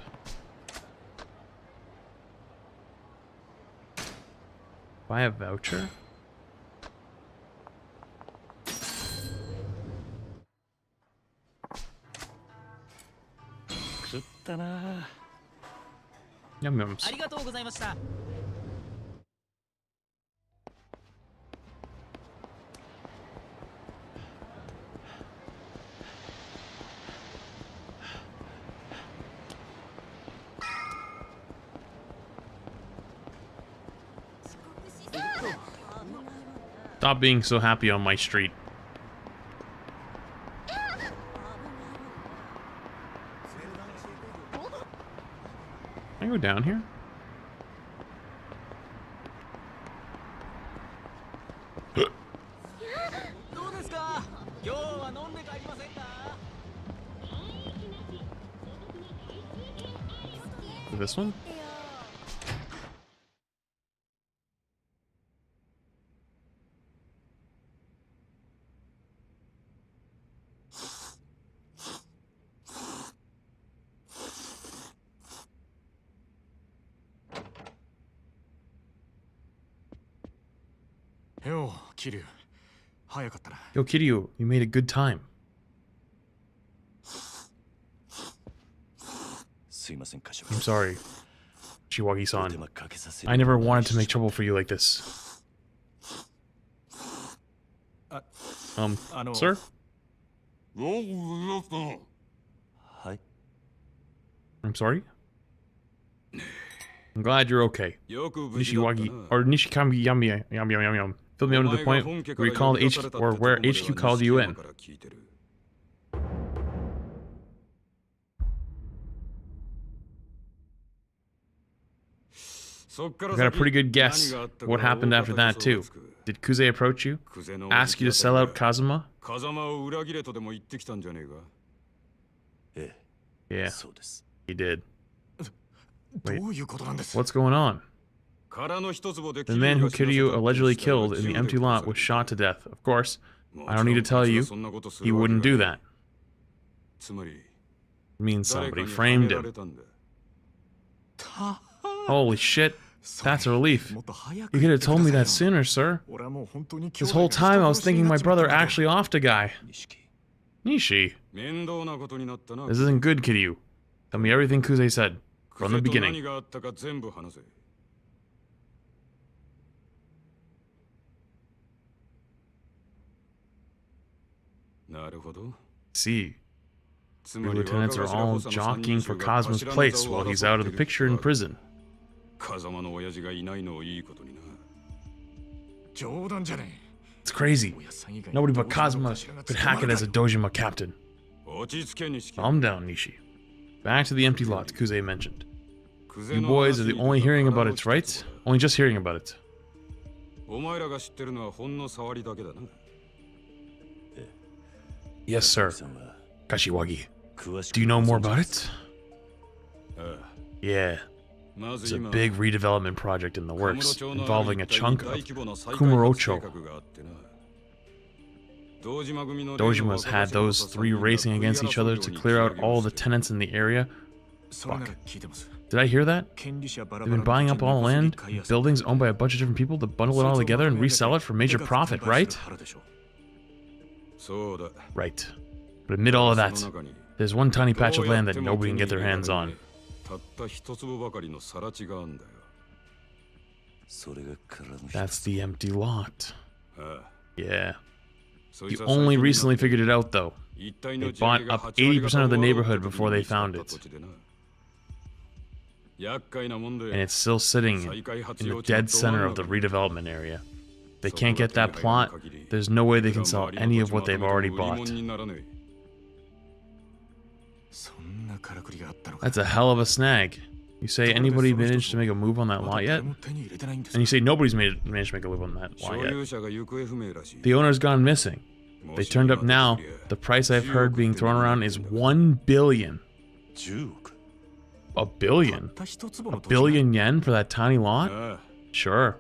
Buy a voucher? Yum yums. Stop being so happy on my street. Can I go down here? This one? Yo, Kiryu. Yo, Kiryu, you made a good time. I'm sorry, Kashiwagi-san. I never wanted to make trouble for you like this. Sir? I'm sorry? I'm glad you're okay. Nishikiyama, or Nishikiyama, filled me up to the point where you called HQ, or where HQ called you in. I got a pretty good guess what happened after that too. Did Kuze approach you? Ask you to sell out Kazuma? Yeah, he did. Wait, what's going on? The man who Kiryu allegedly killed in the empty lot was shot to death. Of course, I don't need to tell you, he wouldn't do that. It means somebody framed him. Holy shit, that's a relief. You could have told me that sooner, sir. This whole time I was thinking my brother actually offed a guy. Nishi. This isn't good, Kiryu. Tell me everything Kuze said, from the beginning. See. Your lieutenants are all jockeying for Kazuma's place while he's out of the picture in prison. It's crazy. Nobody but Kazuma could hack it as a Dojima captain. Calm down, Nishi. Back to the empty lot Kuze mentioned. You boys are the only hearing about it, right? Only just hearing about it. Yes, sir. Kashiwagi. Do you know more about it? Yeah. There's a big redevelopment project in the works, involving a chunk of Kumurocho. Dojima's had those three racing against each other to clear out all the tenants in the area. Fuck. Did I hear that? They've been buying up all the land, buildings owned by a bunch of different people to bundle it all together and resell it for major profit, right? Right. But amid all of that, there's one tiny patch of land that nobody can get their hands on. That's the empty lot. Yeah. You only recently figured it out, though. They bought up 80% of the neighborhood before they found it. And it's still sitting in the dead center of the redevelopment area. If they can't get that plot, there's no way they can sell any of what they've already bought. That's a hell of a snag. You say anybody managed to make a move on that lot yet? And you say nobody's managed to make a move on that lot yet. The owner's gone missing. They turned up now. The price I've heard being thrown around is 1 billion. A billion? A billion yen for that tiny lot? Sure.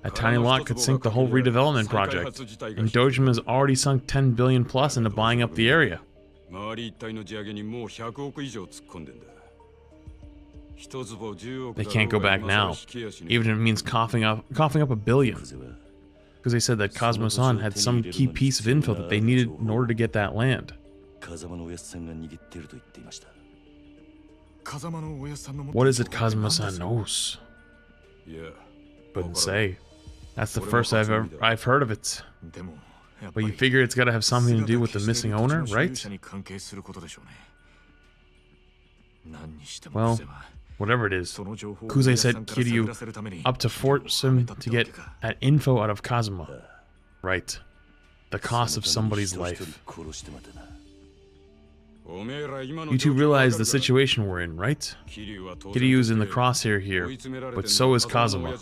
That tiny lot could sink the whole redevelopment project. And Dojima's already sunk 10 billion plus into buying up the area. They can't go back now, even if it means coughing up a billion. Because they said that Kazuma-san had some key piece of info that they needed in order to get that land. What is it Kazuma-san knows? Couldn't say. That's the first I've heard of it. But you figure it's gotta have something to do with the missing owner, right? Well, whatever it is, Kuze said Kiryu up to force him to get that info out of Kazuma. Right. The cost of somebody's life. You two realize the situation we're in, right? Kiryu's in the crosshair here, but so is Kazuma.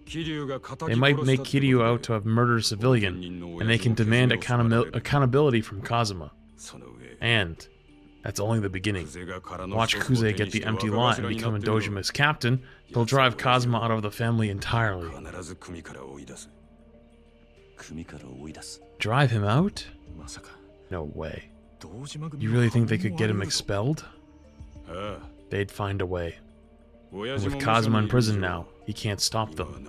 They might make Kiryu out to have murdered a civilian, and they can demand accountability from Kazuma. And that's only the beginning. Watch Kuze get the empty lot and become a Dojima's captain. He'll drive Kazuma out of the family entirely. Drive him out? No way. You really think they could get him expelled? They'd find a way. And with Kazuma in prison now, he can't stop them.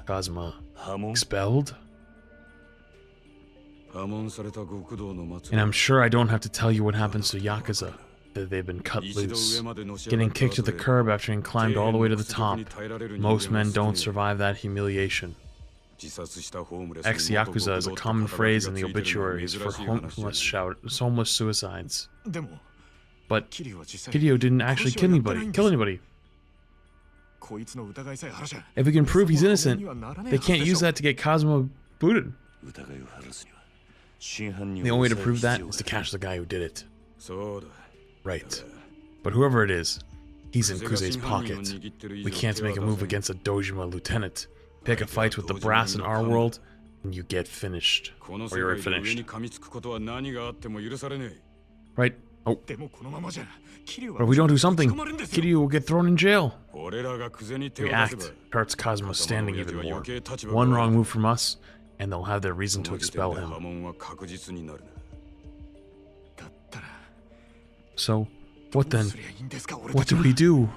Kazuma expelled? And I'm sure I don't have to tell you what happens to Yakuza, that they've been cut loose. Getting kicked to the curb after having climbed all the way to the top. Most men don't survive that humiliation. Ex-Yakuza is a common phrase in the obituaries for homeless suicides. But Kiryu didn't actually kill anybody. If we can prove he's innocent, they can't use that to get Kazuma booted. The only way to prove that is to catch the guy who did it. Right. But whoever it is, he's in Kuze's pocket. We can't make a move against a Dojima lieutenant. Pick a fight with the brass in our world, and you get finished. Or you're finished. Right? Oh. But if we don't do something, Kiryu will get thrown in jail. We act, hurts Kazuma standing even more. One wrong move from us, and they'll have their reason to expel him. So, what then? What do we do?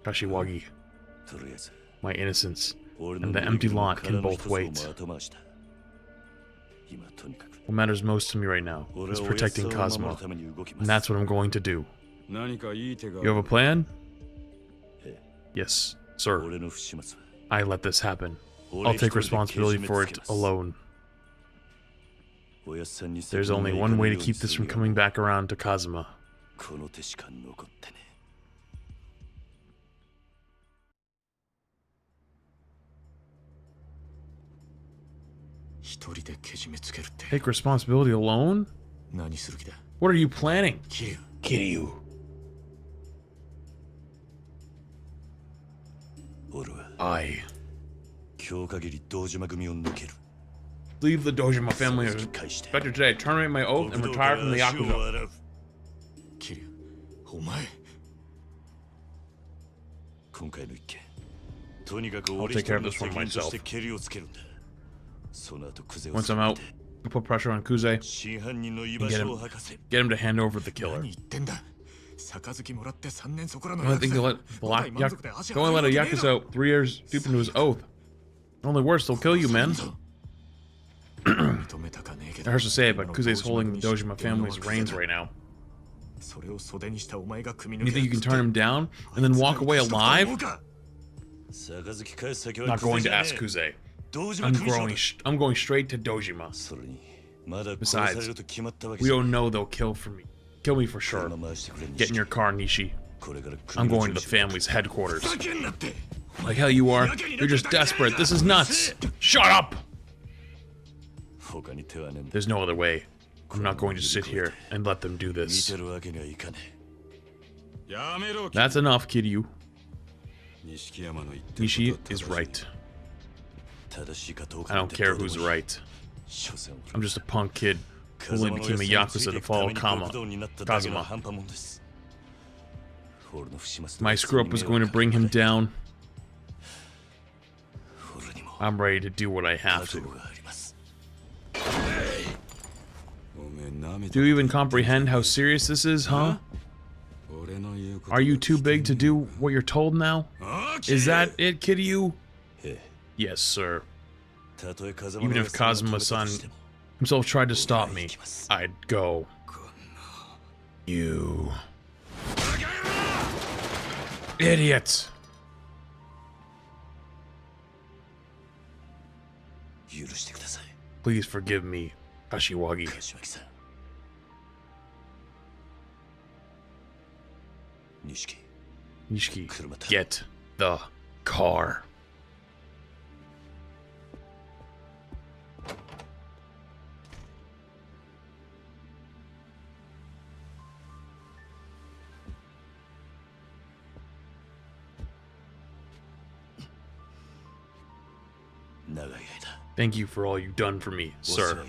Kashiwagi. My innocence and the empty lot can both wait. What matters most to me right now is protecting Kazuma, and that's what I'm going to do. You have a plan? Yes, sir. I let this happen. I'll take responsibility for it alone. There's only one way to keep this from coming back around to Kazuma. Take responsibility alone? What are you planning? Kiryu. I leave the Dojima family effective today, terminate my oath, and retire from the Yakuza. I'll take care of this one myself. Once I'm out, I'll put pressure on Kuze and get him to hand over the killer. I think they'll let a Yakuza out 3 years deep into his oath. Only worse, they'll kill you, man. It hurts to say it, but Kuze's holding the Dojima family's reins right now. You think you can turn him down and then walk away alive? Not going to ask Kuze. I'm going straight to Dojima. Besides, we don't know they'll kill me for sure. Get in your car, Nishi. I'm going to the family's headquarters. Like hell you are. You're just desperate. This is nuts. Shut up! There's no other way. I'm not going to sit here and let them do this. That's enough, Kiryu. Nishi is right. I don't care who's right. I'm just a punk kid who only became a Yakuza to follow Kazuma. My screw-up was going to bring him down. I'm ready to do what I have to. Do you even comprehend how serious this is, huh? Are you too big to do what you're told now? Is that it, Kiryu? Yes, sir. Even if Kazuma-san himself tried to stop me, I'd go. You... idiot! Please forgive me, Kashiwagi. Nishiki, get the car. Thank you for all you've done for me, sir.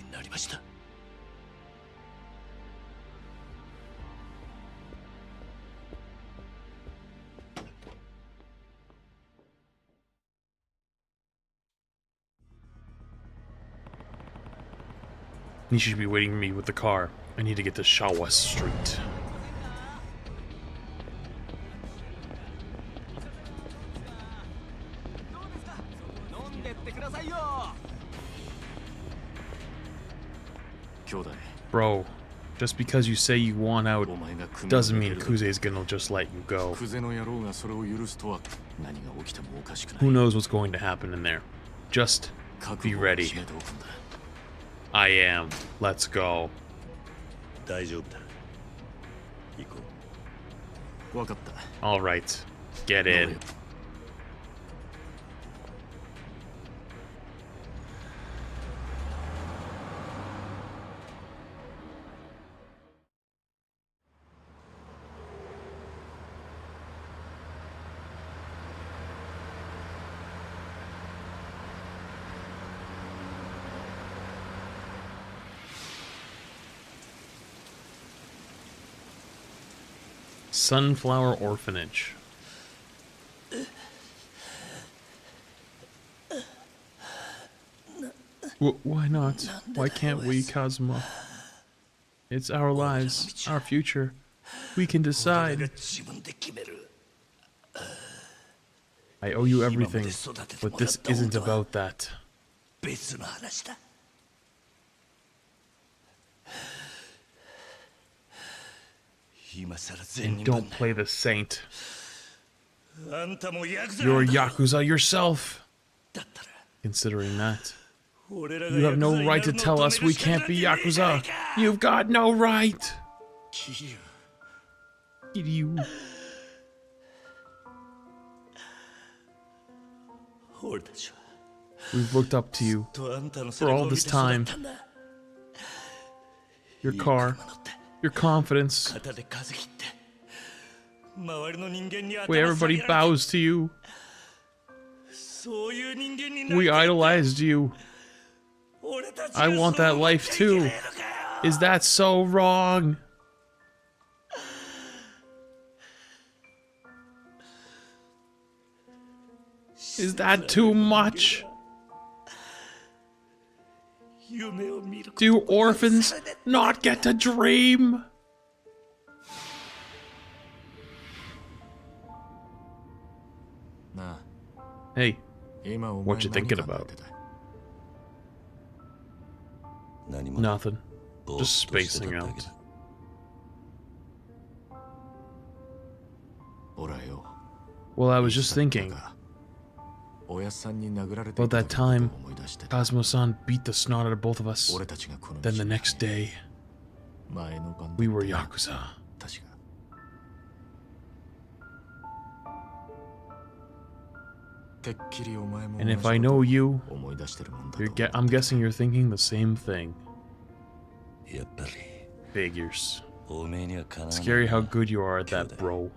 You should be waiting for me with the car. I need to get to Shawa Street. Bro, just because you say you want out doesn't mean Kuze's gonna just let you go. Who knows what's going to happen in there? Just be ready. I am. Let's go. Alright, get in. Sunflower Orphanage. Why not? Why can't we, Kazuma? It's our lives, our future. We can decide. I owe you everything, but this isn't about that. And don't play the saint. You're a Yakuza yourself. Considering that, you have no right to tell us we can't be Yakuza. You've got no right. Kiryu. We've looked up to you for all this time. Your car, your confidence, where everybody bows to you. We idolized you. I want that life too. Is that so wrong? Is that too much? Do orphans not get to dream? Hey, what you thinking about? Nothing. Just spacing out. Well, I was just thinking about that time Kazuma-san beat the snot out of both of us. Then the next day, we were Yakuza. And if I know you, I'm guessing you're thinking the same thing. Figures. Scary how good you are at that, bro.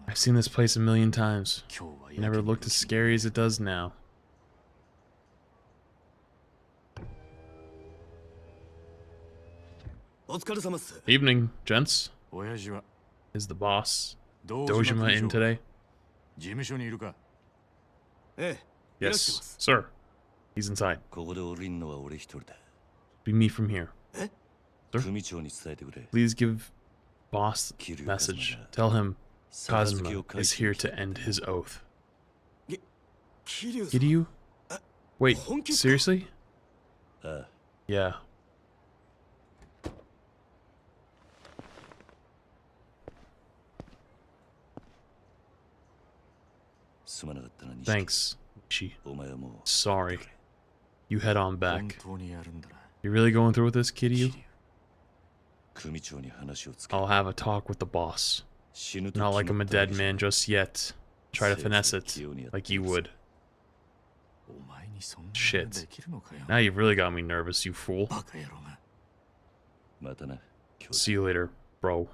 I've seen this place a million times. It never looked as scary as it does now. Evening, gents. Is the boss, Dojima, in today? Yes, sir. He's inside. Be me from here. Sir? Please give boss message. Tell him Kazuma is here to end his oath. Kiryu? Wait, seriously? Yeah. Thanks, Nishi. Sorry. You head on back. You really going through with this, Kiryu? I'll have a talk with the boss. Not like I'm a dead man just yet. Try to finesse it, like you would. Shit. Now you've really got me nervous, you fool. See you later, bro.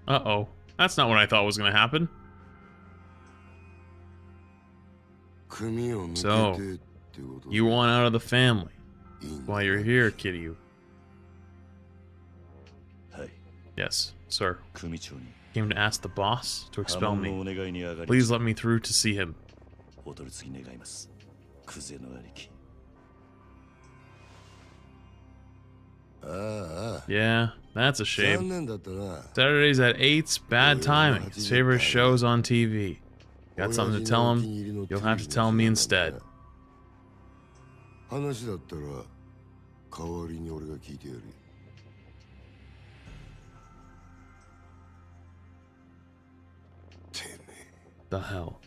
Uh-oh. That's not what I thought was gonna happen. So, you want out of the family. While you're here, Kiryu. Yes, sir. Came to ask the boss to expel me. Please let me through to see him. Yeah, that's a shame. Saturdays at 8's bad timing. His favorite show's on TV. Got something to tell him? You'll have to tell me instead. The hell?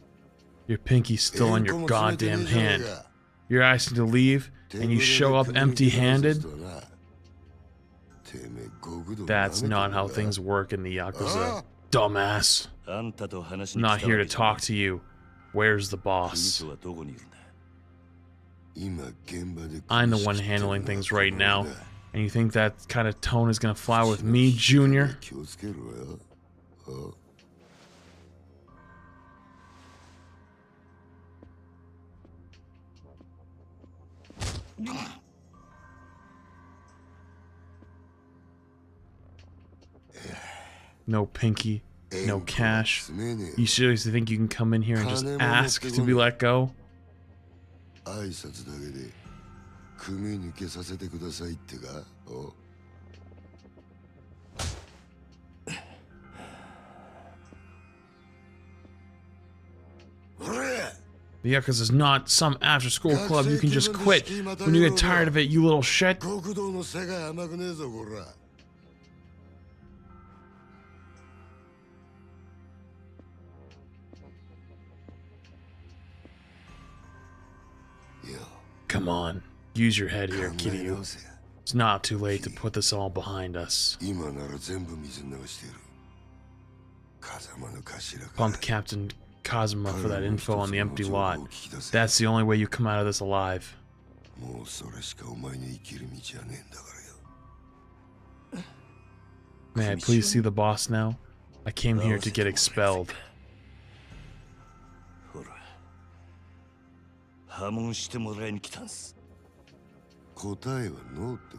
Your pinky's still on your goddamn hand. You're asking to leave, and you show up empty-handed? That's not how things work in the Yakuza. Dumbass. I'm not here to talk to you. Where's the boss? I'm the one handling things right now. And you think that kind of tone is gonna fly with me, Junior? No pinky, no cash. You seriously think you can come in here and just ask to be let go? The Yakuza is not some after-school club you can just quit when you get tired of it, you little shit. Come on, use your head here, Kiryu. It's not too late to put this all behind us. Pump Captain Kazuma for that info on the empty lot. That's the only way you come out of this alive. May I please see the boss now? I came here to get expelled.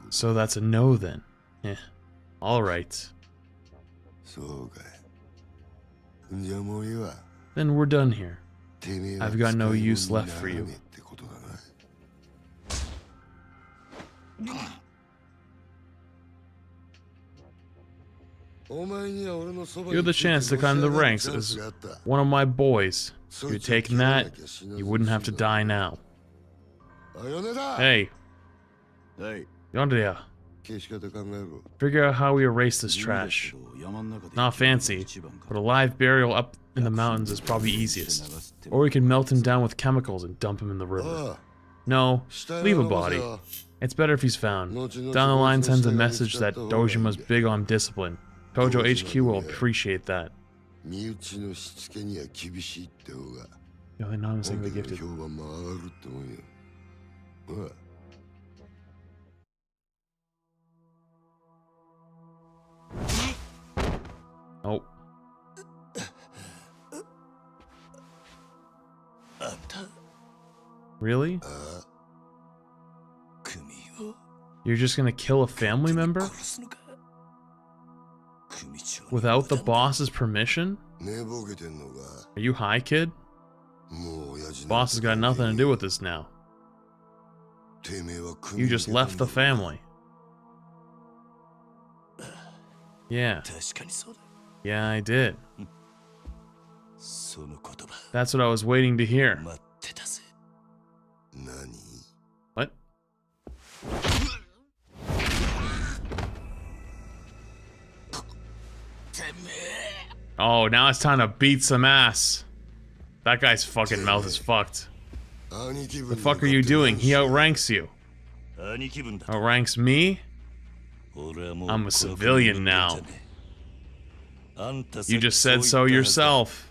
So that's a no then. Eh. Alright. Then we're done here. I've got no use left for you. You're the chance to climb the ranks as one of my boys. If you'd taken that, you wouldn't have to die now. Hey. Yondeya. Figure out how we erase this trash. Not fancy, but a live burial up in the mountains is probably easiest. Or we can melt him down with chemicals and dump him in the river. No, leave a body. It's better if he's found. Down the line sends a message that Dojima's big on discipline. Tojo HQ will appreciate that. You're anonymously gifted. Oh. Really? You're just gonna kill a family member? Without the boss's permission? Are you high, kid? Boss has got nothing to do with this now. You just left the family. Yeah. Yeah, I did. That's what I was waiting to hear. What? Oh, now it's time to beat some ass. That guy's fucking mouth is fucked. The fuck are you doing? He outranks you. Outranks me? I'm a civilian now. You just said so yourself.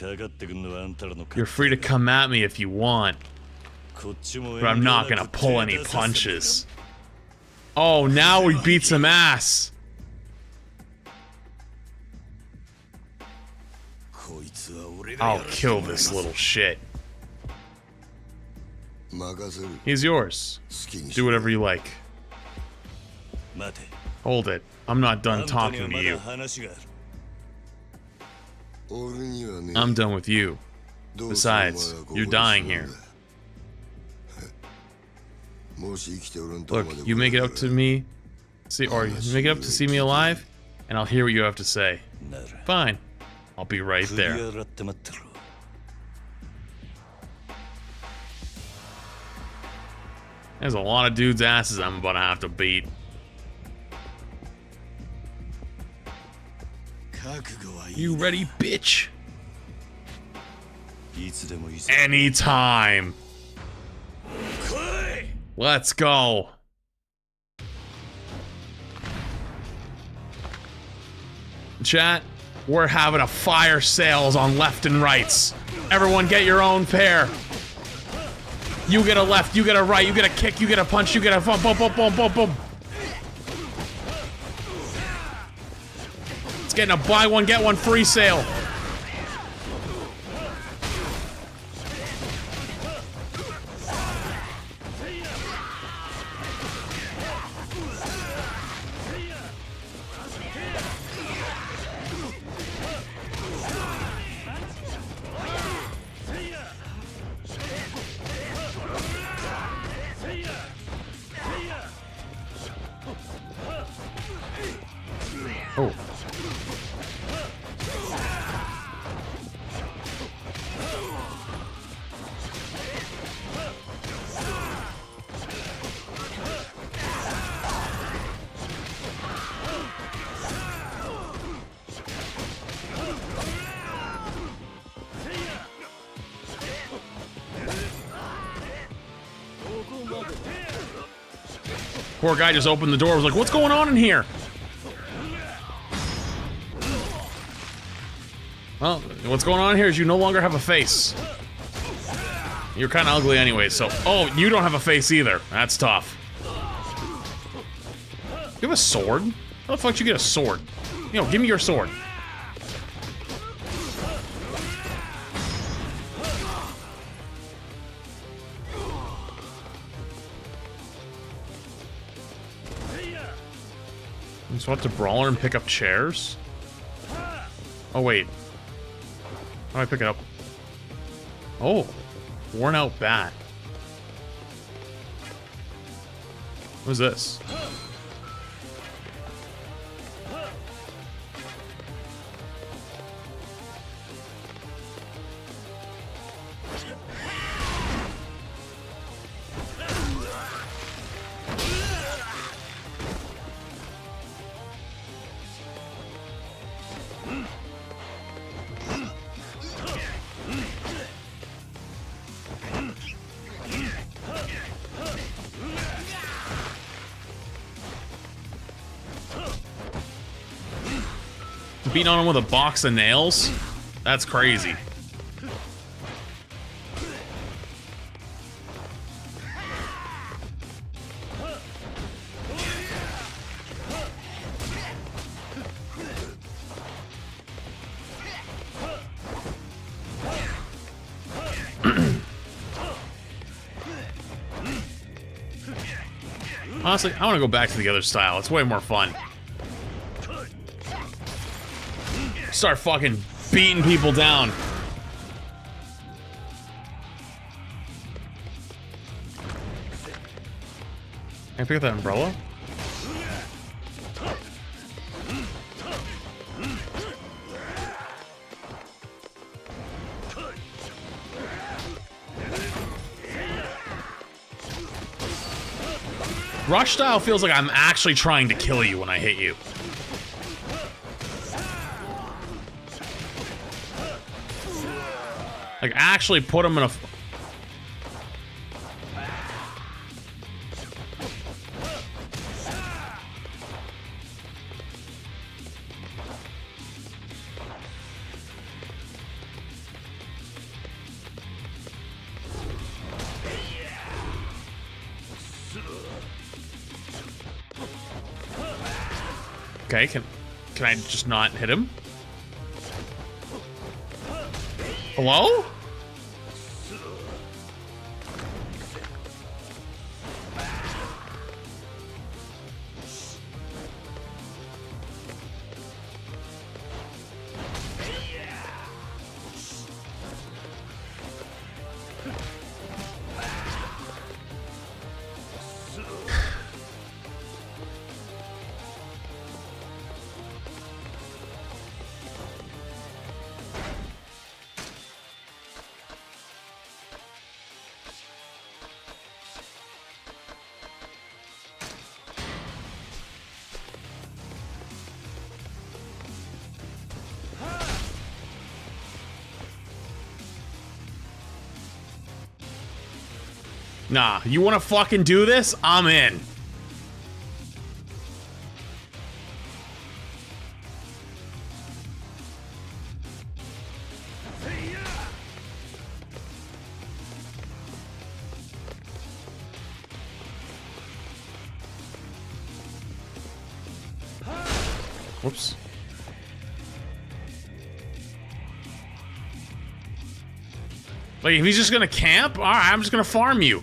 You're free to come at me if you want. But I'm not gonna pull any punches. Oh, now we beat some ass. I'll kill this little shit. He's yours. Do whatever you like. Hold it. I'm not done talking to you. I'm done with you. Besides, you're dying here. Look, you make it up to me, you make it up to see me alive, and I'll hear what you have to say. Fine. I'll be right there. There's a lot of dudes' asses I'm about to have to beat. You ready, bitch? Anytime. Let's go. Chat, we're having a fire sales on left and rights. Everyone get your own pair. You get a left, you get a right, you get a kick, you get a punch, you get a boom, boom, boom, boom, boom, boom. It's getting a buy one, get one free sale. Oh. Poor guy just opened the door, was like, what's going on in here? Well, what's going on here is you no longer have a face. You're kind of ugly anyway, so... Oh, you don't have a face either. That's tough. You have a sword? How the fuck did you get a sword? You know, give me your sword. You just want to brawler and pick up chairs? Oh, wait. How do I pick it up? Oh, worn out bat. What is this? Beating on him with a box of nails? That's crazy. Honestly, I want to go back to the other style. It's way more fun. Start fucking beating people down. Can I pick up that umbrella? Rush style feels like I'm actually trying to kill you when I hit you. Like, actually put him in a... Okay, can I just not hit him? Hello? Nah, you wanna fucking do this? I'm in. Whoops. Like, if he's just gonna camp, alright, I'm just gonna farm you.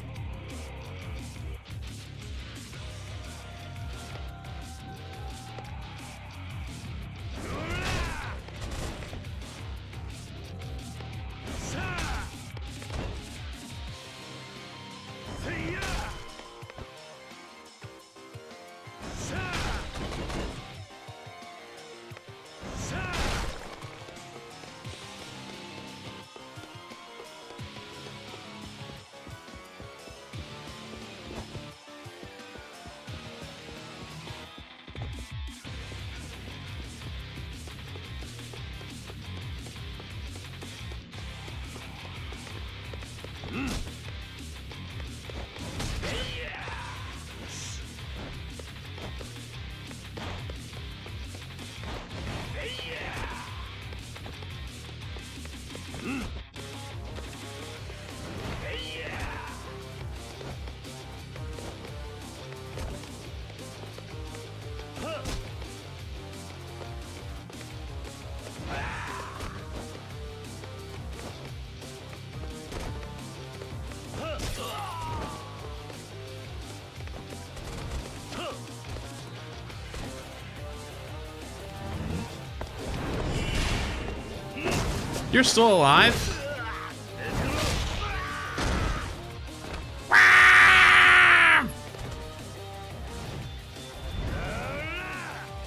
You're still alive?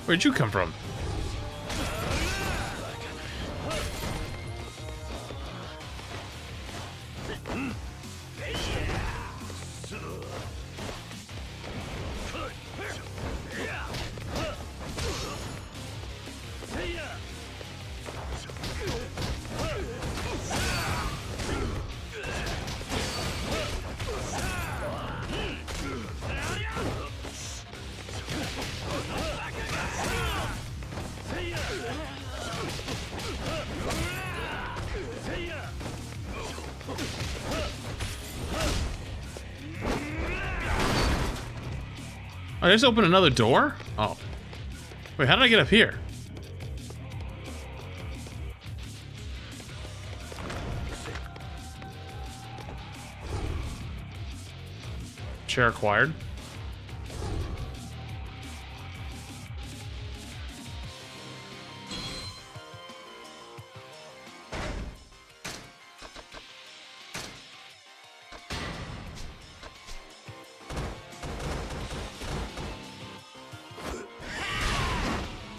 Where'd you come from? Oh, I just opened another door? Oh. Wait, how did I get up here? Chair acquired.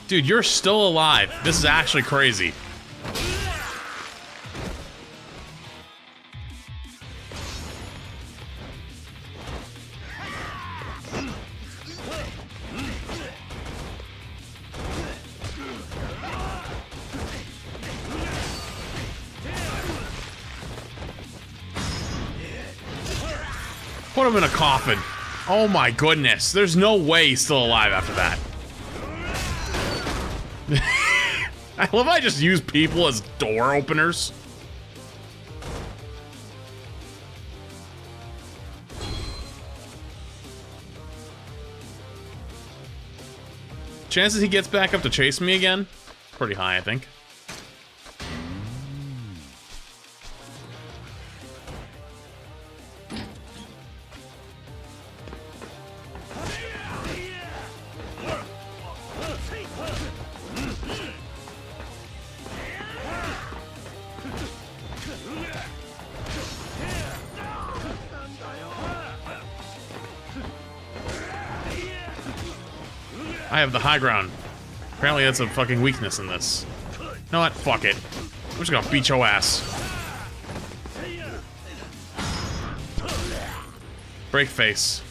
Dude, you're still alive. This is actually crazy. Put him in a coffin. Oh my goodness. There's no way he's still alive after that. I love I just use people as door openers. Chances he gets back up to chase me again? Pretty high, I think. I have the high ground. Apparently that's a fucking weakness in this. You know what? Fuck it. I'm just gonna beat your ass. Break face.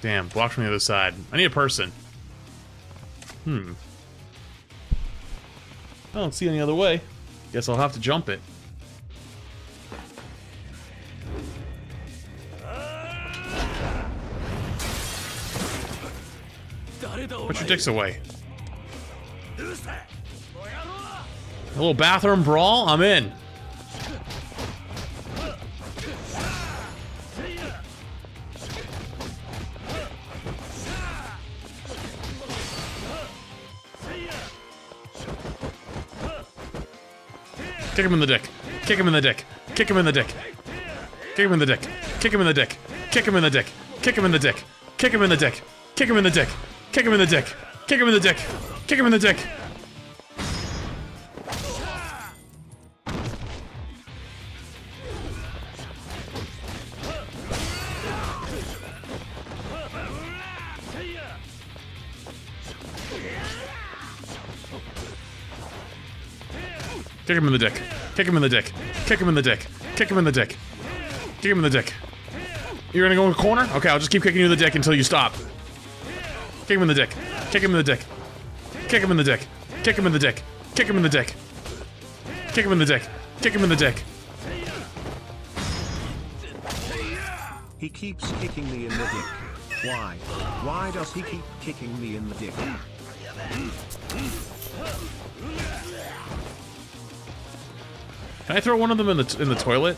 Damn, blocked from the other side. I need a person. I don't see any other way. Guess I'll have to jump it. Put your dicks away. A little bathroom brawl? I'm in. Kick him in the dick. Kick him in the dick. Kick him in the dick. Kick him in the dick. Kick him in the dick. Kick him in the dick. Kick him in the dick. Kick him in the dick. Kick him in the dick. Kick him in the dick. Kick him in the dick. Kick him in the dick. Kick him in the dick. Kick him in the dick. Kick him in the dick. Kick him in the dick. Kick him in the dick. You're gonna go in the corner? Okay, I'll just keep kicking you in the dick until you stop. Kick him in the dick. Kick him in the dick. Kick him in the dick. Kick him in the dick. Kick him in the dick. Kick him in the dick. Kick him in the dick. He keeps kicking me in the dick. Why? Why does he keep kicking me in the dick? Can I throw one of them in the toilet?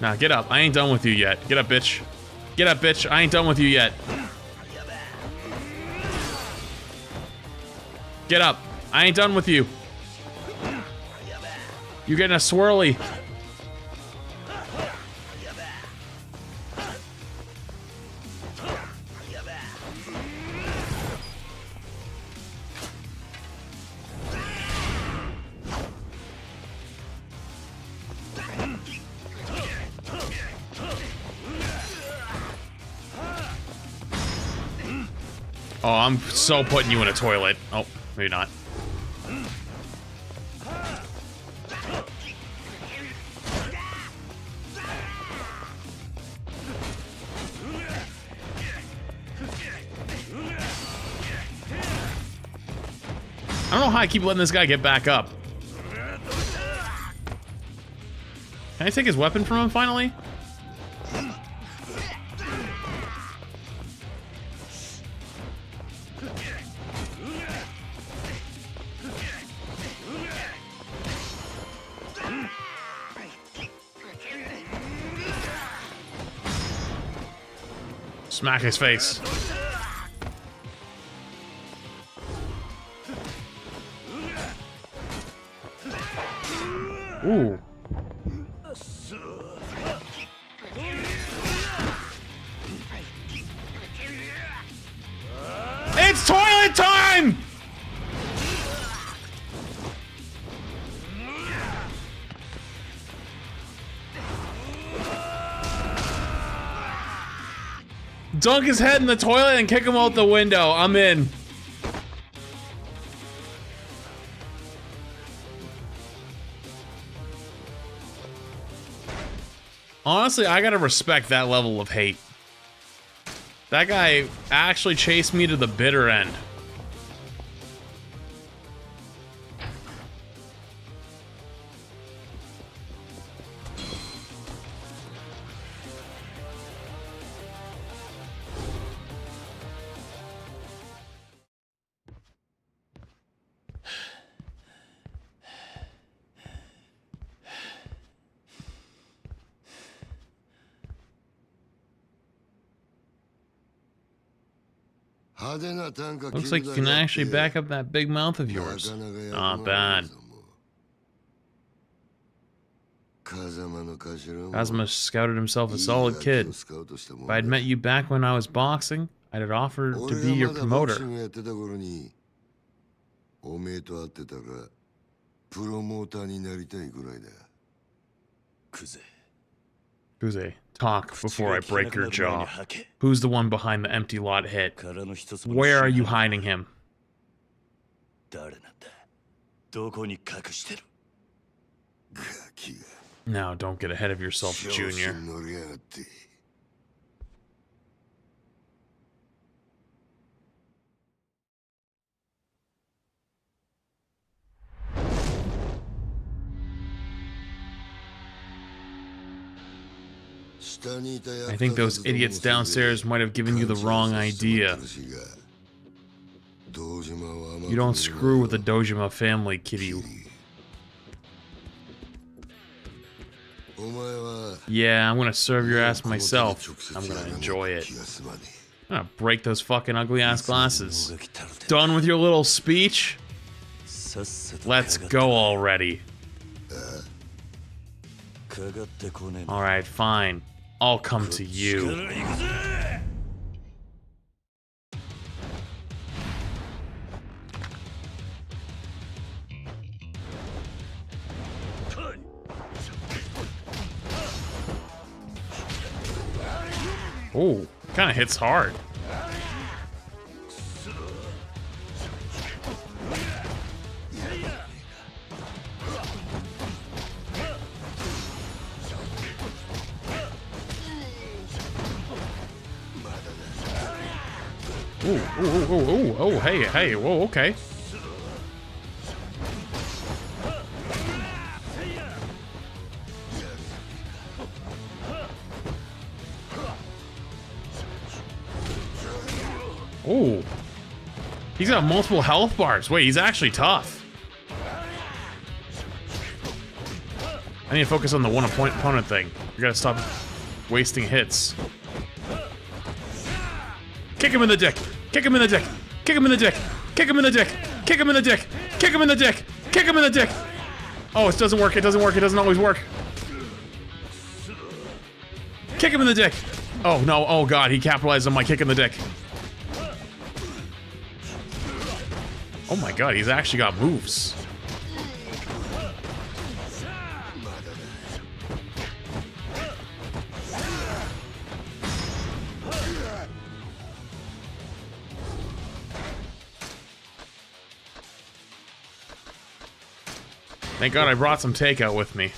Nah, get up. I ain't done with you yet. Get up, bitch. Get up, bitch. I ain't done with you yet. Get up. I ain't done with you. You're getting a swirly. Oh, I'm so putting you in a toilet. Oh, maybe not. I don't know how I keep letting this guy get back up. Can I take his weapon from him finally? Smack his face. Ooh. It's toilet time! Dunk his head in the toilet and kick him out the window. I'm in. Honestly, I gotta respect that level of hate. That guy actually chased me to the bitter end. Looks like you can actually back up that big mouth of yours. Not bad. Kazuma scouted himself a solid kid. If I'd met you back when I was boxing, I'd have offered to be your promoter. Kuze, talk before I break your jaw. Who's the one behind the empty lot hit? Where are you hiding him? Now, don't get ahead of yourself, Junior. I think those idiots downstairs might have given you the wrong idea. You don't screw with the Dojima family, Kiryu. Yeah, I'm gonna serve your ass myself. I'm gonna enjoy it. I'm gonna break those fucking ugly ass glasses. Done with your little speech? Let's go already. Alright, fine. I'll come to you. Oh, kind of hits hard. Oh, hey, whoa, okay. Oh, he's got multiple health bars. Wait, he's actually tough. I need to focus on the one opponent thing. You gotta stop wasting hits. Kick him in the dick! Kick him in the dick! Kick him in the dick! Kick him in the dick! Kick him in the dick! Kick him in the dick! Kick him in the dick! Oh, it doesn't work, it doesn't work, it doesn't always work. Kick him in the dick! Oh no, oh god, he capitalized on my kick in the dick. Oh my god, he's actually got moves. Thank God I brought some takeout with me.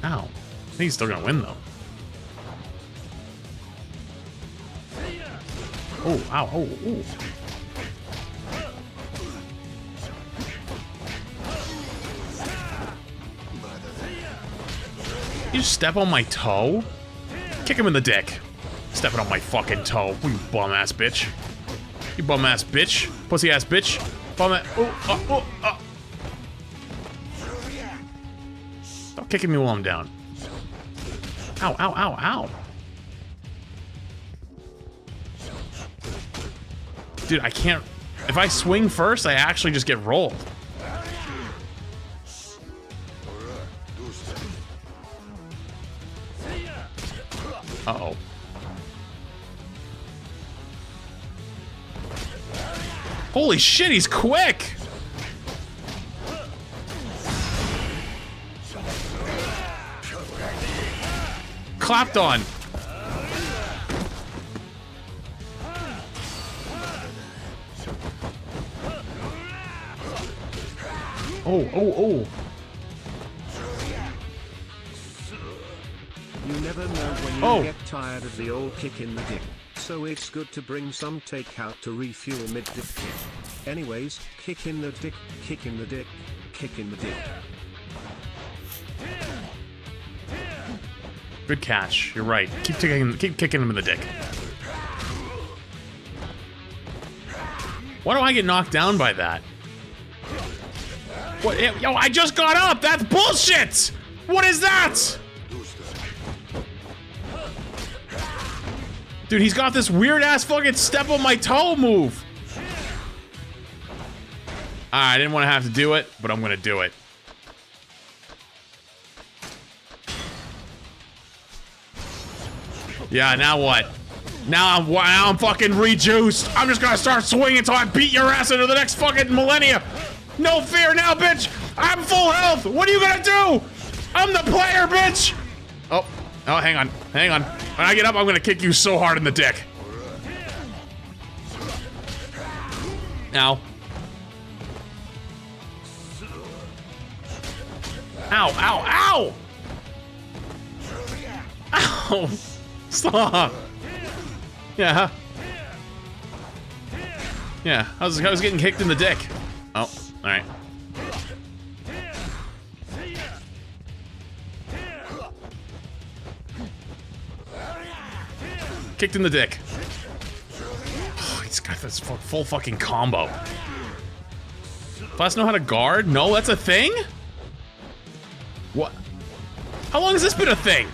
Ow. I think he's still gonna win, though. Oh, ow, oh, ooh. You just step on my toe? Kick him in the dick. Stepping on my fucking toe. You bum-ass bitch. You bum-ass bitch. Pussy-ass bitch. Bum-ass. Stop kicking me while I'm down. Ow, ow, ow, ow. Dude, I can't... If I swing first, I actually just get rolled. Uh-oh. Holy shit, he's quick! clapped on. Oh. You never know when you get tired of the old kick in the dick, so it's good to bring some takeout to refuel mid-dick kick. Anyways, kick in the dick, kick in the dick, kick in the dick. Good catch. You're right. Keep kicking him in the dick. Why do I get knocked down by that? What? Yo, I just got up! That's bullshit! What is that? Dude, he's got this weird-ass fucking step on my toe move. I didn't want to have to do it, but I'm gonna do it. Yeah, now what? Now I'm fucking rejuiced. I'm just gonna start swinging until I beat your ass into the next fucking millennia. No fear now, bitch. I'm full health. What are you gonna do? I'm the player, bitch. Oh, hang on. When I get up, I'm gonna kick you so hard in the dick. Ow. Ow. Ow. Stop. Yeah. I was getting kicked in the dick. Oh, alright. Kicked in the dick. Oh, he's got this full fucking combo. Plus know how to guard? No, that's a thing? What? How long has this been a thing?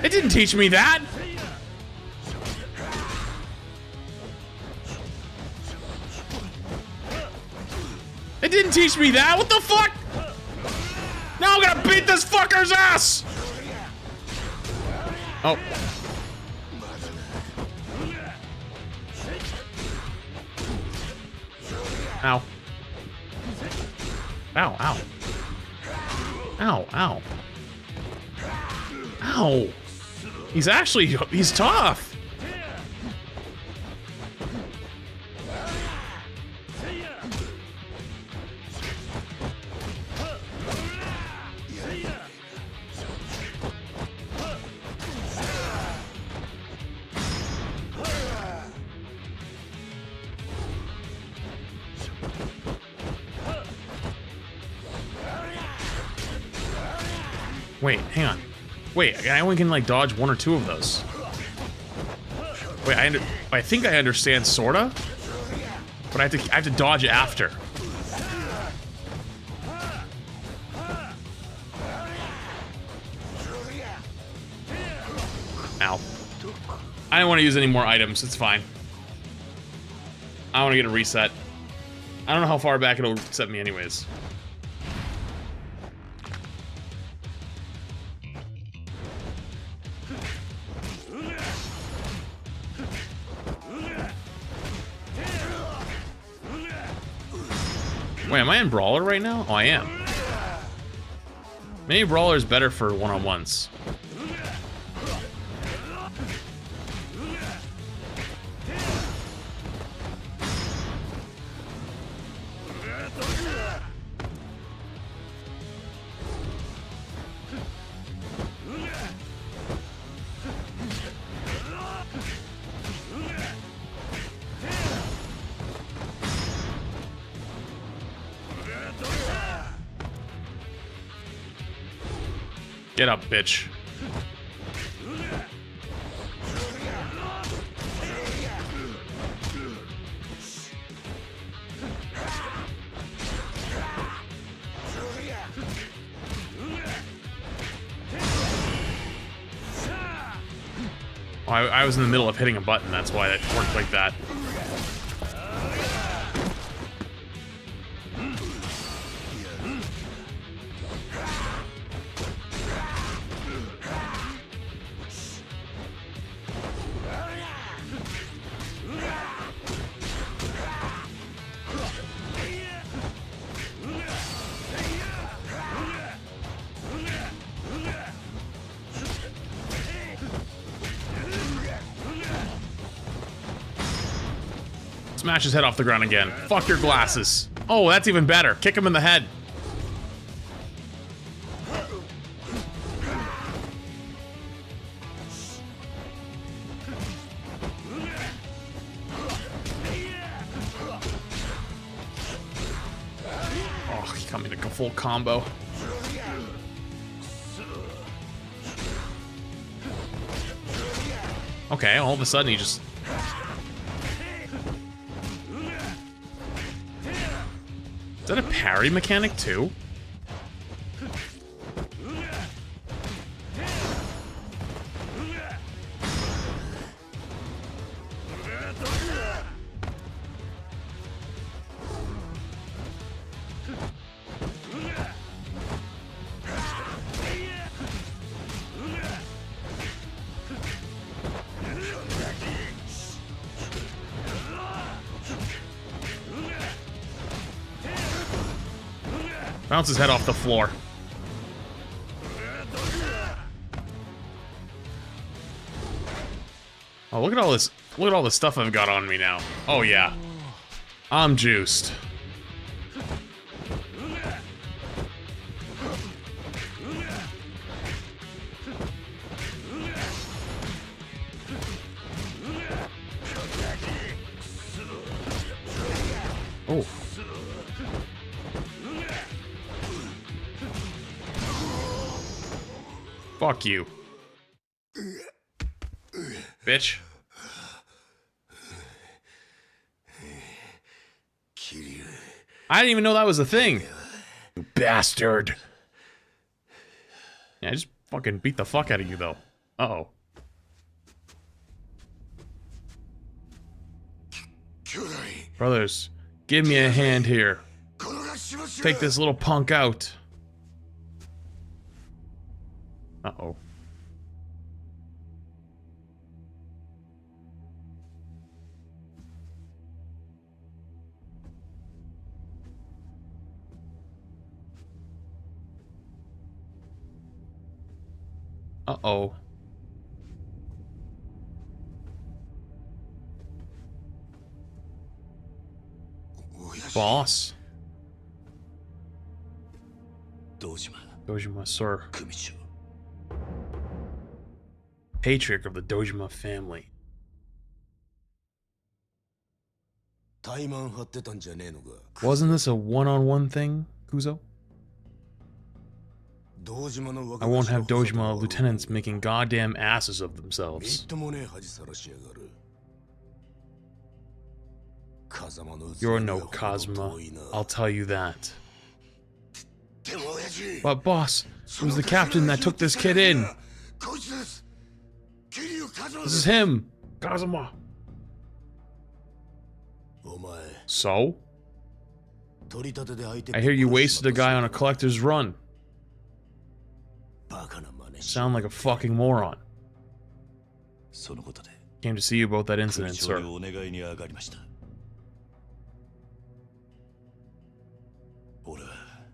It didn't teach me that. It didn't teach me that. What the fuck? Now I'm gonna beat this fucker's ass. Oh. Ow. Ow. Ow. He's tough. Wait, hang on. Wait, I only can like dodge one or two of those. Wait, I think I understand sorta, but I have to dodge after. Ow. I don't want to use any more items. It's fine. I want to get a reset. I don't know how far back it'll set me anyways. Wait, am I in Brawler right now? Oh, I am. Maybe Brawler is better for one-on-ones. Get up, bitch. Oh, I was in the middle of hitting a button, that's why that worked like that. Smash his head off the ground again. Fuck your glasses. Oh, that's even better. Kick him in the head. Oh, he got me like a full combo. Okay, all of a sudden he just... Is that a parry mechanic too? Bounce his head off the floor. Oh, look at all this. Look at all the stuff I've got on me now. Oh, yeah. I'm juiced. Oh. Fuck you. Bitch. I didn't even know that was a thing. You bastard. Yeah, I just fucking beat the fuck out of you, though. Uh-oh. Brothers, give me a hand here. Take this little punk out. Uh-oh. Uh-oh. Boss. Dojima, sir. Patriarch of the Dojima family. Wasn't this a one-on-one thing, Kuzo? I won't have Dojima lieutenants making goddamn asses of themselves. You're no Kazuma, I'll tell you that. But boss, it was the captain that took this kid in. This is him, Kazuma. So? I hear you wasted a guy on a collector's run. Sound like a fucking moron. Came to see you about that incident, sir. I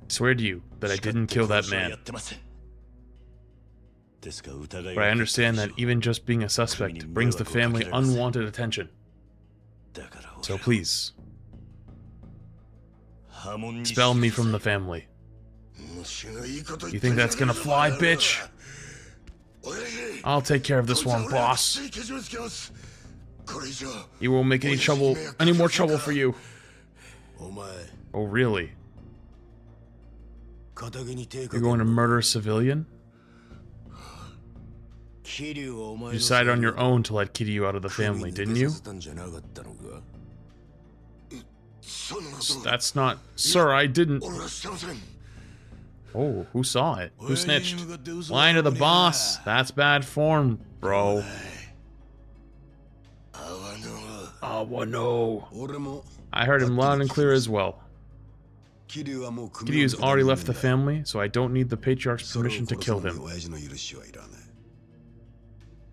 swear to you that I didn't kill that man. But I understand that even just being a suspect brings the family unwanted attention. So please, expel me from the family. You think that's gonna fly, bitch? I'll take care of this one, boss. He won't make any more trouble for you. Oh, really? You're going to murder a civilian? You decided on your own to let Kiryu out of the family, didn't you? That's not... Sir, I didn't... Oh, who saw it? Who snitched? Lying to the boss. That's bad form, bro. Oh, no. I heard him loud and clear as well. Kiryu's already left the family, so I don't need the Patriarch's permission to kill him.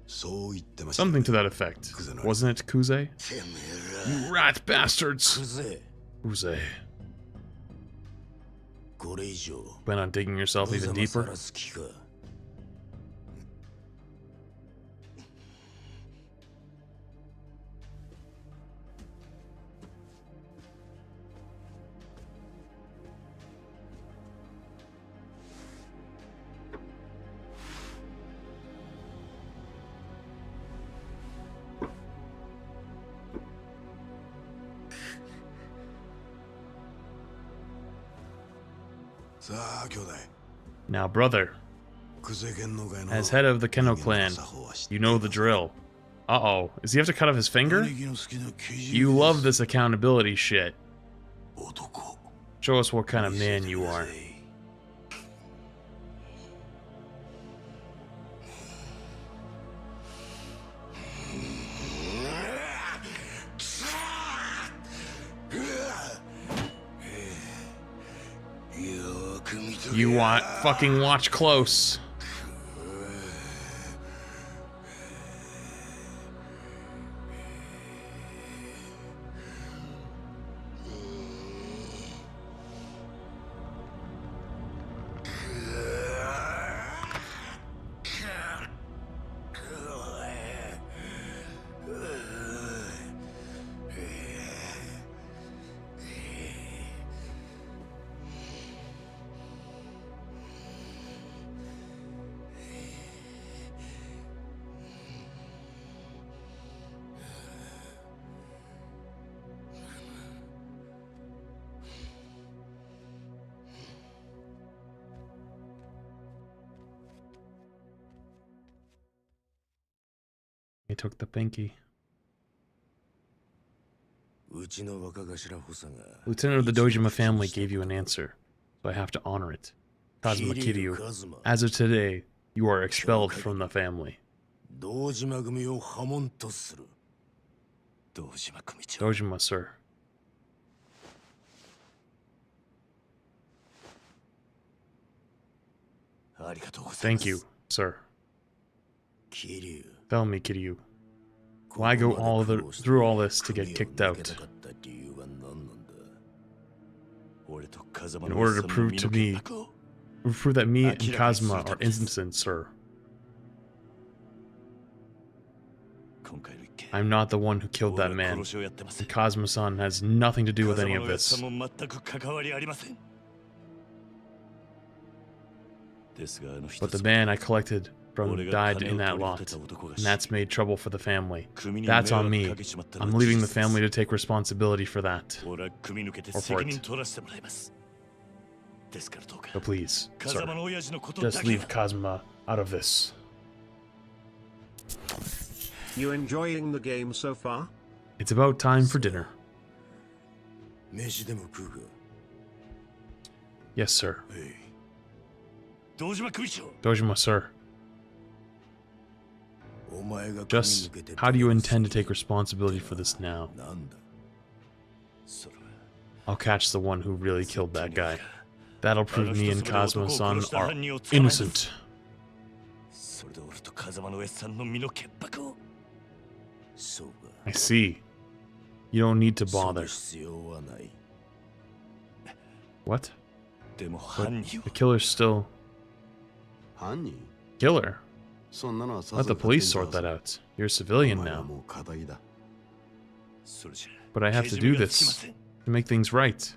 Something to that effect, wasn't it, Kuze? You rat bastards! Kuze. Plan on digging yourself even deeper? Now, brother, as head of the Keno clan, you know the drill. Uh-oh. Does he have to cut off his finger? You love this accountability shit. Show us what kind of man you are. You fucking watch close. He took the pinky. Lieutenant of the Dojima family gave you an answer, so I have to honor it. Kazuma Kiryu, as of today, you are expelled from the family. Dojima, sir. Thank you, sir. Tell me, Kiryu, why go through all this to get kicked out? In order to prove that me and Kazuma are innocent, sir. I'm not the one who killed that man. And Kazuma-san has nothing to do with any of this. But the man I collected from died in that lot, and that's made trouble for the family. That's on me. I'm leaving the family to take responsibility for that. Or for it. So please, sir, just leave Kazuma out of this. You enjoying the game so far? It's about time for dinner. Yes, sir. Dojima, sir. Just how do you intend to take responsibility for this now? I'll catch the one who really killed that guy. That'll prove me and Kazuma-san are innocent. I see. You don't need to bother. What? But the killer's still... Killer? Let the police sort that out. You're a civilian now. But I have to do this to make things right.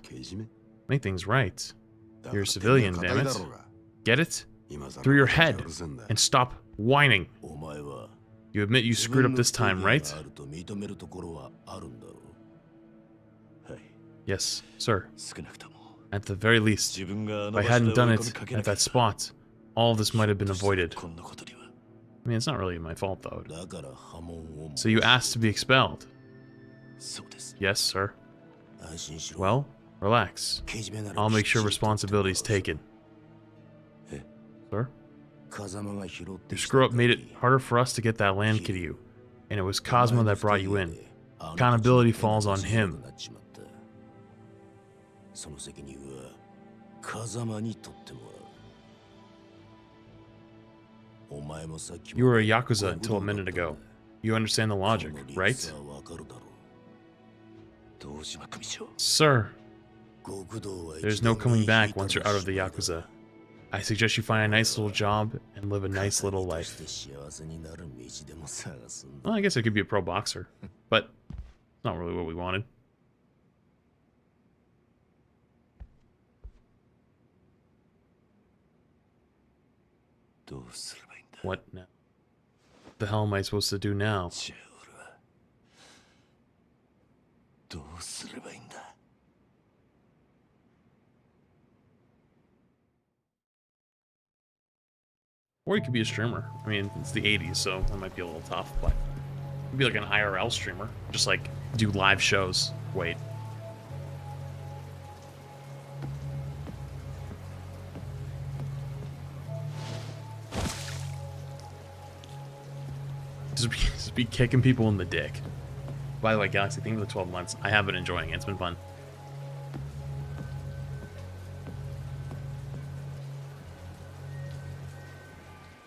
Make things right. You're a civilian, damn it. Get it? Through your head. And stop whining. You admit you screwed up this time, right? Yes, sir. At the very least, if I hadn't done it at that spot, all of this might have been avoided. I mean, it's not really my fault, though. So you asked to be expelled? Yes, sir. Well, relax. I'll make sure responsibility is taken. Sir? Your screw-up made it harder for us to get that land, Kiryu. And it was Kazuma that brought you in. Accountability falls on him. You were a Yakuza until a minute ago. You understand the logic, right? Sir, there's no coming back once you're out of the Yakuza. I suggest you find a nice little job and live a nice little life. Well, I guess I could be a pro boxer, but not really what we wanted. What now? What the hell am I supposed to do now? Or you could be a streamer. I mean, it's the 80s, so that might be a little tough, but you'd be like an IRL streamer. Just like do live shows. Wait. Just be kicking people in the dick. By the way, Galaxy, thank you for the 12 months. I have been enjoying it. It's been fun.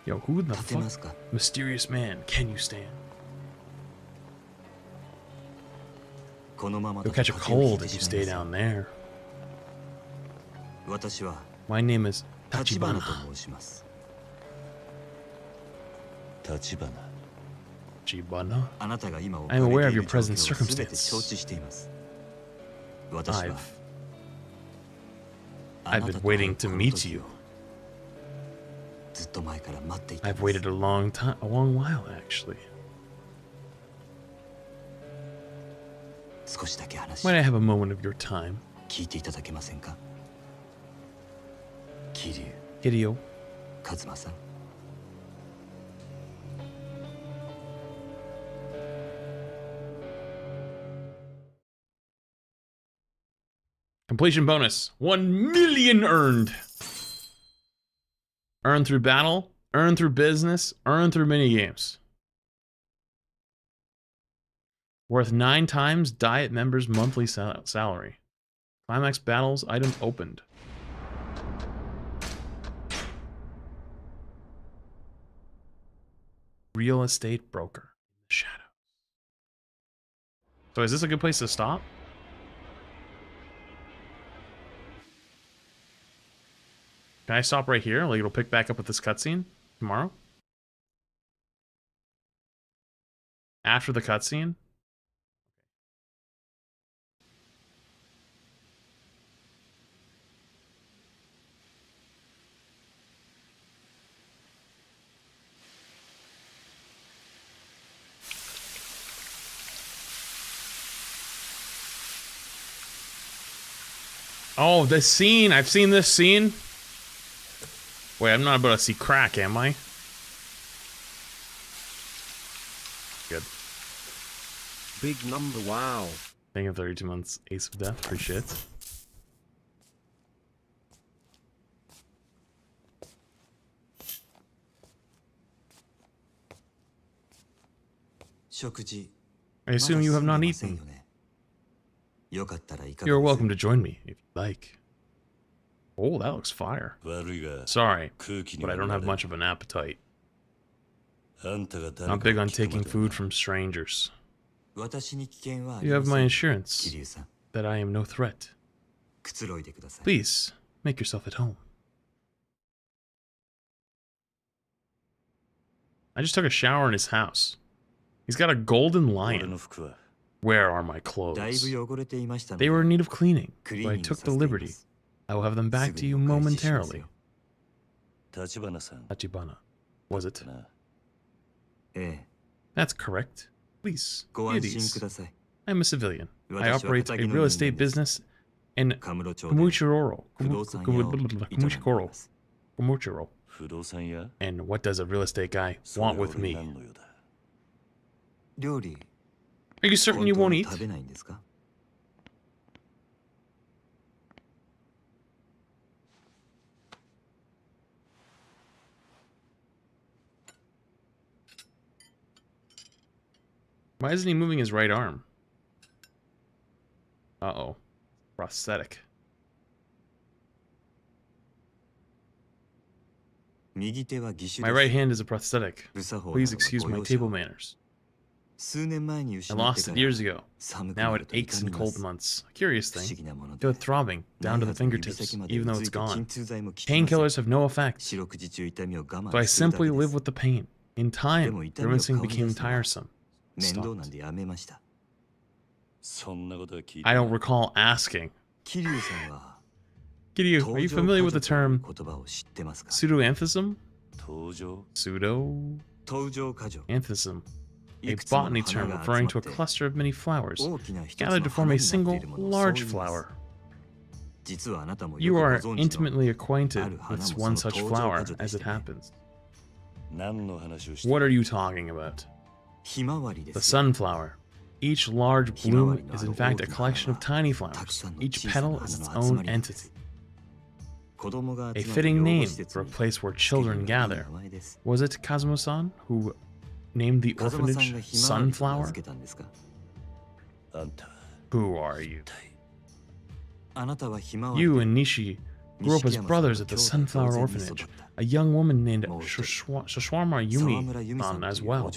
Yo, who the fuck? Mysterious man, can you stand? You'll catch a cold if you stay down there. My name is Tachibana. Tachibana? I am aware of your present circumstance. I've been waiting to meet you. I've waited a long while, actually. Might I have a moment of your time? Kiryu. Completion bonus. 1 million earned. Earn through battle, earn through business, earn through minigames. Worth 9 times Diet members' monthly salary. Climax battles item opened. Real estate broker in the shadows. So is this a good place to stop? Can I stop right here? Like it'll pick back up with this cutscene tomorrow? After the cutscene? Oh, this scene! I've seen this scene. Wait, I'm not about to see crack, am I? Good. Big number, wow. Thank you for 32 months, Ace of Death. Appreciate it. I assume you have not eaten. You're welcome to join me, if you like. Oh, that looks fire. Sorry, but I don't have much of an appetite. Not big on taking food from strangers. You have my assurance that I am no threat. Please, make yourself at home. I just took a shower in his house. He's got a golden lion. Where are my clothes? They were in need of cleaning, but I took the liberty. I will have them back to you momentarily. Tachibana, was it? That's correct. Please, get ease. I'm a civilian. I operate a real estate business in Kumuchiro. And what does a real estate guy want with me? Are you certain you won't eat? Why isn't he moving his right arm? Uh-oh. Prosthetic. My right hand is a prosthetic. Please excuse my table manners. I lost it years ago. Now it aches in cold months. A curious thing. I feel it throbbing down to the fingertips, even though it's gone. Painkillers have no effect. So I simply live with the pain. In time, the rinsing became tiresome. Stopped. I don't recall asking. Kiryu, are you familiar with the term pseudoanthism? Pseudoanthism. A botany term referring to a cluster of many flowers gathered to form a single large flower. You are intimately acquainted with one such flower, as it happens. What are you talking about? The sunflower. Each large bloom is in fact a collection of tiny flowers. Each petal is its own entity. A fitting name for a place where children gather. Was it Kazuma-san who named the orphanage Sunflower? Who are you? You and Nishi grew up as brothers at the Sunflower Orphanage. A young woman named Shashwama Yumi as well.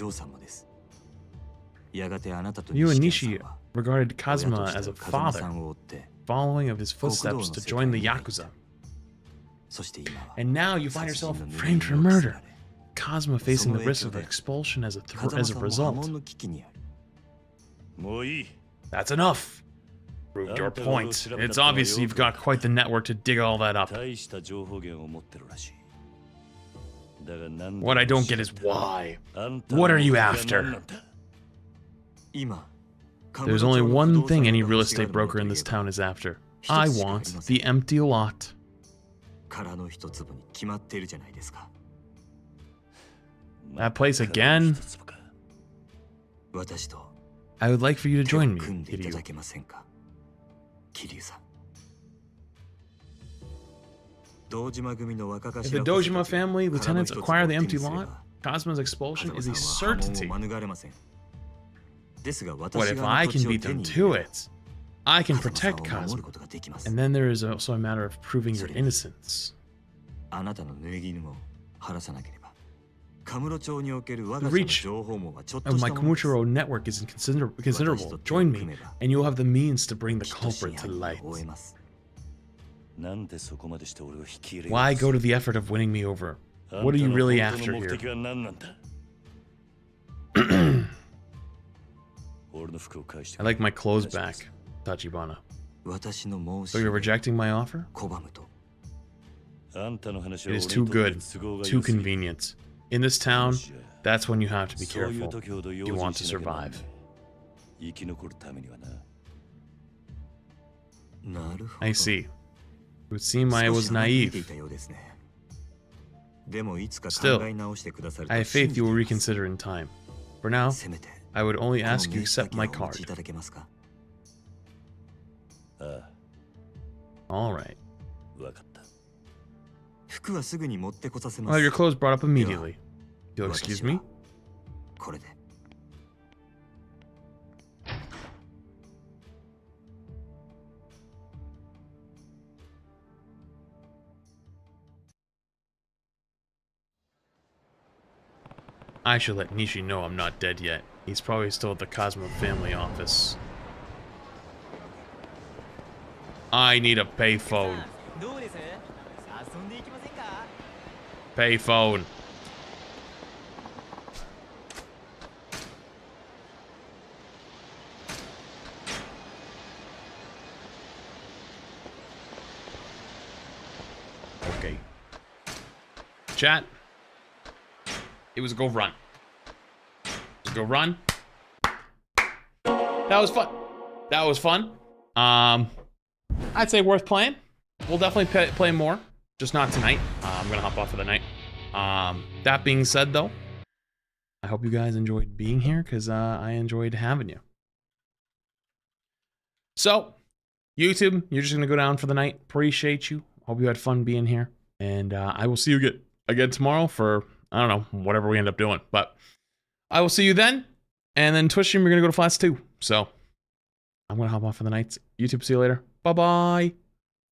You and Nishi regarded Kazuma as a father, following of his footsteps to join the Yakuza. And now you find yourself framed for murder. Kazuma facing the risk of expulsion as a result. That's enough. Proved your point. It's obvious you've got quite the network to dig all that up. What I don't get is why. What are you after? There's only one thing any real estate broker in this town is after. I want the empty lot. That place again? I would like for you to join me, Kiryu. If the Dojima family lieutenants acquire the empty lot, Kazuma's expulsion is a certainty. What if I can beat them to it? I can protect Kazuma. And then there is also a matter of proving your innocence. The reach of my Kamuchiro network is considerable. Join me, and you'll have the means to bring the culprit to light. Why go to the effort of winning me over? What are you really after here? I like my clothes back, Tachibana. So you're rejecting my offer? It is too good, too convenient. In this town, that's when you have to be careful. You want to survive. I see. It would seem I was naive. Still, I have faith you will reconsider in time. For now, I would only ask you accept my card. Alright. I'll have your clothes brought up immediately. You'll excuse me? I should let Nishi know I'm not dead yet. He's probably still at the Kazuma family office. I need a payphone. Payphone. Okay. Chat. It was a go run. Just go run. That was fun. That was fun. I'd say worth playing. We'll definitely play more. Just not tonight. I'm gonna hop off for the night. That being said, though, I hope you guys enjoyed being here because I enjoyed having you. So, YouTube, you're just gonna go down for the night. Appreciate you. Hope you had fun being here, and I will see you again tomorrow for I don't know whatever we end up doing. But I will see you then, and then Twitch stream we're gonna go to Flats 2. So I'm gonna hop off for the night. YouTube, see you later. Bye bye.